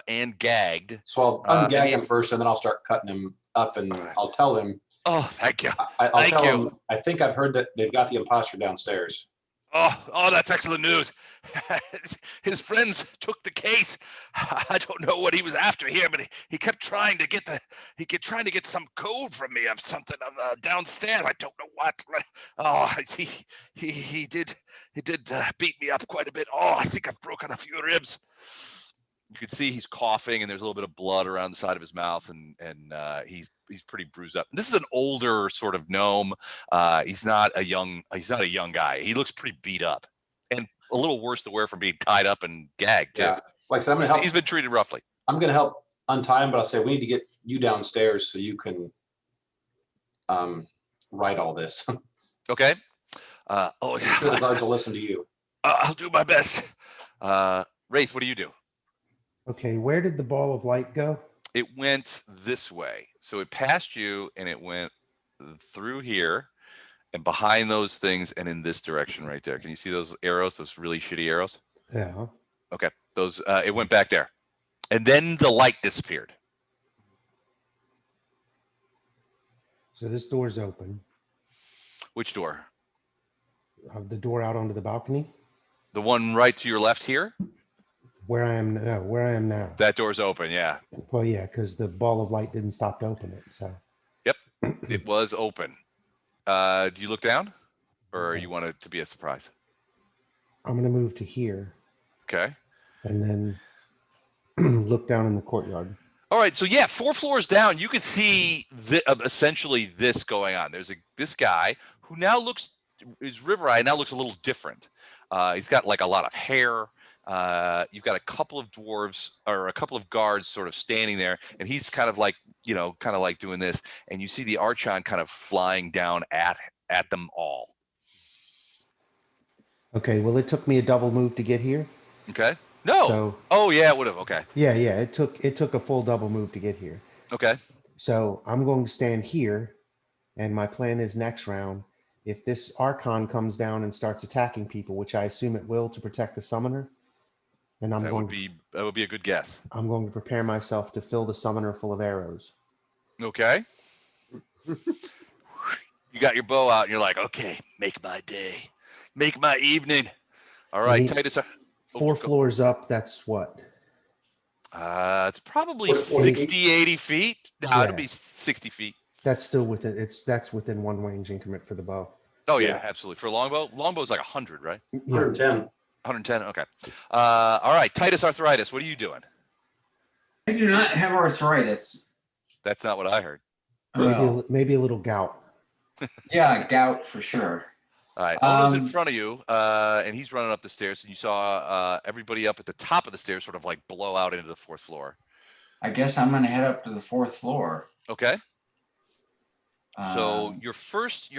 and gagged. So I'll and ungag him he's- first, and then I'll start cutting him up, and I'll tell him. Oh, thank you. I'll Thank tell you. him. I think I've heard that they've got the imposter downstairs. Oh, that's excellent news. His friends took the case. I don't know what he was after here, but he kept trying to get some code from me of something downstairs. I don't know what. Oh, he did beat me up quite a bit. Oh, I think I've broken a few ribs. You can see he's coughing, and there's a little bit of blood around the side of his mouth, and he's pretty bruised up. This is an older sort of gnome. He's not a young guy. He looks pretty beat up, and a little worse to wear from being tied up and gagged too. Yeah. Like I said, I'm gonna help. He's been treated roughly. I'm gonna help untie him, but I'll say we need to get you downstairs so you can write all this. Okay. I'm sure the guards will listen to you. I'll do my best. Wraith, what do you do? Okay, where did the ball of light go? It went this way. So it passed you and it went through here and behind those things and in this direction right there. Can you see those arrows, those really shitty arrows? Yeah. Okay. Those it went back there. And then the light disappeared. So this door's open. Which door? The door out onto the balcony. The one right to your left here? Where I am now. That door's open, yeah. Well, yeah, because the ball of light didn't stop to open it. So It was open. Do you look down? Or you want it to be a surprise? I'm gonna move to here Okay. and then look down in the courtyard. All right, so yeah, 4 floors down, you can see essentially this going on. There's this guy who now is Rivereye, now looks a little different. He's got like a lot of hair. You've got a couple of dwarves or a couple of guards sort of standing there, and he's kind of like doing this, and you see the Archon kind of flying down at them all. Okay, well, it took me a double move to get here. Okay. No. So Oh yeah, it would have. Okay. yeah, it took a full double move to get here. Okay. So I'm going to stand here, and my plan is next round, if this Archon comes down and starts attacking people, which I assume it will to protect the summoner, then That would be a good guess. I'm going to prepare myself to fill the summoner full of arrows. Okay. You got your bow out, and you're like, okay, make my day, make my evening. All right, Neat. Titus. 4 floors up, that's what? It's probably What, 40 60, 80 feet. No, Yeah. it'll be 60 feet. That's still within that's within one range increment for the bow. Oh yeah, Yeah. absolutely. For a longbow, longbow's like 100, right? Yeah. 110. 110. Okay. All right, Titus Arthritis. What are you doing? I do not have arthritis. That's not what I heard. Well, Maybe a little gout. yeah, gout for sure. All right, Odo's in Um, front of you, and he's running up the stairs, and you saw everybody up at the top of the stairs sort of like blow out into the 4th floor. I guess I'm gonna head up to the 4th floor. Okay. So Um, your first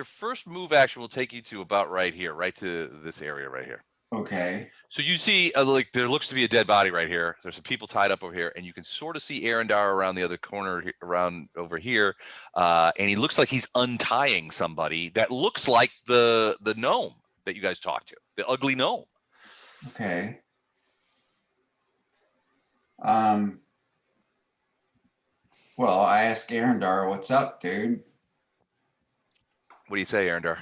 move action will take you to about right here, right to this area right here. okay. So you see, like there looks to be a dead body right here. There's some people tied up over here, and you can sort of see Arendar around the other corner, around over here, and he looks like he's untying somebody that looks like the gnome that you guys talked to, the ugly gnome. Okay. Well, I asked Arendar, "What's up, dude?" What do you say, Arendar?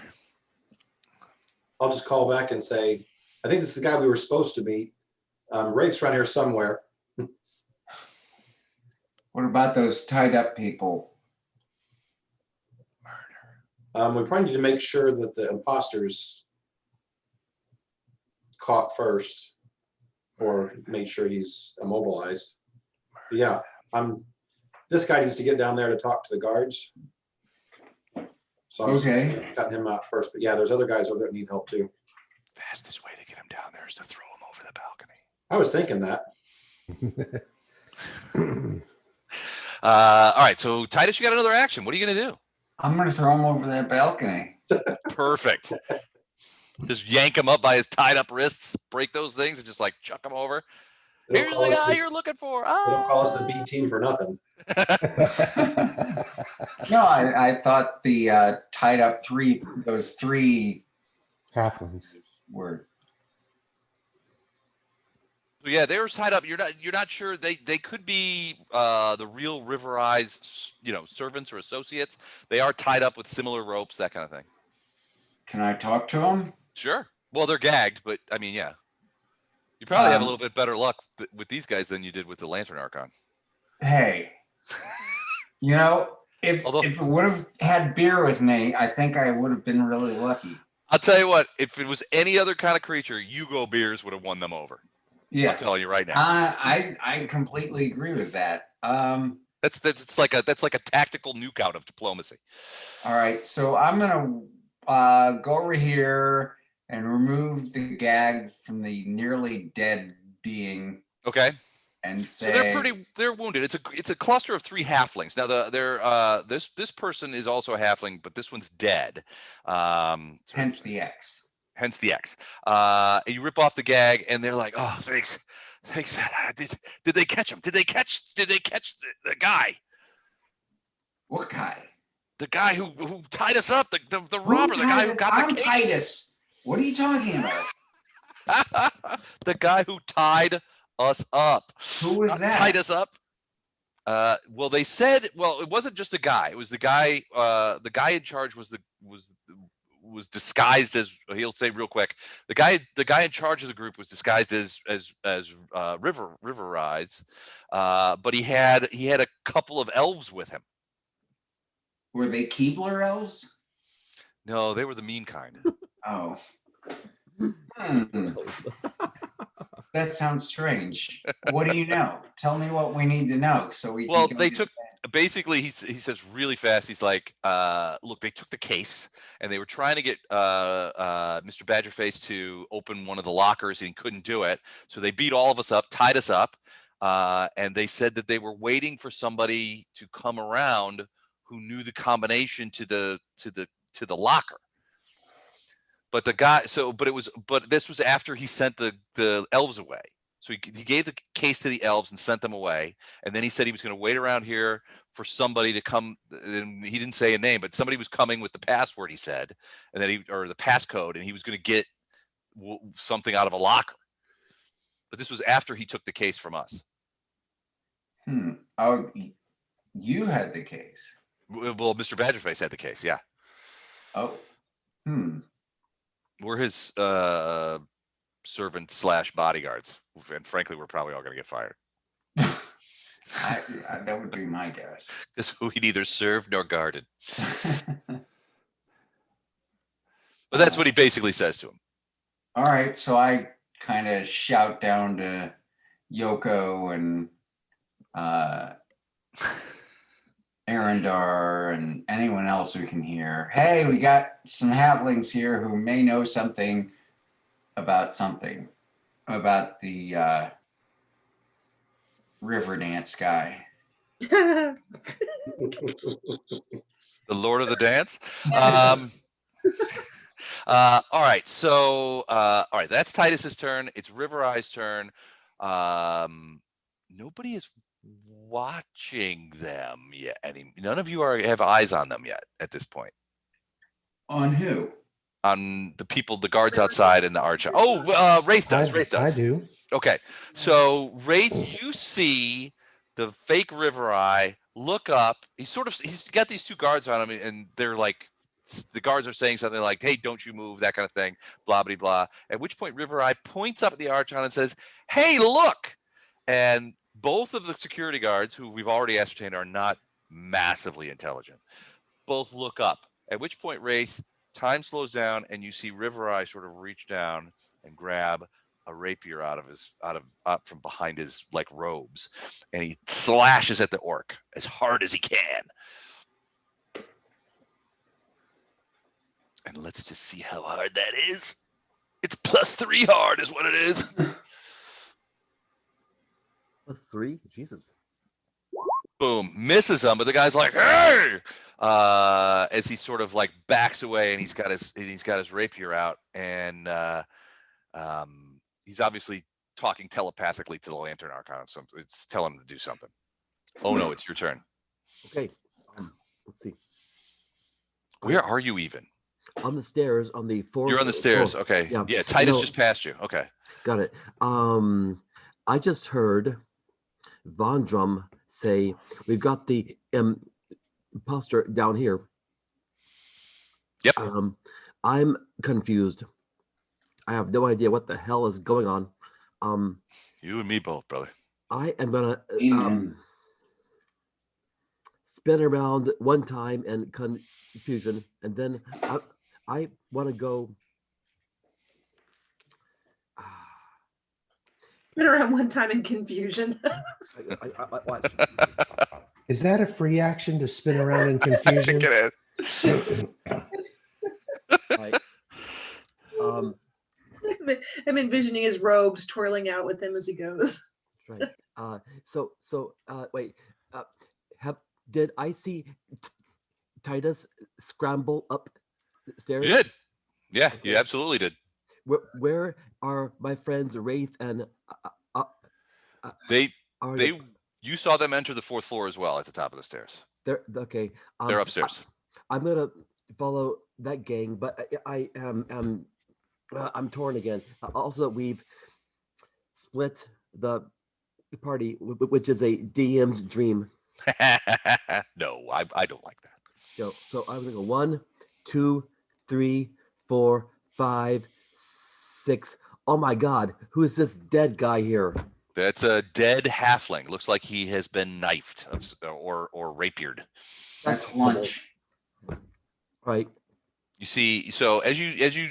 I'll just call back and say, I think this is the guy we were supposed to meet. Wraith's around here somewhere. What about those tied up people? We probably need to make sure that the imposter's caught first, or make sure he's immobilized. But yeah, this guy needs to get down there to talk to the guards. So I'm Okay. cutting him out first. But yeah, there's other guys over there that need help too. Fastest way to get him down there is to throw him over the balcony. I was thinking that. All right, so Titus, you got another action. What are you gonna do? I'm gonna throw him over that balcony. Perfect. Just yank him up by his tied up wrists, break those things, and just like chuck him over. They don't Here's call the us guy the- you're looking for. They don't call us the Ah! B team for nothing. No, I thought the tied up those three Halflings. were. So yeah, they were tied up. You're not sure. They could be the real Rivereye's, servants or associates. They are tied up with similar ropes, that kind of thing. Can I talk to them? Sure. Well, they're gagged, but I mean, yeah. You probably have a Um, little bit better luck with these guys than you did with the Lantern Archon. Hey, if Although- if it would have had beer with me, I think I would have been really lucky. I'll tell you what, if it was any other kind of creature, Yugo beers would have won them over. I'm Yeah, telling you right now. I completely agree with that. That's like a tactical nuke out of diplomacy. All right, so I'm gonna go over here and remove the gag from the nearly dead being Okay. and So say they're wounded. It's a cluster of 3 halflings. Now this person is also a halfling, but this one's dead. hence the X. Hence the X. And you rip off the gag, and they're like, "Oh, thanks. Did they catch him? Did they catch the guy? What guy? The guy who tied us up? The Who robber? The guy who Titus? got I'm the case? Titus. What are you talking about? The guy who tied us up. Who was Not that? tied us up. Well, they said. Well, it wasn't just a guy. It was the guy. The guy in charge was disguised as. He'll say real quick. The guy in charge of the group was disguised as Rivereye's, but he had a couple of elves with him. Were they Keebler elves? No, they were the mean kind. Oh. Hmm. That sounds strange. What do you know? Tell me what we need to know so we Well, can go they get took basically he says really fast. He's like, look, they took the case and they were trying to get Mr. Badgerface to open one of the lockers and he couldn't do it. So they beat all of us up, tied us up, and they said that they were waiting for somebody to come around who knew the combination to the locker. But but this was after he sent the elves away. So he gave the case to the elves and sent them away. And then he said he was going to wait around here for somebody to come. And he didn't say a name, but somebody was coming with the password, he said, and then or the passcode, and he was going to get something out of a locker. But this was after he took the case from us. Oh, you had the case. Well, Mr. Badgerface had the case. Yeah. Oh. We're his servant / bodyguards. And frankly, we're probably all going to get fired. That would be my guess. Because we neither served nor guarded. But that's what he basically says to him. All right, so I kind of shout down to Yoko and Arendar and anyone else who can hear. Hey, we got some halflings here who may know something about the river dance guy. The Lord of the Dance. Yes. All right. So, all right. That's Titus's turn. It's Rivereye's turn. Nobody is watching them yet. None of you have eyes on them yet at this point. On who? On the people, the guards outside and the archer. Oh, Wraith does. Wraith does. I do. Okay. So Wraith, you see the fake Rivereye look up. He's got these 2 guards on him, and they're like, the guards are saying something like, "Hey, don't you move," that kind of thing, blah, blah, blah. At which point Rivereye points up at the Archon and says, "Hey, look." And both of the security guards, who we've already ascertained are not massively intelligent, both look up. At which point, Wraith, time slows down, and you see Rivereye sort of reach down and grab a rapier out from behind his like robes, and he slashes at the orc as hard as he can. And let's just see how hard that is. It's +3 hard is what it is. +3? Jesus. Boom, misses him, but the guy's like, "Hey!" As he sort of like backs away, and he's got his rapier out, and he's obviously talking telepathically to the Lantern Archon. It's telling him to do something. Oh no, it's your turn. Okay. Let's see. Where are you even? On the stairs, on the fourth. You're on the stairs. floor. Okay. Yeah. Yeah. Titus know- just passed you. Okay. Got it. I just heard Von Drum say, "We've got the imposter down here." Yep. I'm confused. I have no idea what the hell is going on. You and me both, brother. I am gonna Amen. spin around one time in confusion, and then I want to go. Been around one time in confusion. Watch. Is that a free action to spin around in confusion? Get it. Right. I'm envisioning his robes twirling out with him as he goes. Right. Wait. Did I see Titus scramble up the stairs? You did. Yeah, you absolutely did. Where are my friends Wraith and They are you saw them enter the 4th floor as well at the top of the stairs. they're okay? They're upstairs. I'm gonna follow that gang, but I am I'm torn again. Also, we've split the party, which is a DM's dream. No, I don't like that. So I'm gonna go 1, 2, 3, 4, 5, 6. Oh my God, who is this dead guy here? That's a dead halfling. Looks like he has been knifed or rapiered. That's lunch. Right. You see, so as you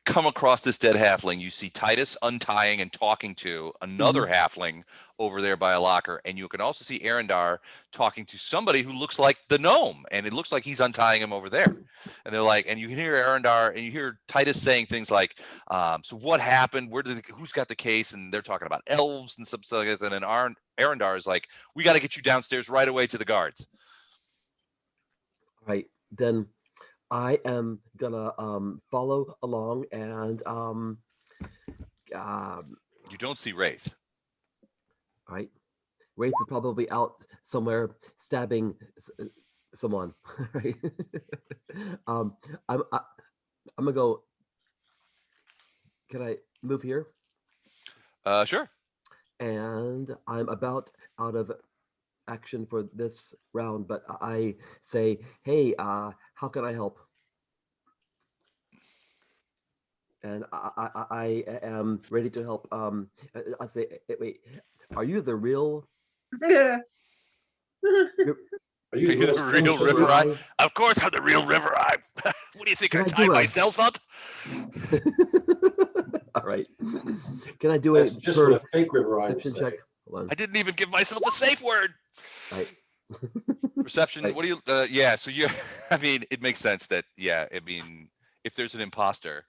come across this dead halfling, you see Titus untying and talking to another halfling over there by a locker, and you can also see Arendar talking to somebody who looks like the gnome, and it looks like he's untying him over there. And they're like, and you can hear Arendar and you hear Titus saying things like, "So what happened? Who's got the case?" And they're talking about elves and stuff like that. And then Arendar is like, "We got to get you downstairs right away to the guards." Right. Then I am gonna follow along and You don't see Wraith. right. Wraith is probably out somewhere stabbing someone. Right. I'm gonna go. Can I move here? Sure. And I'm about out of action for this round, but I say, "Hey, how can I help?" And I am ready to help. I say, "Wait, are you the real?" Yeah. Are you You're the real Rivereye? Rivereye? Of course, I'm the real Rivereye. What do you think? Can I I tied do a- myself up? All right. Can I do That's a just what a fake Rivereye would perception say. check? Hold on. I didn't even give myself a safe word. Right. Perception. Right. What do you? Yeah. So you. I mean, it makes sense that. Yeah. I mean, if there's an imposter,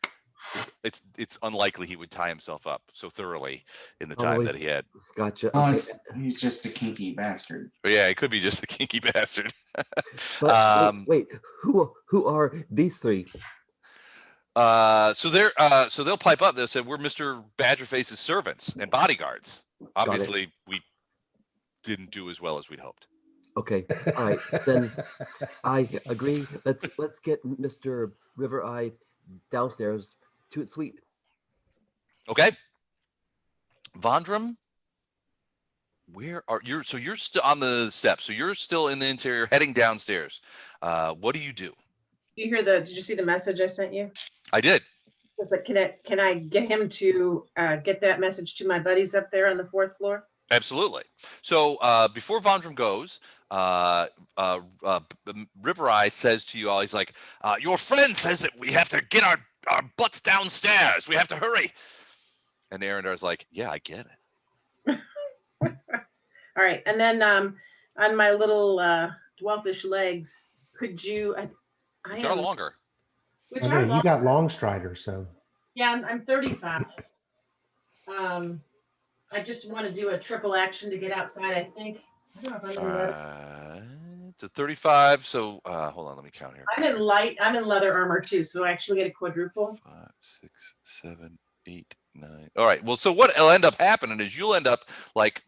it's unlikely he would tie himself up so thoroughly in the time Always. that he had. Gotcha. Oh, Okay. he's just a kinky bastard. But yeah, it could be just a kinky bastard. But wait, who are these three? So they'll pipe up. They'll say, "We're Mr. Badgerface's servants and bodyguards." Obviously, we didn't do as well as we'd hoped. Okay. All right. Then I agree. Let's get Mr. Rivereye downstairs to its suite. Okay. Vondram, where are you? So you're still on the steps. So you're still in the interior, heading downstairs. What do you do? Did you see the message I sent you? I did. It's like, can I get him to get that message to my buddies up there on the 4th floor? Absolutely. So before Vondram goes, Rivereye says to you all, he's like, "Your friend says that we have to get our butts downstairs. We have to hurry." And Arendar's like, "Yeah, I get it." All right. And then on my little dwarfish legs, could you? I Which are am, longer. which I are know, long. you got long strider, so Yeah, I'm 35. I just want to do a triple action to get outside, I think. I don't know if I'm in leather. It's a 35. So hold on, let me count here. I'm in leather armor too, so I actually get a quadruple. 5, 6, 7, 8, 9. All right. Well, so what'll end up happening is you'll end up like,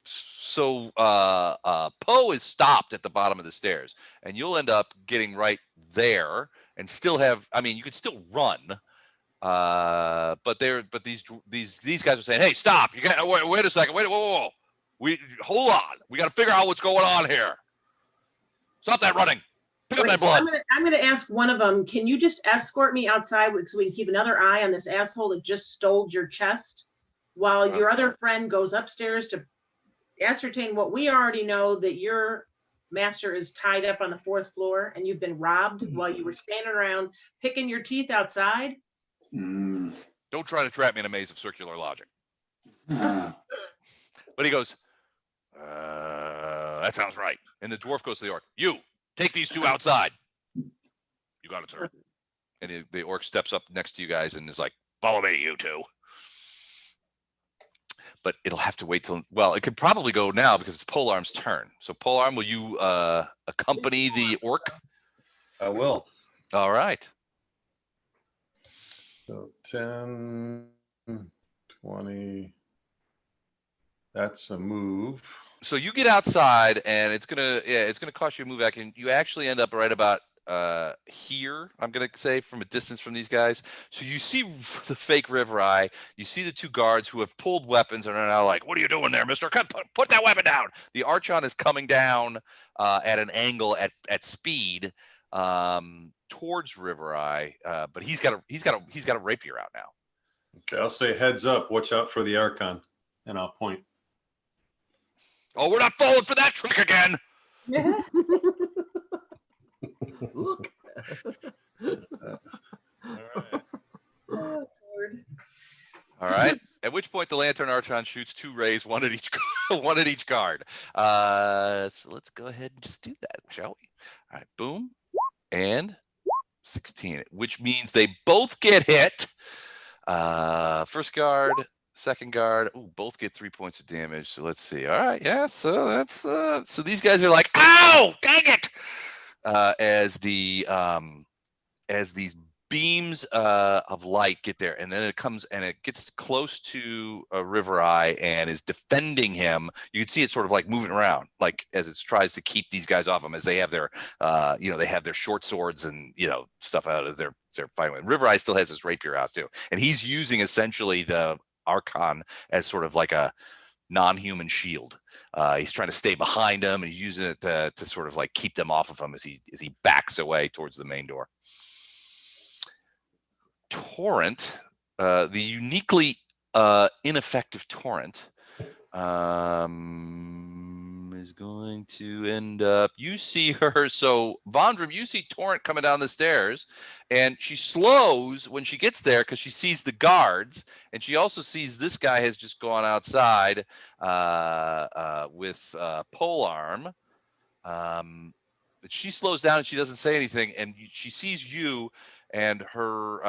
so Poe is stopped at the bottom of the stairs, and you'll end up getting right there and still have. I mean, you could still run, but these guys are saying, "Hey, stop! You got wait a second, whoa. We hold on. We got to figure out what's going on here. Stop that running. Pick up Wait, that so blood." I'm gonna ask one of them, can you just escort me outside so we can keep another eye on this asshole that just stole your chest while your other friend goes upstairs to ascertain what we already know, that your master is tied up on the 4th floor and you've been robbed while you were standing around picking your teeth outside? Mm. Don't try to trap me in a maze of circular logic. Uh, But he goes, that sounds right. And the dwarf goes to the orc. You take these 2 outside. You got it, sir. And the orc steps up next to you guys and is like, follow me, you 2. But it'll have to wait till, well, it could probably go now because it's Polearm's turn. So Polearm, will you accompany the orc? I will. All right. So 10, 20. That's a move. So you get outside and it's gonna cost you a move back, and you actually end up right about here, I'm gonna say, from a distance from these guys. So you see the fake Rivereye, you see the 2 guards who have pulled weapons and are now like, what are you doing there, mister? Put that weapon down. The Archon is coming down at an angle at speed towards Rivereye, but he's got a rapier out now. Okay, I'll say heads up, watch out for the Archon, and I'll point. Oh, we're not falling for that trick again. Look. Oh, Lord. All right. At which point the Lantern Archon shoots 2 rays, one at each guard. So let's go ahead and just do that, shall we? All right, boom, and 16, which means they both get hit. First guard, second guard, both get 3 points of damage. So let's see. All right, yeah. So that's so these guys are like, ow, dang it, as these beams of light get there, and then it comes and it gets close to Rivereye and is defending him. You can see it sort of like moving around, like as it tries to keep these guys off him, as they have their they have their short swords and stuff out as they're fighting with. Rivereye still has his rapier out too, and he's using essentially the Archon as sort of like a non-human shield. He's trying to stay behind him, and he's using it to sort of like keep them off of him as he backs away towards the main door. Torrent, the uniquely ineffective Torrent, is going to end up, you see her, so Vondrum, you see Torrent coming down the stairs, and she slows when she gets there because she sees the guards, and she also sees this guy has just gone outside with Polearm. But she slows down and she doesn't say anything, and she sees you, and her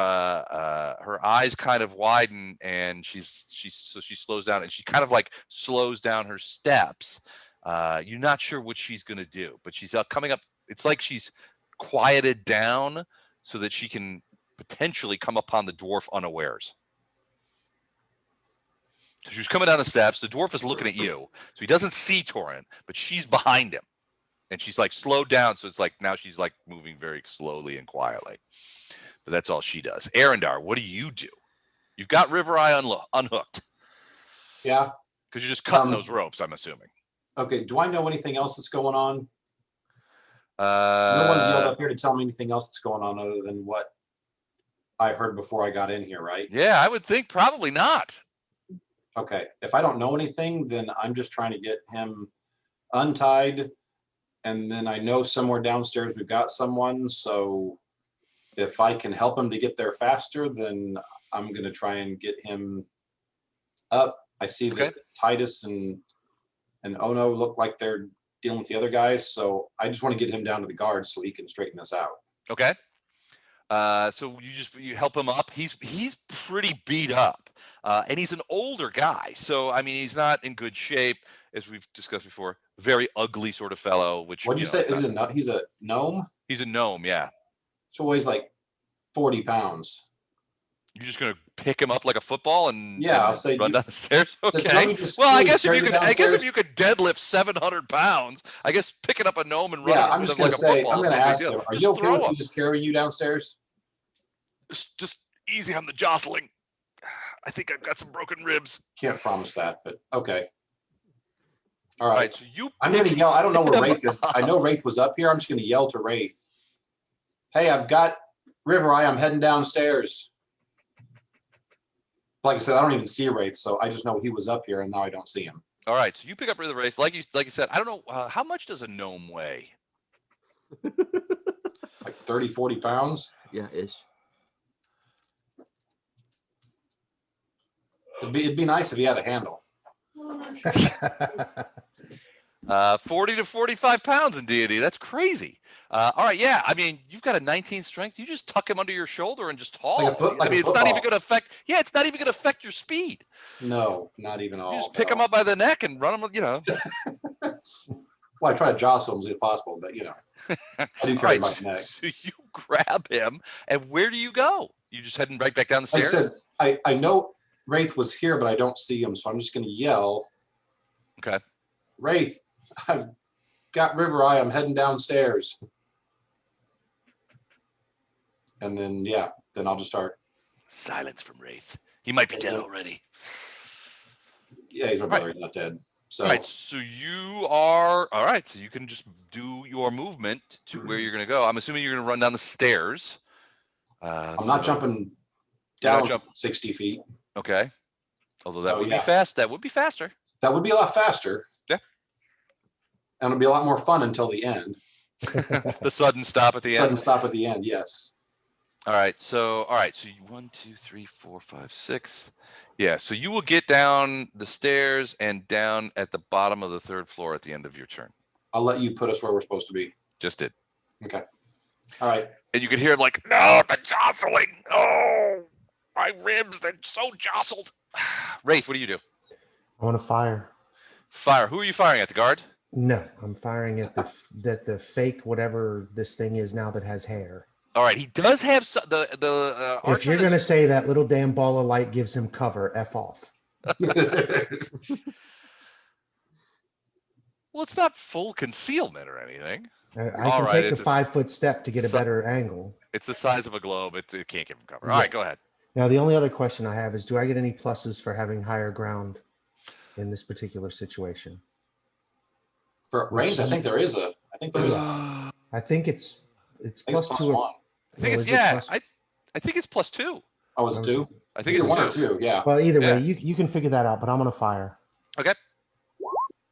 eyes kind of widen, and she slows down, and she kind of like slows down her steps. You're not sure what she's going to do, but she's coming up. It's like she's quieted down so that she can potentially come upon the dwarf unawares. So she's coming down the steps. The dwarf is looking at you, so he doesn't see Torrent, but she's behind him, and she's like slowed down. So it's like now she's like moving very slowly and quietly. But that's all she does. Arendar, what do? You've got Rivereye unhooked. Yeah. Because you're just cutting those ropes, I'm assuming. Okay. Do I know anything else that's going on? No one's yelled up here to tell me anything else that's going on other than what I heard before I got in here, right? Yeah, I would think probably not. Okay. If I don't know anything, then I'm just trying to get him untied. And then I know somewhere downstairs we've got someone. So if I can help him to get there faster, then I'm going to try and get him up. I see that Titus and Ono look like they're dealing with the other guys. So I just want to get him down to the guards so he can straighten this out. Okay. So you help him up. He's pretty beat up, and he's an older guy. So I mean, he's not in good shape, as we've discussed before. Very ugly sort of fellow. Which what'd you say? He's a gnome? He's a gnome, yeah. So weighs like 40 pounds. You're just gonna pick him up like a football and Yeah, and I'll say, run you- down the stairs. so do you want Okay. me to just Well, I really guess if carry you you could, I guess if downstairs? you could deadlift 700 pounds, I guess picking up a gnome and running Yeah, I'm with just him gonna like a say, football I'm is gonna no big ask deal. him, are Just you okay throw with him. me just carrying you downstairs? Just easy on the jostling. I think I've got some broken ribs. Can't promise that, but okay. All All right. right, so you. I'm gonna yell. I don't know where him Wraith is. I know Wraith was up here. I'm just gonna yell to Wraith. Hey, I've got Rivereye. I'm heading downstairs. Like I said, I don't even see Wraith, so I just know he was up here, and now I don't see him. All right, so you pick up Rivereye. Like you said, I don't know how much does a gnome weigh. Like 30, 40 pounds. Yeah, ish. It'd be nice if he had a handle. 40 to 45 pounds in D&D. That's crazy. All right, yeah. I mean, you've got a 19 strength. You just tuck him under your shoulder and just haul. Like I mean, a it's not even football. going to affect. Yeah, it's not even going to affect your speed. No, not even all. You just pick no. him up by the neck and run him. You know. Well, I try to jostle him as possible, but you know, I do All carry right, my so, neck. so you grab him, and where do you go? You just heading right back down the Like I stairs? said, I know Wraith was here, but I don't see him, so I'm just gonna yell. Okay. Wraith, I've got Rivereye. I'm heading downstairs. And then, yeah, then I'll just start. Silence from Wraith. He might be dead already. Yeah, he's my Right. brother. He's not dead. So, All right, so you are all right. So you can just do your movement to where you're going to go. I'm assuming you're going to run down the stairs. I'm not jumping You're not down 60 feet. Okay. Although that So, would yeah. be fast. That would be faster. That would be a lot faster. Yeah. And it'll be a lot more fun until the end. The sudden stop at the Sudden end. stop at the end, yes. All right. So you 1, 2, 3, 4, 5, 6. Yeah. So you will get down the stairs and down at the bottom of the 3rd floor at the end of your turn. I'll let you put us where we're supposed to be. Just did. Okay. All right. And you could hear him like, no, the jostling. Oh, my ribs, they're so jostled. Wraith, what do you do? I want to fire. Fire. Who are you firing at? The guard? No, I'm firing at the fake whatever this thing is now that has hair. All right. He does have the If archer. you're going to say that little damn ball of light gives him cover, F off. Well, it's not full concealment or anything. I All can right, take it's a a 5-foot step to get a so- better angle. It's the size of a globe. It can't give him cover. All Yeah. right, go ahead. Now, the only other question I have is, do I get any pluses for having higher ground in this particular situation? For range, I think there is a. I think there is a. I I think it's think it's plus plus 2. one. I think Well, it's is it plus- I think it's +2. Oh, is it two? I think Either it's one or 2. two. Yeah. Well, either Yeah. way, you can figure that out, but I'm going to fire. Okay.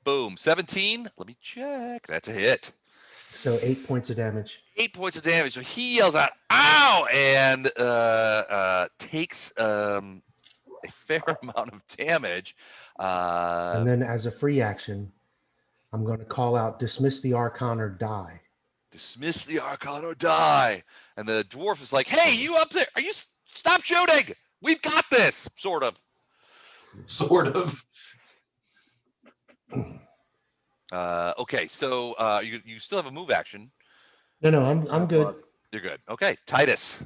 Boom. 17. Let me check. That's a hit. So 8 points of damage. 8 points of damage. So he yells out, "Ow!" and takes a fair amount of damage. And then as a free action, I'm going to call out, dismiss the Archon or die. Dismiss the Archon or die. And the dwarf is like, "Hey, you up there? Are you stop shooting? We've got this." Sort of. Sort of. Okay, so you still have a move action. No, I'm good. You're good. Okay, Titus.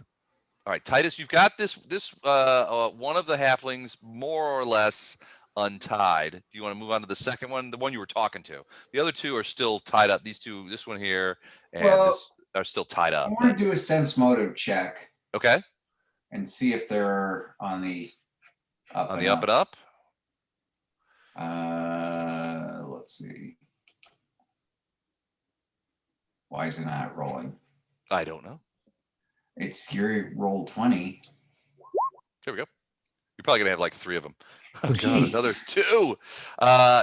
All right, Titus, you've got this one of the halflings more or less untied. Do you want to move on to the second one, the one you were talking to? The other two are still tied up. These two, this one here, and Well, this are still tied I up. want to do a sense motive check Okay, and see if they're on the up on and the up and up. Let's see. Why is it not rolling? I don't know. It's your roll 20. There we go. You're probably gonna have like 3 of them. Oh God, Jeez. another 2.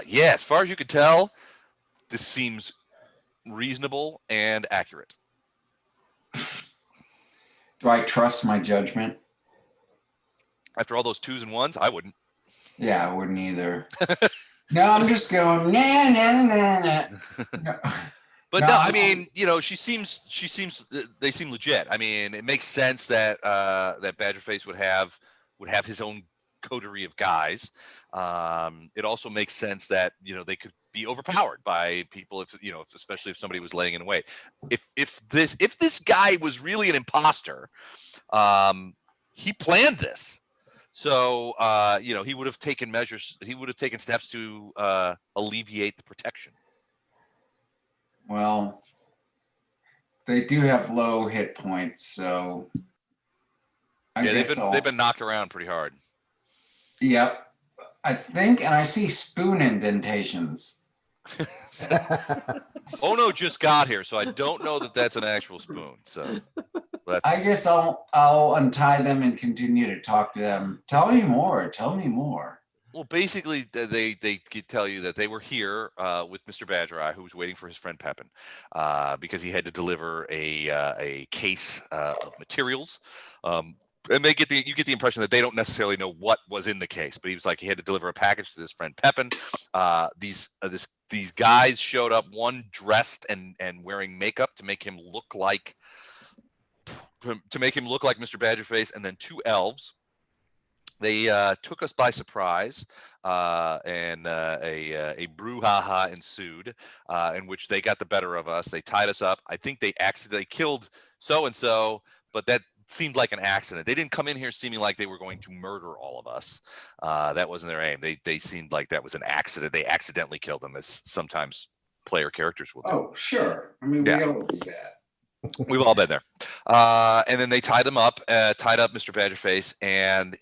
Yeah, as far as you could tell, this seems reasonable and accurate. Do I trust my judgment? After all those 2s and 1s, I wouldn't. Yeah, I wouldn't either. No, I'm just going, nah, nah, nah, nah. No. But No, no, I I'm- mean, you know, they seem legit. I mean, it makes sense that that Badgerface would have his own coterie of guys. It also makes sense that, you know, they could be overpowered by people especially if somebody was laying in wait. If this guy was really an imposter, he planned this. So, you know, he would have taken measures. He would have taken steps to alleviate the protection. Well, they do have low hit points, so I Yeah, guess they've been knocked around pretty hard. Yep. I think, and I see spoon indentations. Oh no, just got here, so I don't know that that's an actual spoon. So I guess I'll untie them and continue to talk to them. Tell me more. Tell me more. Well, basically, they tell you that they were here with Mr. Badgereye, who was waiting for his friend Pepin, because he had to deliver a case of materials. And you get the impression that they don't necessarily know what was in the case, but he was like, he had to deliver a package to this friend Pepin. These guys showed up, one dressed and wearing makeup to make him look like Mr. Badgerface, and then two elves. They took us by surprise, and a brouhaha ensued, in which they got the better of us. They tied us up. I think they accidentally killed so and so, but that seemed like an accident. They didn't come in here seeming like they were going to murder all of us. That wasn't their aim. They seemed like that was an accident. They accidentally killed them, as sometimes player characters will do. Oh, sure. I mean, we all do that. We've all been there. And then they tied him up, tied up Mr. Badgerface, and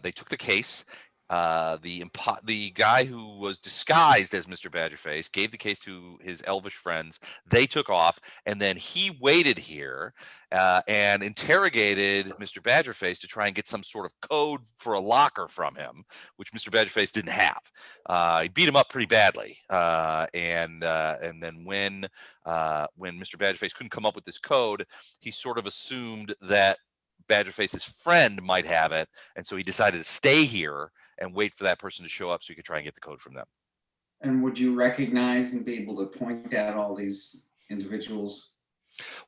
they took the case. The guy who was disguised as Mr. Badgerface gave the case to his elvish friends. They took off, and then he waited here and interrogated Mr. Badgerface to try and get some sort of code for a locker from him, which Mr. Badgerface didn't have. He beat him up pretty badly, and then when Mr. Badgerface couldn't come up with this code, he sort of assumed that Badgerface's friend might have it, and so he decided to stay here and wait for that person to show up so he could try and get the code from them. And would you recognize and be able to point out all these individuals?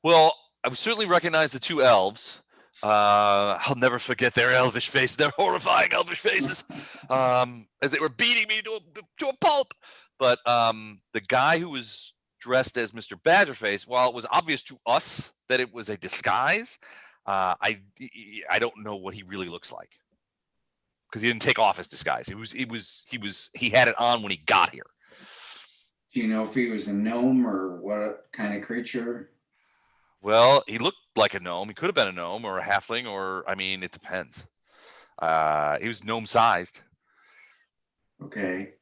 Well, I would certainly recognize the two elves. I'll never forget their elvish faces, their horrifying elvish faces, as they were beating me to a pulp. But the guy who was dressed as Mr. Badgerface, while it was obvious to us that it was a disguise, I don't know what he really looks like, because he didn't take off his disguise. He had it on when he got here. Do you know if he was a gnome or what kind of creature? Well, he looked like a gnome. He could have been a gnome or a halfling, or, I mean, it depends. He was gnome sized. Okay.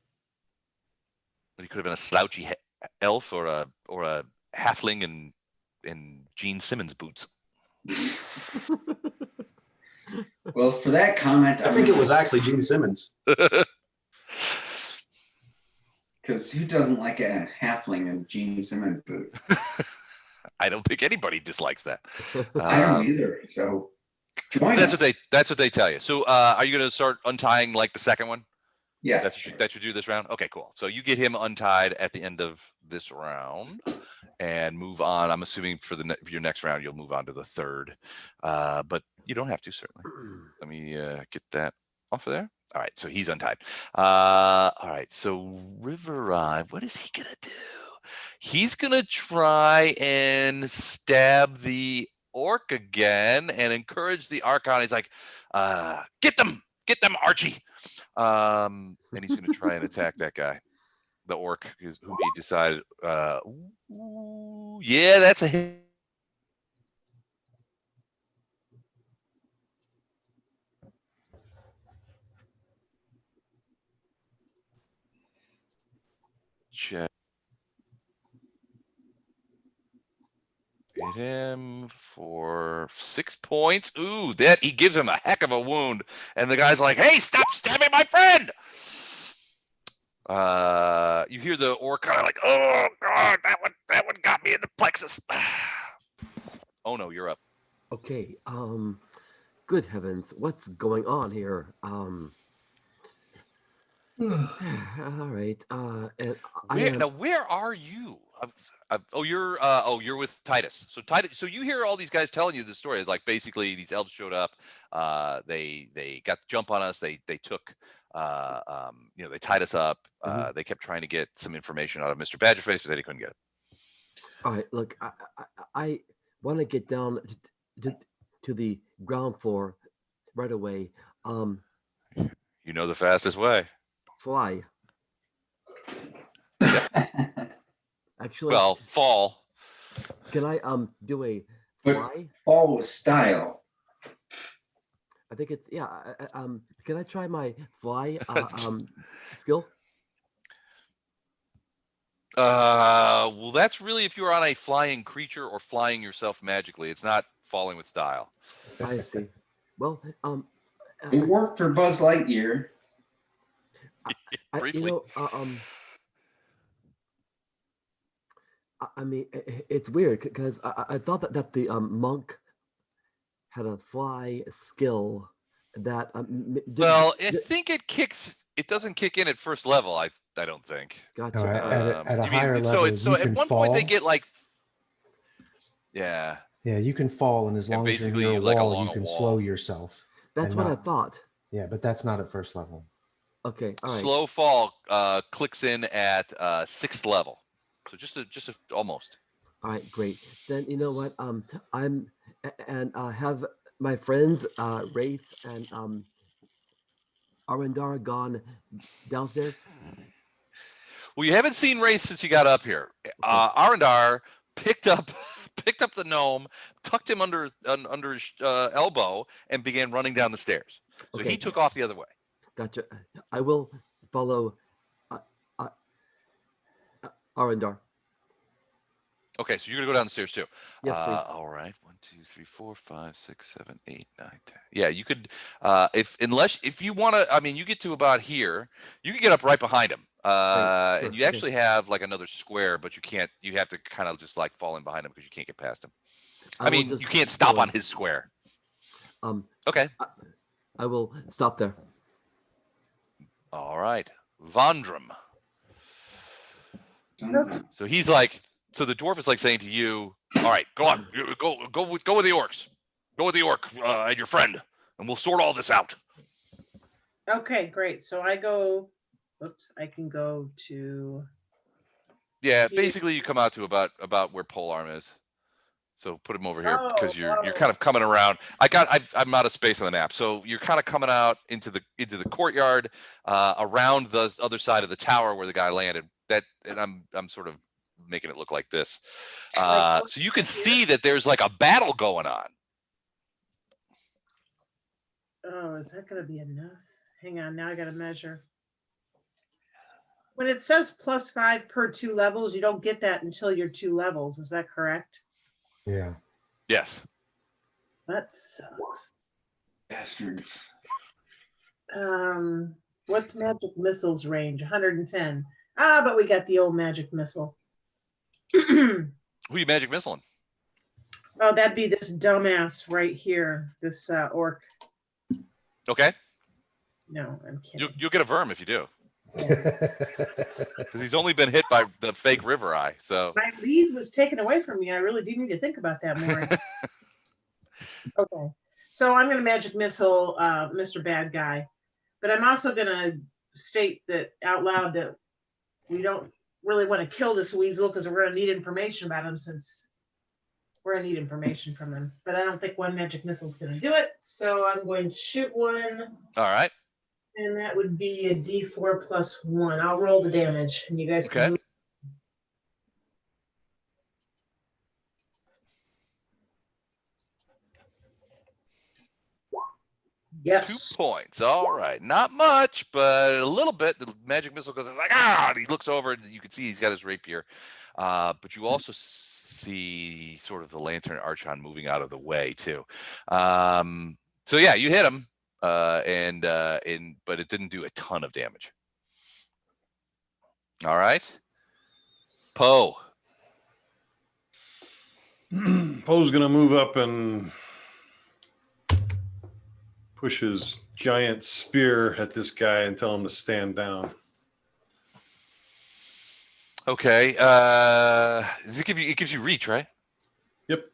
But he could have been a slouchy elf or a halfling in Gene Simmons boots. Well, for that comment, I think it was actually Gene Simmons. Because who doesn't like a halfling in Gene Simmons boots? I don't think anybody dislikes that. I don't either. So join us. That's what they tell you. So are you going to start untying like the second one? Yeah. That should do this round. Okay, cool. So you get him untied at the end of this round and move on. I'm assuming for your next round, you'll move on to the third, but you don't have to, certainly. Let me get that off of there. All right, so he's untied. All right, so Rivereye, what is he going to do? He's going to try and stab the orc again and encourage the Archon. He's like, get them, Archie. And he's going to try and attack that guy, the orc, who he decided. Yeah, that's a hit. Check. Hit him for 6 points. Ooh, that he gives him a heck of a wound, and the guy's like, "Hey, stop stabbing my friend!" You hear the orc kind of like, "Oh God, that one got me in the plexus." Oh no, you're up. Okay. Good heavens, what's going on here? All right. And where are you? You're with Titus. So Titus, so you hear all these guys telling you the story. It's like basically these elves showed up. They got the jump on us. They took. They tied us up. They kept trying to get some information out of Mr. Badgerface, but they couldn't get it. All right, look, I want to get down to the ground floor right away. You know the fastest way. Fly. Actually, Well, fall. can I do a But fly? all with style. I think it's yeah. Can I try my fly skill? Well, that's really if you're on a flying creature or flying yourself magically. It's not falling with style. I see. Well, It worked for Buzz Lightyear. Briefly. you know, I mean, it's weird because I thought that the monk had a fly skill that Well, I think it kicks. It doesn't kick in at first level. I don't think. gotcha. No, at a You mean- higher so level, it's so you at can one fall. point they get like, yeah, Yeah, you can fall, and as And long as you're basically near a you, like, wall, along you a can wall. slow yourself. That's and what I not- thought. Yeah, but that's not at first level. Okay, all right. slow fall clicks in at 6th level. So just almost. All right, great. Then you know what? I'm and have my friends Wraith and Arundar gone downstairs? Well, you haven't seen Wraith since you got up here. Arundar picked up the gnome, tucked him under his elbow, and began running down the stairs. So Okay. he took off the other way. Gotcha. I will follow Arundar. Okay, so you're gonna go down the stairs too. Yes, please. All right. 1, 2, 3, 4, 5, 6, 7, 8, 9, 10. Yeah, you could if you want to. I mean, you get to about here. You can get up right behind him. Sure, And you okay. actually have like another square, but you can't. You have to kind of just like fall in behind him because you can't get past him. I will mean, just you can't go stop in. on his square. Okay. I will stop there. All right. Vondram. Sounds So he's like, so the dwarf is like saying to you, all right, go on, go with the orcs, go with the orc and your friend, and we'll sort all this out. Okay, great. So I go, oops, I can go to, Yeah, Here. basically you come out to about where polearm is. So put him over here because Oh, you're kind of coming around. I'm out of space on the map, so you're kind of coming out into the courtyard around the other side of the tower where the guy landed. And I'm sort of making it look like this, Like, so you can here? see that there's like a battle going on. Oh, is that going to be enough? Hang on, now I got to measure. When it says +5 per 2 levels, you don't get that until you're 2 levels. Is that correct? Yeah. Yes. That sucks. bastards. What's magic missiles range? 110. Ah, but we got the old magic missile. Who you magic missiling? Oh, that'd be this dumbass right here. This orc. Okay, No, I'm kidding. you'll get a verm if you do, because he's only been hit by the fake Rivereye. So My lead was taken away from me. I really do need to think about that more. Okay. So I'm going to magic missile Mr. Bad Guy. But I'm also going to state that out loud that we don't really want to kill this weasel because we're going to need information about him since we're going to need information from him. But I don't think one magic missile is going to do it. So I'm going to shoot one. all right, And that would be a D4 + 1. I'll roll the damage. And you guys can Okay. move. Yes. 2 points. All right, not much, but a little bit. The magic missile goes like and he looks over, and you can see he's got his rapier. But you also see sort of the lantern archon moving out of the way too. So yeah, you hit him, but it didn't do a ton of damage. All right, Poe. Poe's gonna move up and push his giant spear at this guy and tell him to stand down. Okay. Does it gives you reach, right? Yep.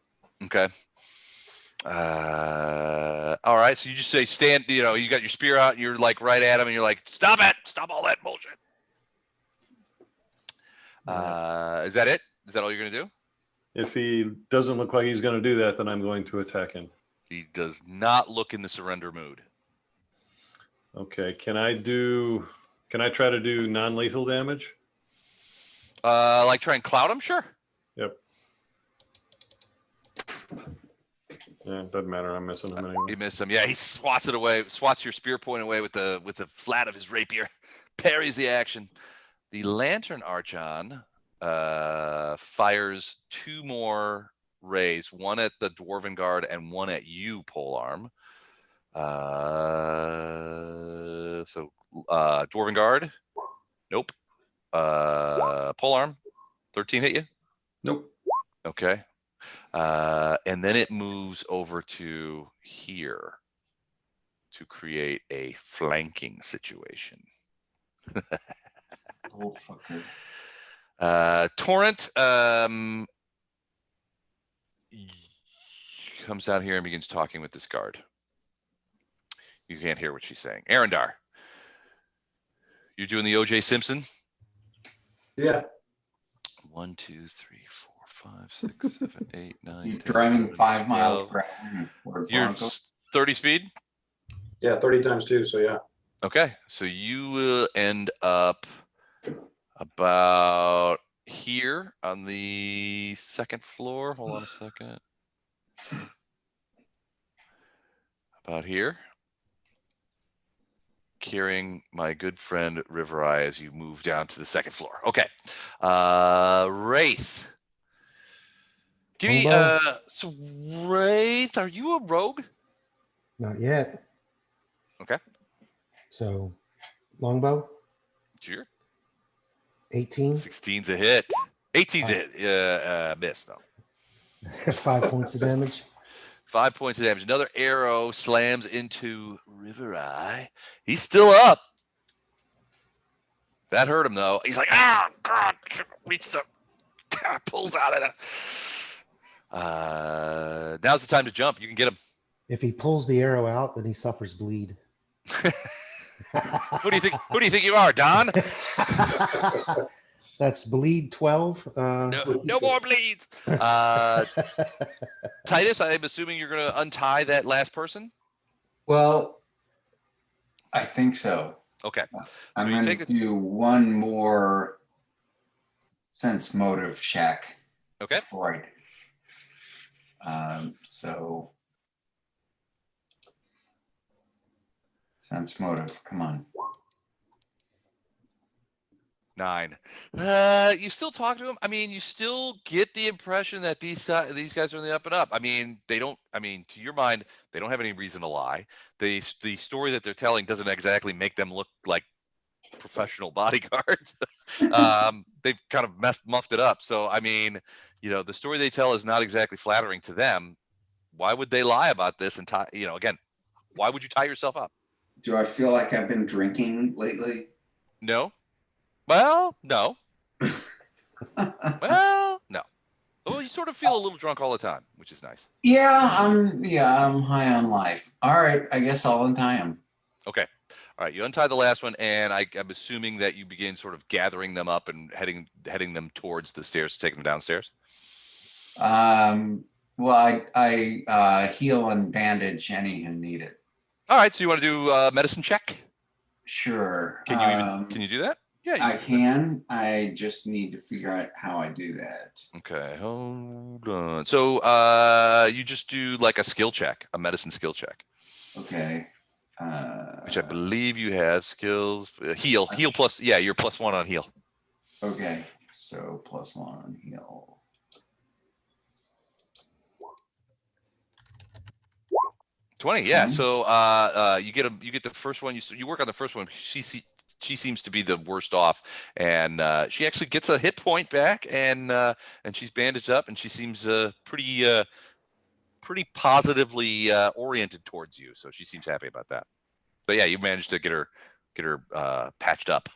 Okay. All right. So you just say stand. You got your spear out. And you're like right at him, and you're like, "Stop it! Stop all that bullshit." Is that it? Is that all you're gonna do? If he doesn't look like he's going to do that, then I'm going to attack him. He does not look in the surrender mood. Okay. Can I try to do non-lethal damage? Like try and cloud him? Sure. Yep. Yeah, doesn't matter. I'm missing him anyway. You miss him. Yeah, he swats it away. Swats your spear point away with the flat of his rapier. Parries the action. The Lantern Archon fires 2 more rays, one at the Dwarven Guard and one at you, Polearm. So Dwarven Guard, nope. Polearm, 13 hit you? Nope. Okay. And then it moves over to here to create a flanking situation. Oh, fucker. Torrent comes down here and begins talking with this guard. You can't hear what she's saying. Arendar, you're doing the O.J. Simpson? Yeah. 1, 2, 3, 4, 5, 6, 7, 8, 9. You're 10, driving 11, 5 miles 12. per hour in a Ford You're Bronco. 30 speed? Yeah, 30 times 2, so yeah. Okay, so you will end up about here on the 2nd floor. Hold on a second. About here. Carrying my good friend Rivereye as you move down to the 2nd floor. Okay. Wraith. Give me so Wraith, are you a rogue? Not yet. Okay. So longbow, Sure. 18, 16's a hit. 18's a hit. Miss though. 5 points of damage. 5 points of damage. Another arrow slams into Rivereye. He's still up. That hurt him though. He's like, ah, God, reaches up, pulls out of it. Now's the time to jump. You can get him. If he pulls the arrow out, then he suffers bleed. Who do you think? Who do you think you are, Don? That's bleed 12. No more bleeds. Titus, I'm assuming you're going to untie that last person. Well, I think so. Okay. I'm you going to do one more sense motive check. Okay. Before so sense motive, come on. 9. You still talk to him. I mean, you still get the impression that these guys are in the up and up. I mean, they don't. I mean, to your mind, they don't have any reason to lie. The story that they're telling doesn't exactly make them look like professional bodyguards. They've kind of muffed it up. So, I mean, the story they tell is not exactly flattering to them. Why would they lie about this? And again, why would you tie yourself up? Do I feel like I've been drinking lately? No. Well, no. Well, no. Well, you sort of feel a little drunk all the time, which is nice. Yeah, I'm high on life. All right, I guess I'll untie him. Okay. All right, you untie the last one, and I'm assuming that you begin sort of gathering them up and heading them towards the stairs, taking them downstairs. Well, I heal and bandage any who need it. All right, so you want to do a medicine check? Sure. Can you do that? Yeah, I can. I just need to figure out how I do that. Okay, hold on. So you just do like a skill check, a medicine skill check. Okay. Which I believe you have skills. Heal plus. Yeah, you're +1 on heal. Okay, so +1 on heal. 20. Yeah. So you get the first one. You work on the first one. She seems to be the worst off, and she actually gets a hit point back, and she's bandaged up, and she seems pretty positively oriented towards you. So she seems happy about that. But yeah, you managed to get her patched up.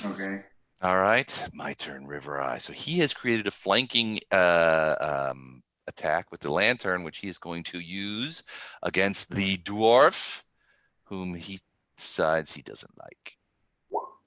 Okay. All right, my turn, Rivereye. So he has created a flanking attack with the lantern, which he is going to use against the dwarf, whom he decides he doesn't like.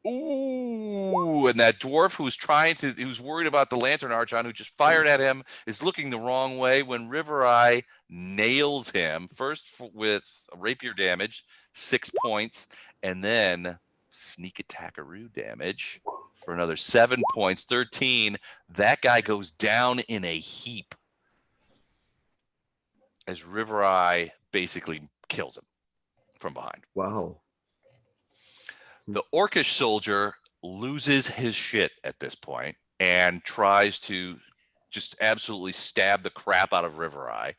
Ooh, and that dwarf who's worried about the lantern archon who just fired at him is looking the wrong way when Rivereye nails him first with rapier damage, 6 points, and then sneak attackaroo damage for another 7 points, 13. That guy goes down in a heap as Rivereye basically kills him from behind. Wow. The orcish soldier loses his shit at this point and tries to just absolutely stab the crap out of Rivereye.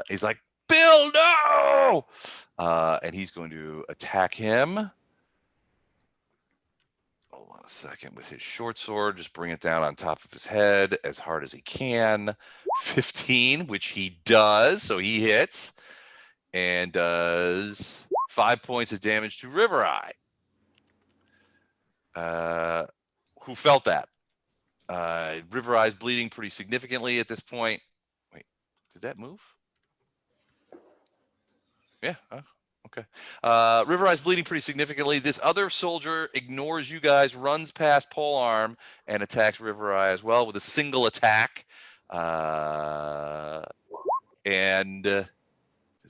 He's like, Bill, no! And he's going to attack him. Hold on a second. With his short sword, just bring it down on top of his head as hard as he can. 15, which he does, so he hits. And does 5 points of damage to Rivereye. Who felt that? Rivereye's bleeding pretty significantly at this point. Wait, did that move? Yeah, okay. Rivereye's bleeding pretty significantly. This other soldier ignores you guys, runs past Polearm, and attacks Rivereye as well with a single attack. Does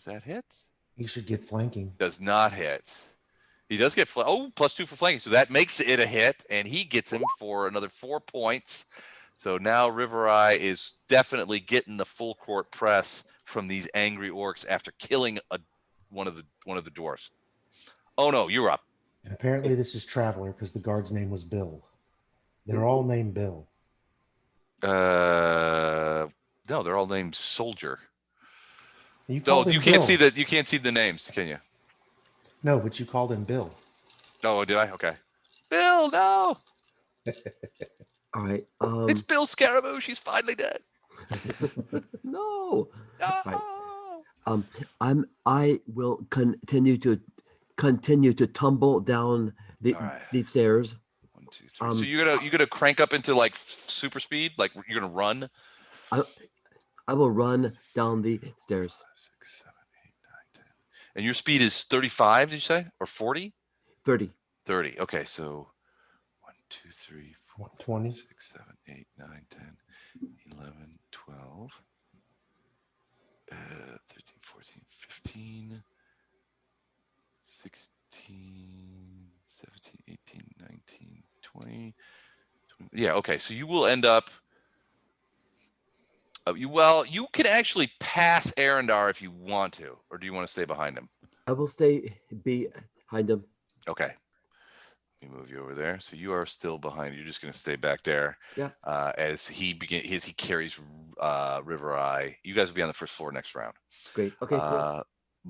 that hit? You should get flanking. Does not hit. He does get +2 for flanking, so that makes it a hit, and he gets him for another 4 points. So now Rivereye is definitely getting the full court press from these angry orcs after killing one of the dwarfs. Oh no, you're up. And apparently this is Traveler because the guard's name was Bill. They're all named Bill. No, they're all named Soldier. You can't see the names, can you? No, but you called him Bill. Oh, did I? Okay. Bill, no. All right. It's Bill Scaraboo. She's finally dead. No. No. Right. I will continue to tumble down these stairs. 1, 2, 3. So you're gonna crank up into like super speed, like you're gonna run. I will run down the stairs. 5, 6, 7, 8, 9, 10. And your speed is 35, did you say? Or 40? 30. 30. Okay, so 1, 2, 3, 4, 20. 6, 7, 8, 9, 10, 11, 12, 13, 14, 15, 16, 17, 18, 19, 20. Yeah, okay, so you will end up. You can actually pass Arendar if you want to, or do you want to stay behind him? I will stay behind him. Okay. Let me move you over there. So you are still behind. You're just going to stay back there. Yeah. As he carries Rivereye. You guys will be on the first floor next round. Great. Okay. Cool.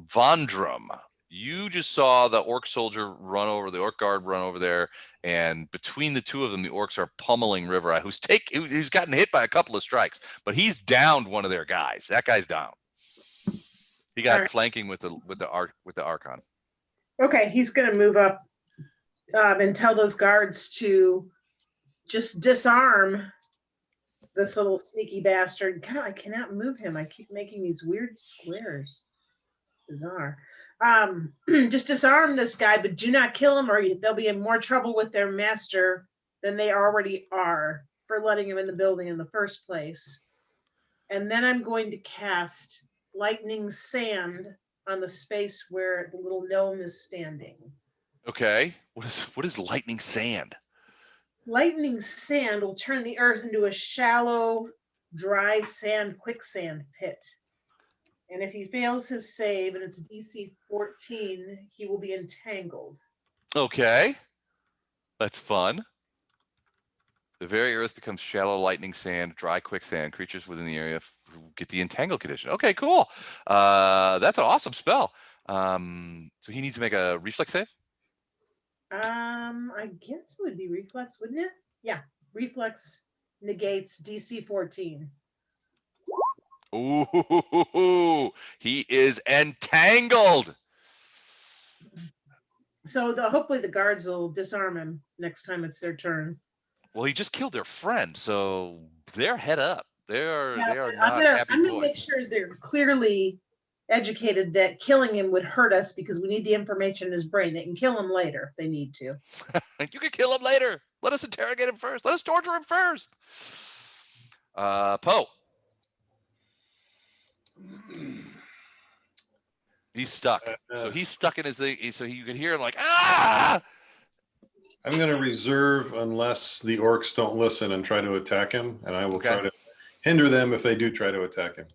Vondrum, you just saw the orc soldier run over, the orc guard run over there, and between the two of them, the orcs are pummeling Rivereye, who's gotten hit by a couple of strikes, but he's downed one of their guys. That guy's down. He got flanking with the Archon. Okay, he's gonna move up and tell those guards to just disarm this little sneaky bastard. God, I cannot move him. I keep making these weird squares. Bizarre. Just disarm this guy, but do not kill him, or they'll be in more trouble with their master than they already are for letting him in the building in the first place. And then I'm going to cast lightning sand on the space where the little gnome is standing. Okay. What is lightning sand? Lightning sand will turn the earth into a shallow, dry sand quicksand pit. And if he fails his save and it's DC 14, he will be entangled. Okay. That's fun. The very earth becomes shallow lightning sand, dry quicksand. Creatures within the area get the entangled condition. Okay, cool. That's an awesome spell. So he needs to make a reflex save? I guess it would be reflex, wouldn't it? Yeah, reflex negates DC 14. Ooh, he is entangled. So hopefully the guards will disarm him next time it's their turn. Well, he just killed their friend, so they're head up. They are not happy I'm gonna boys. make sure they're clearly educated that killing him would hurt us because we need the information in his brain. They can kill him later if they need to. You can kill him later. Let us interrogate him first. Let us torture him first. Poe. He's stuck. So he's stuck in his thing. So you can hear him like, ah! I'm going to reserve unless the orcs don't listen and try to attack him, and I will try to hinder them if they do try to attack him.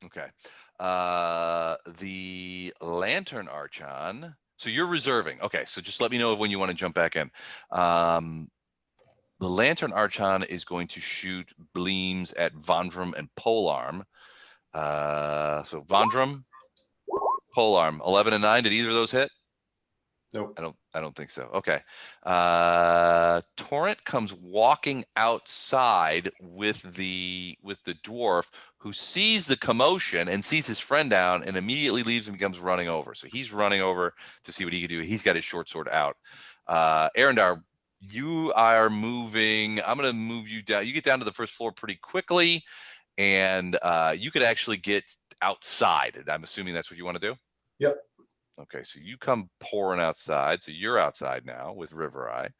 Okay. The Lantern Archon. So you're reserving. Okay. So just let me know when you want to jump back in. The Lantern Archon is going to shoot Bleams at Vondrum and Polearm. So Vondrum, Polearm, 11 and 9. Did either of those hit? Nope. I don't think so. Okay. Torrent comes walking outside with the dwarf, who sees the commotion and sees his friend down and immediately leaves and becomes running over. So he's running over to see what he can do. He's got his short sword out. Arendar, you are moving. I'm going to move you down. You get down to the first floor pretty quickly, and you could actually get outside. I'm assuming that's what you want to do? Yep. Okay, so you come pouring outside. So you're outside now with Rivereye.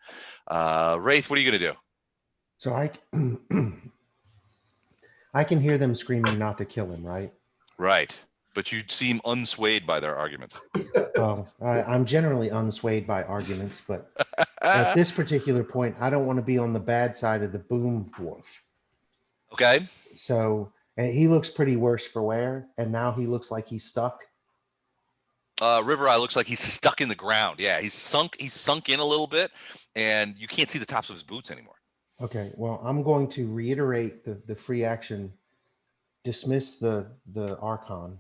Wraith, what are you going to do? So I can hear them screaming not to kill him, right? Right. But you seem unswayed by their arguments. Well, I'm generally unswayed by arguments, but at this particular point, I don't want to be on the bad side of the boom dwarf. Okay. So and he looks pretty worse for wear, and now he looks like he's stuck. Rivereye looks like he's stuck in the ground. Yeah, he's sunk in a little bit, and you can't see the tops of his boots anymore. Okay, well, I'm going to reiterate the free action, dismiss the Archon.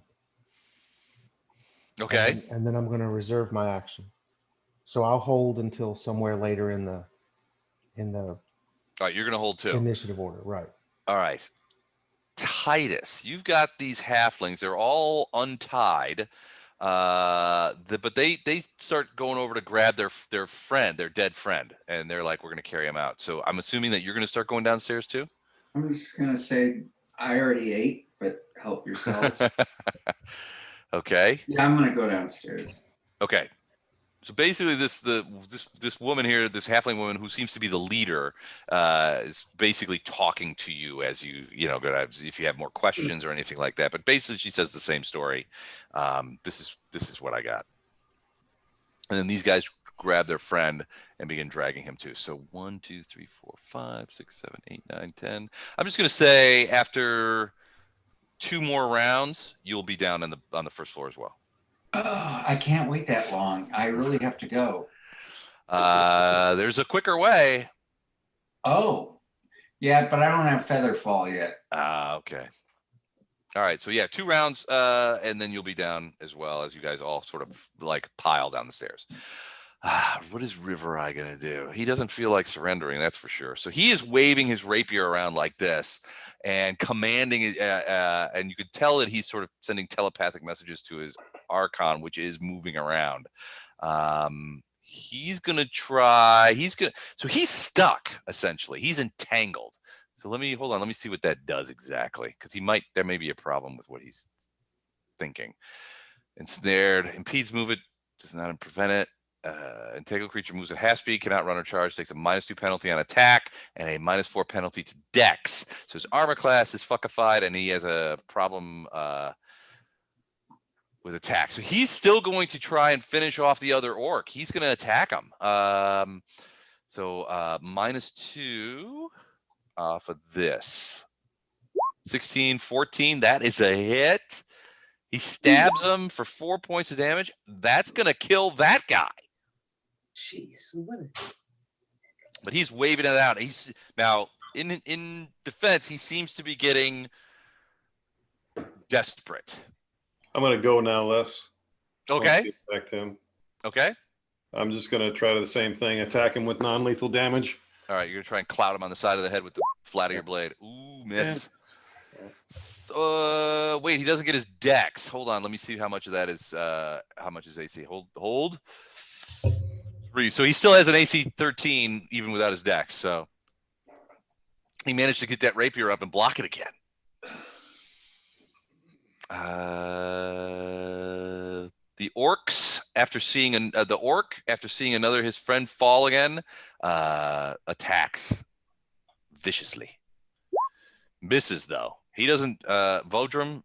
Okay. And then I'm going to reserve my action. So I'll hold until somewhere later in the All right, you're going to hold too. Initiative order, right? All right. Titus, you've got these halflings. They're all untied. But they start going over to grab their friend, their dead friend, and they're like, we're going to carry him out. So I'm assuming that you're going to start going downstairs too? I'm just going to say, I already ate, but help yourself. Okay. Yeah, I'm going to go downstairs. Okay. So basically this woman here, this halfling woman who seems to be the leader, is basically talking to you as you go, if you have more questions or anything like that. But basically she says the same story. This is what I got. And then these guys grab their friend and begin dragging him too. So 1, 2, 3, 4, 5, 6, 7, 8, 9, 10. I'm just going to say after 2 more rounds, you'll be down on the first floor as well. Oh, I can't wait that long. I really have to go. There's a quicker way. Oh, yeah, but I don't have feather fall yet. Okay. All right. So yeah, 2 rounds, and then you'll be down as well as you guys all sort of like pile down the stairs. What is Rivereye going to do? He doesn't feel like surrendering, that's for sure. So he is waving his rapier around like this and commanding, and you could tell that he's sort of sending telepathic messages to his Archon, which is moving around. He's going to try. So he's stuck, essentially. He's entangled. So hold on. Let me see what that does exactly, because there may be a problem with what he's thinking. Ensnared, impedes movement, does not prevent it. Entangled creature moves at half speed, cannot run or charge, takes a -2 penalty on attack and a -4 penalty to dex. So his armor class is fuckified and he has a problem with attack. So he's still going to try and finish off the other orc. He's going to attack him. So -2 off of this. 16, 14, that is a hit. He stabs him for 4 points of damage. That's going to kill that guy. Jeez. But he's waving it out. He's now in defense. He seems to be getting desperate. I'm going to go now, Les. Okay. Attack him. Okay. I'm just going to try the same thing. Attack him with non-lethal damage. All right. You're going to try and cloud him on the side of the head with the flat of your blade. Ooh, miss. Wait, he doesn't get his dex. Hold on. Let me see how much of that is, how much is AC. Hold. 3. So he still has an AC 13 even without his dex. So he managed to get that rapier up and block it again. The orcs, after seeing the orc, after seeing his friend fall again, attacks viciously. Misses though. He doesn't. Vondrum.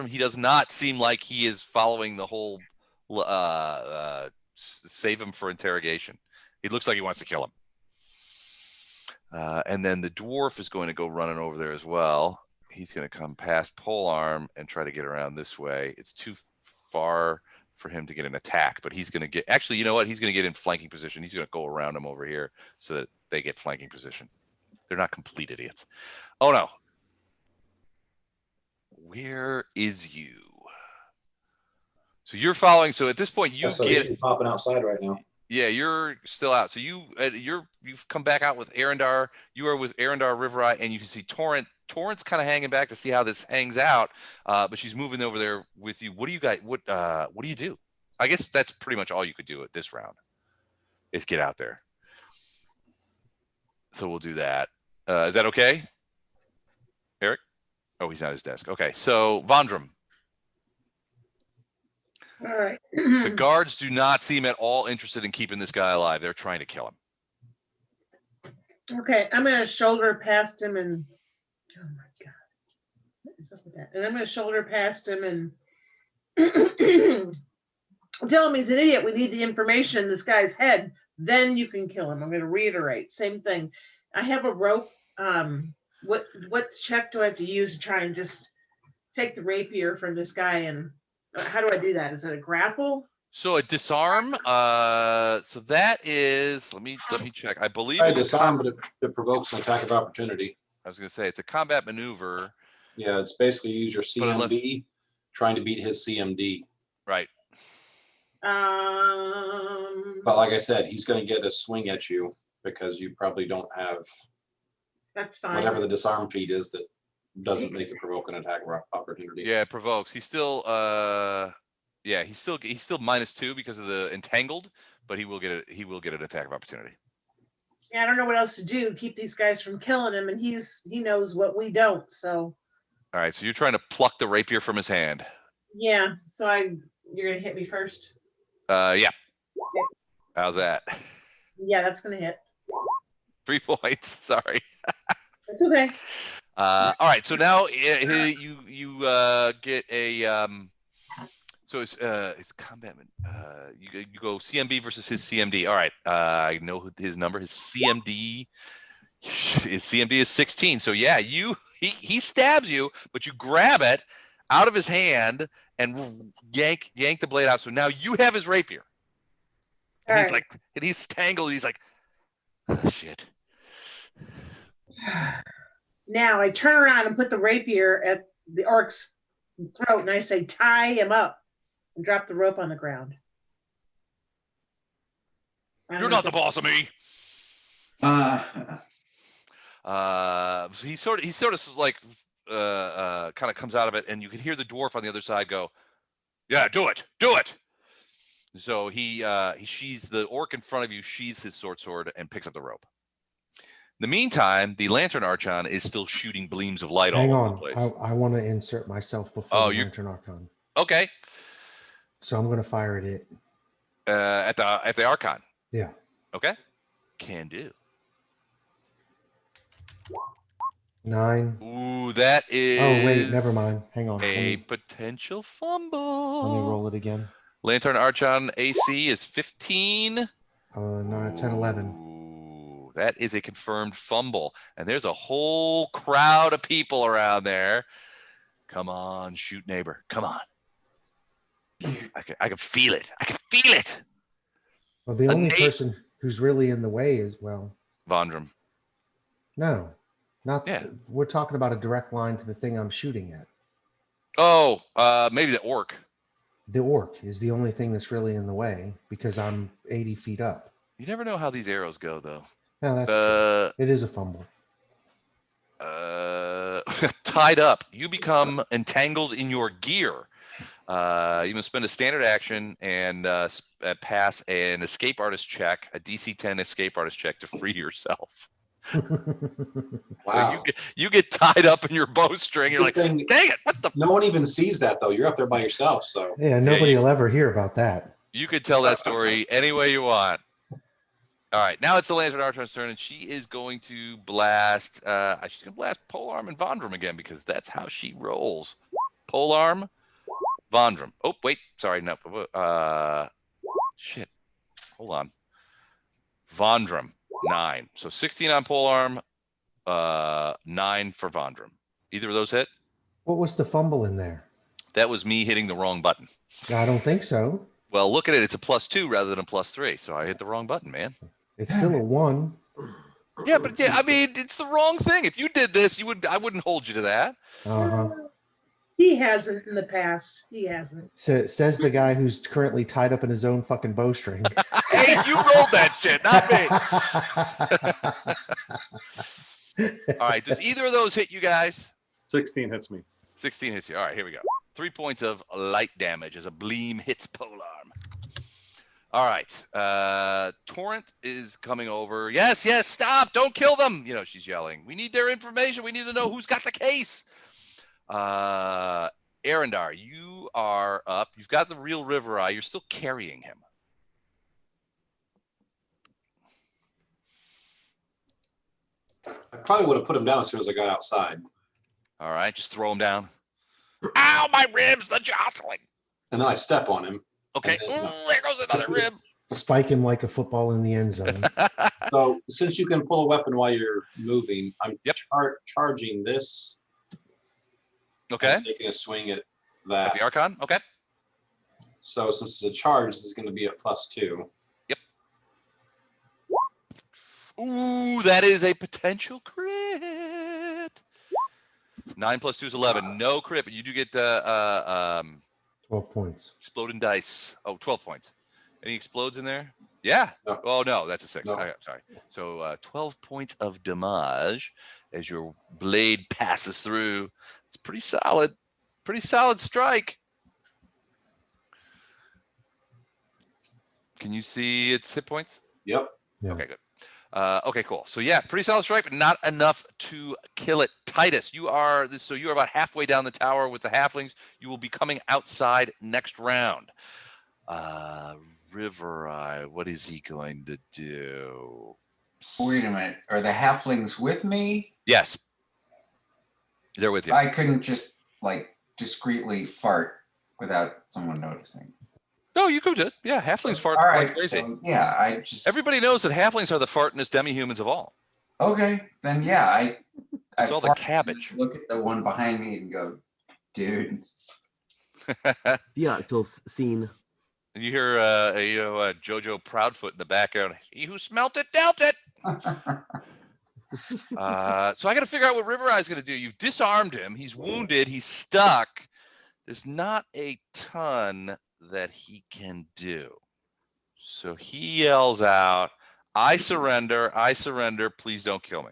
He does not seem like he is following the whole. Save him for interrogation. He looks like he wants to kill him. And then the dwarf is going to go running over there as well. He's going to come past Polearm and try to get around this way. It's too far for him to get an attack, but he's going to get, actually, you know what? He's going to get in flanking position. He's going to go around him over here so that they get flanking position. They're not complete idiots. Oh no. Where is you? So you're following. So at this point, you So get he's popping outside right now. Yeah, you're still out. So you've come back out with Arendar. You are with Arendar, Rivereye, and you can see Torrent. Torrent's kind of hanging back to see how this hangs out, but she's moving over there with you. What do you guys? What do you do? I guess that's pretty much all you could do at this round. Is get out there. So we'll do that. Is that okay, Eric? Oh, he's not at his desk. Okay, so Vondrum. All right. The guards do not seem at all interested in keeping this guy alive. They're trying to kill him. Okay, I'm gonna shoulder past him and oh my god, what is up with that? And I'm gonna shoulder past him and tell him he's an idiot. We need the information in this guy's head. Then you can kill him. I'm gonna reiterate, same thing. I have a rope. What check do I have to use to try and just take the rapier from this guy? And how do I do that? Is it a grapple? So a disarm. So that is. Let me check. I believe I disarm, but it provokes an attack of opportunity. I was going to say it's a combat maneuver. Yeah, it's basically use your But unless- CMD, trying to beat his CMD. Right. But like I said, he's going to get a swing at you because you probably don't have That's fine. whatever the disarm feat is that doesn't make it provoke an attack of opportunity. Yeah, it provokes. He's still. Yeah, he's still -2 because of the entangled, but he will get an attack of opportunity. Yeah, I don't know what else to do. Keep these guys from killing him, and he knows what we don't. So. All right, so you're trying to pluck the rapier from his hand. Yeah. So you're gonna hit me first. Yeah. How's that? Yeah, that's gonna hit. 3 points. Sorry. That's okay. All right, so now you get a so it's combat. You go CMB versus his CMD. All right, I know his number. His CMD is 16. So yeah, he stabs you, but you grab it out of his hand and yank the blade out. So now you have his rapier. And All he's right. like, and he's tangled. He's like, oh shit. Now I turn around and put the rapier at the orc's throat, and I say, "Tie him up," and drop the rope on the ground. You're not the boss of me. He sort of like kind of comes out of it, and you can hear the dwarf on the other side go, "Yeah, do it." So he sheathes the orc in front of you, sheathes his sword, and picks up the rope. In the meantime, the lantern archon is still shooting gleams of light Hang all over on. the place. I want to insert myself before the Lantern Archon. Okay. So I'm going to fire at it. At the archon. Yeah. Okay. Can do. 9. Ooh, that is. Oh, wait. Never mind. Hang on. A potential fumble. Let me roll it again. Lantern Archon AC is 15. 9, 10, 11. Ooh, that is a confirmed fumble. And there's a whole crowd of people around there. Come on, shoot neighbor. Come on. I can feel it. I can feel it. Well, the only person who's really in the way is, well, Vondrum. no, not. Yeah. We're talking about a direct line to the thing I'm shooting at. Oh, maybe the orc. The orc is the only thing that's really in the way because I'm 80 feet up. You never know how these arrows go, though. No, that's it is a fumble. Tied up. You become entangled in your gear. You must spend a standard action and pass an escape artist check, a DC 10 escape artist check to free yourself. Wow. So you get tied up in your bowstring. You're like, Good dang thing it! What the? no one even sees that though. You're up there by yourself. So Yeah, nobody will ever hear about that. You could tell that story any way you want. All right, now it's the Lantern Archon's turn, and she is going to blast. She's going to blast Polearm and Vondrum again because that's how she rolls. Polearm, Vondrum. Oh wait, sorry, no. Shit. Hold on. Vondrum 9. So 16 on Polearm, 9 for Vondrum. Either of those hit? What was the fumble in there? That was me hitting the wrong button. I don't think so. Well, look at it. It's a +2 rather than a +3. So I hit the wrong button, man. It's still a 1. Yeah, but yeah, I mean, it's the wrong thing. If you did this, I wouldn't hold you to that. Uh-huh. He hasn't in the past. He hasn't. Says the guy who's currently tied up in his own fucking bowstring. Hey, you rolled that shit, not me. All right, does either of those hit you guys? 16 hits me. 16 hits you. All right, here we go. 3 points of light damage as a Bleam hits Polearm. All right, Torrent is coming over. Yes, stop! Don't kill them! You know, she's yelling. We need their information. We need to know who's got the case. Arendar, you are up. You've got the real Rivereye. You're still carrying him. I probably would have put him down as soon as I got outside. All right, just throw him down. Ow, my ribs, the jostling. And then I step on him. Okay, there goes another rib. Spike him like a football in the end zone. So since you can pull a weapon while you're moving, I'm Yep. charging this. Okay, I'm taking a swing at at that. the Archon. Okay. So since it's a charge, this is going to be at +2. Ooh, that is a potential crit. 9 + 2 is 11. No crit, but you do get 12 points. exploding dice. Oh, 12 points. Any explodes in there? Yeah. No. Oh, no, that's a 6. No. Sorry. So 12 points of damage as your blade passes through. It's pretty solid. Pretty solid strike. Can you see its hit points? Yep. Yeah. Okay, good. Okay, cool. So yeah, pretty solid strike, but not enough to kill it. Titus, you are about halfway down the tower with the halflings. You will be coming outside next round. Rivereye, what is he going to do? Wait a minute. Are the halflings with me? Yes, they're with you. I couldn't just like discreetly fart without someone noticing. No, you could do it. Yeah, halflings fart All like right. crazy. So, yeah, I just. Everybody knows that halflings are the fartingest demi-humans of all. Okay, then yeah, I It's all the fart, cabbage. look at the one behind me and go, dude. Yeah, it feels seen. And you hear Jojo Proudfoot in the background. He who smelt it dealt it. So I got to figure out what Rivereye is going to do. You've disarmed him. He's wounded. He's stuck. There's not a ton that he can do. So he yells out, I surrender. I surrender. Please don't kill me.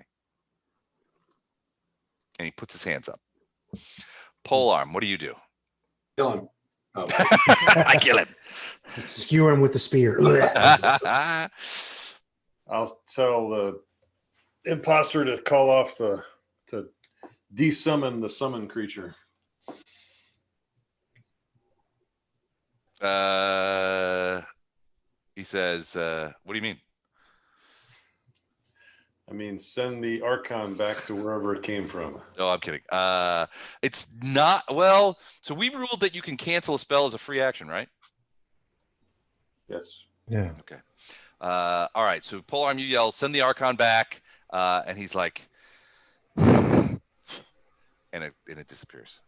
And he puts his hands up. Polearm, what do you do? Kill him. Oh. I kill him. Skewer him with the spear. I'll tell the imposter to call off to desummon the summon creature. He says, what do you mean? I mean, send the Archon back to wherever it came from. No, I'm kidding. It's not, well, so we ruled that you can cancel a spell as a free action, right? Yes. Yeah. Okay. All right. So Polearm, you yell, send the Archon back. And he's like, and it disappears.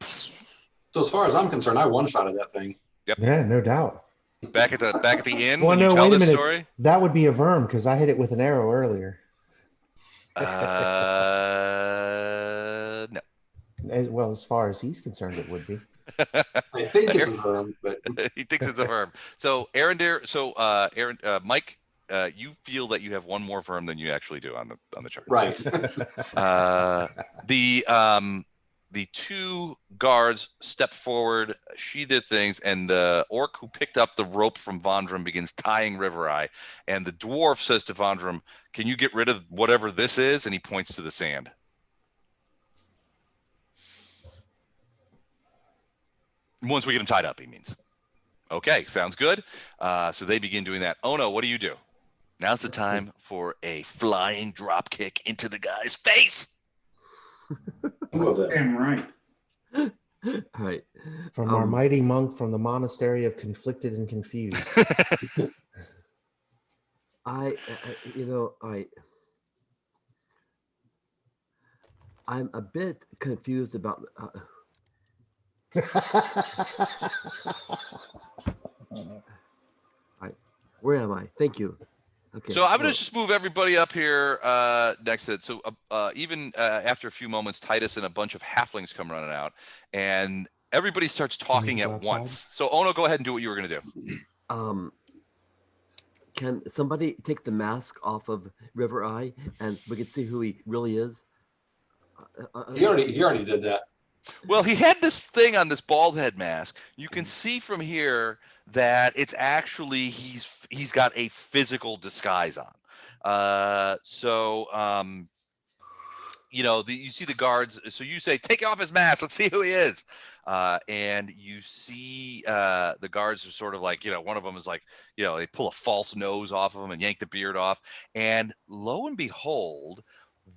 So as far as I'm concerned, I one-shotted that thing. Yeah, no doubt. Back at the inn Well, when you no, tell wait a this minute. story. That would be a verm because I hit it with an arrow earlier. No. Well, as far as he's concerned, it would be. I think it's a verm, but He thinks it's a verm. So Mike, you feel that you have one more verm than you actually do on the chart. right. the two guards step forward, sheathe their things, and the orc who picked up the rope from Vondrum begins tying Rivereye. And the dwarf says to Vondrum, "Can you get rid of whatever this is?" And he points to the sand. Once we get him tied up, he means. Okay, sounds good. So they begin doing that. Ono, what do you do? Now's the time for a flying drop kick into the guy's face. Damn right. All right. From our mighty monk from the monastery of Conflicted and Confused. I'm a bit confused about. Where am I? Thank you. Okay. So I'm going to just move everybody up here next to it. So even after a few moments, Titus and a bunch of halflings come running out, and everybody starts talking at once. So Ono, go ahead and do what you were going to do. Can somebody take the mask off of Rivereye and we can see who he really is? He already did that. Well, he had this thing on this bald head mask. You can see from here that it's actually he's got a physical disguise on. You see the guards. So you say, "Take off his mask. Let's see who he is." And you see the guards are sort of like, one of them is like, they pull a false nose off of him and yank the beard off. And lo and behold,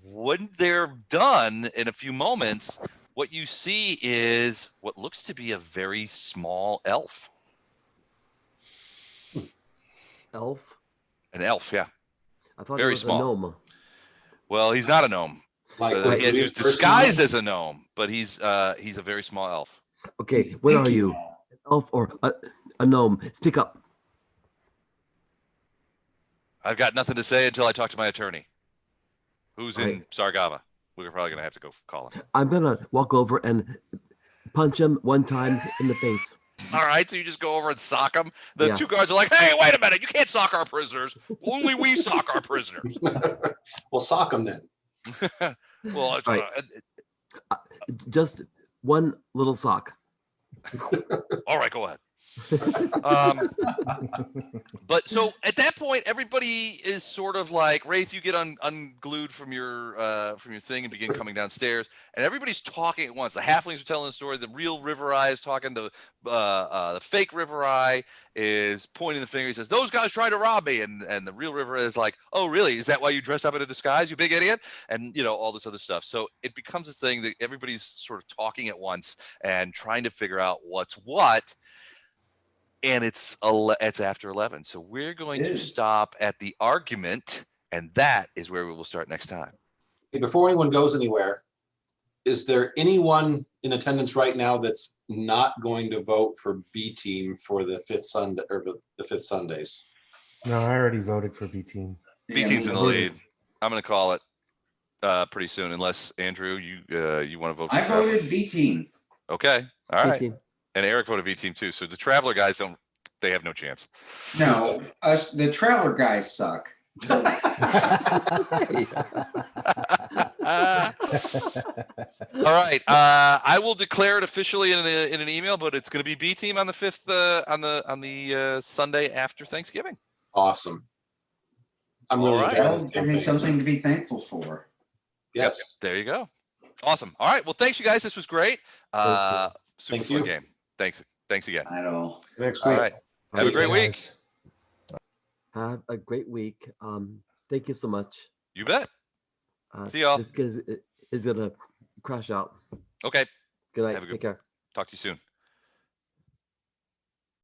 when they're done in a few moments, what you see is what looks to be a very small elf. Elf? An elf, yeah. I thought very it was small. a gnome. Well, he's not a gnome. He was disguised as a gnome, but he's a very small elf. Okay, what are you? An elf or a gnome? Speak up. I've got nothing to say until I talk to my attorney, who's in Sargava. We're probably going to have to go call him. I'm going to walk over and punch him one time in the face. All right, so you just go over and sock him. The two guards are like, "Hey, wait a minute. You can't sock our prisoners. Only we sock our prisoners." Well, sock them then. Well, just one little sock. All right, go ahead. But so at that point, everybody is sort of like, Wraith, you get unglued from your thing and begin coming downstairs, and everybody's talking at once. The halflings are telling the story. The real Rivereye is talking. The fake Rivereye is pointing the finger. He says, "Those guys tried to rob me," and the real Rivereye is like, "Oh, really? Is that why you dressed up in a disguise, you big idiot?" And all this other stuff. So it becomes this thing that everybody's sort of talking at once and trying to figure out what's what. And it's after 11. So we're going to stop at the argument, and that is where we will start next time. Before anyone goes anywhere, is there anyone in attendance right now that's not going to vote for B team for the fifth Sunday or the fifth Sundays? No, I already voted for B team. B team's in the lead. I'm going to call it pretty soon, unless Andrew, you want to vote for I voted B team. Okay. All right. B-team. And Eric voted V team too. So the Traveler guys they have no chance. No, the Traveler guys suck. All right. I will declare it officially in an email, but it's going to be B team on the 5th on the Sunday after Thanksgiving. Awesome. I'm really That'll give me something to be thankful for. Yes. Yep, there you go. Awesome. All right. Well, thanks you guys. This was great. Super fun game. Thanks again. At all. Next All week. right. Have a great week. Have a great week. Thank you so much. You bet. See y'all. This is gonna crash out. Okay. Good night. Have a good Take care. Talk to you soon.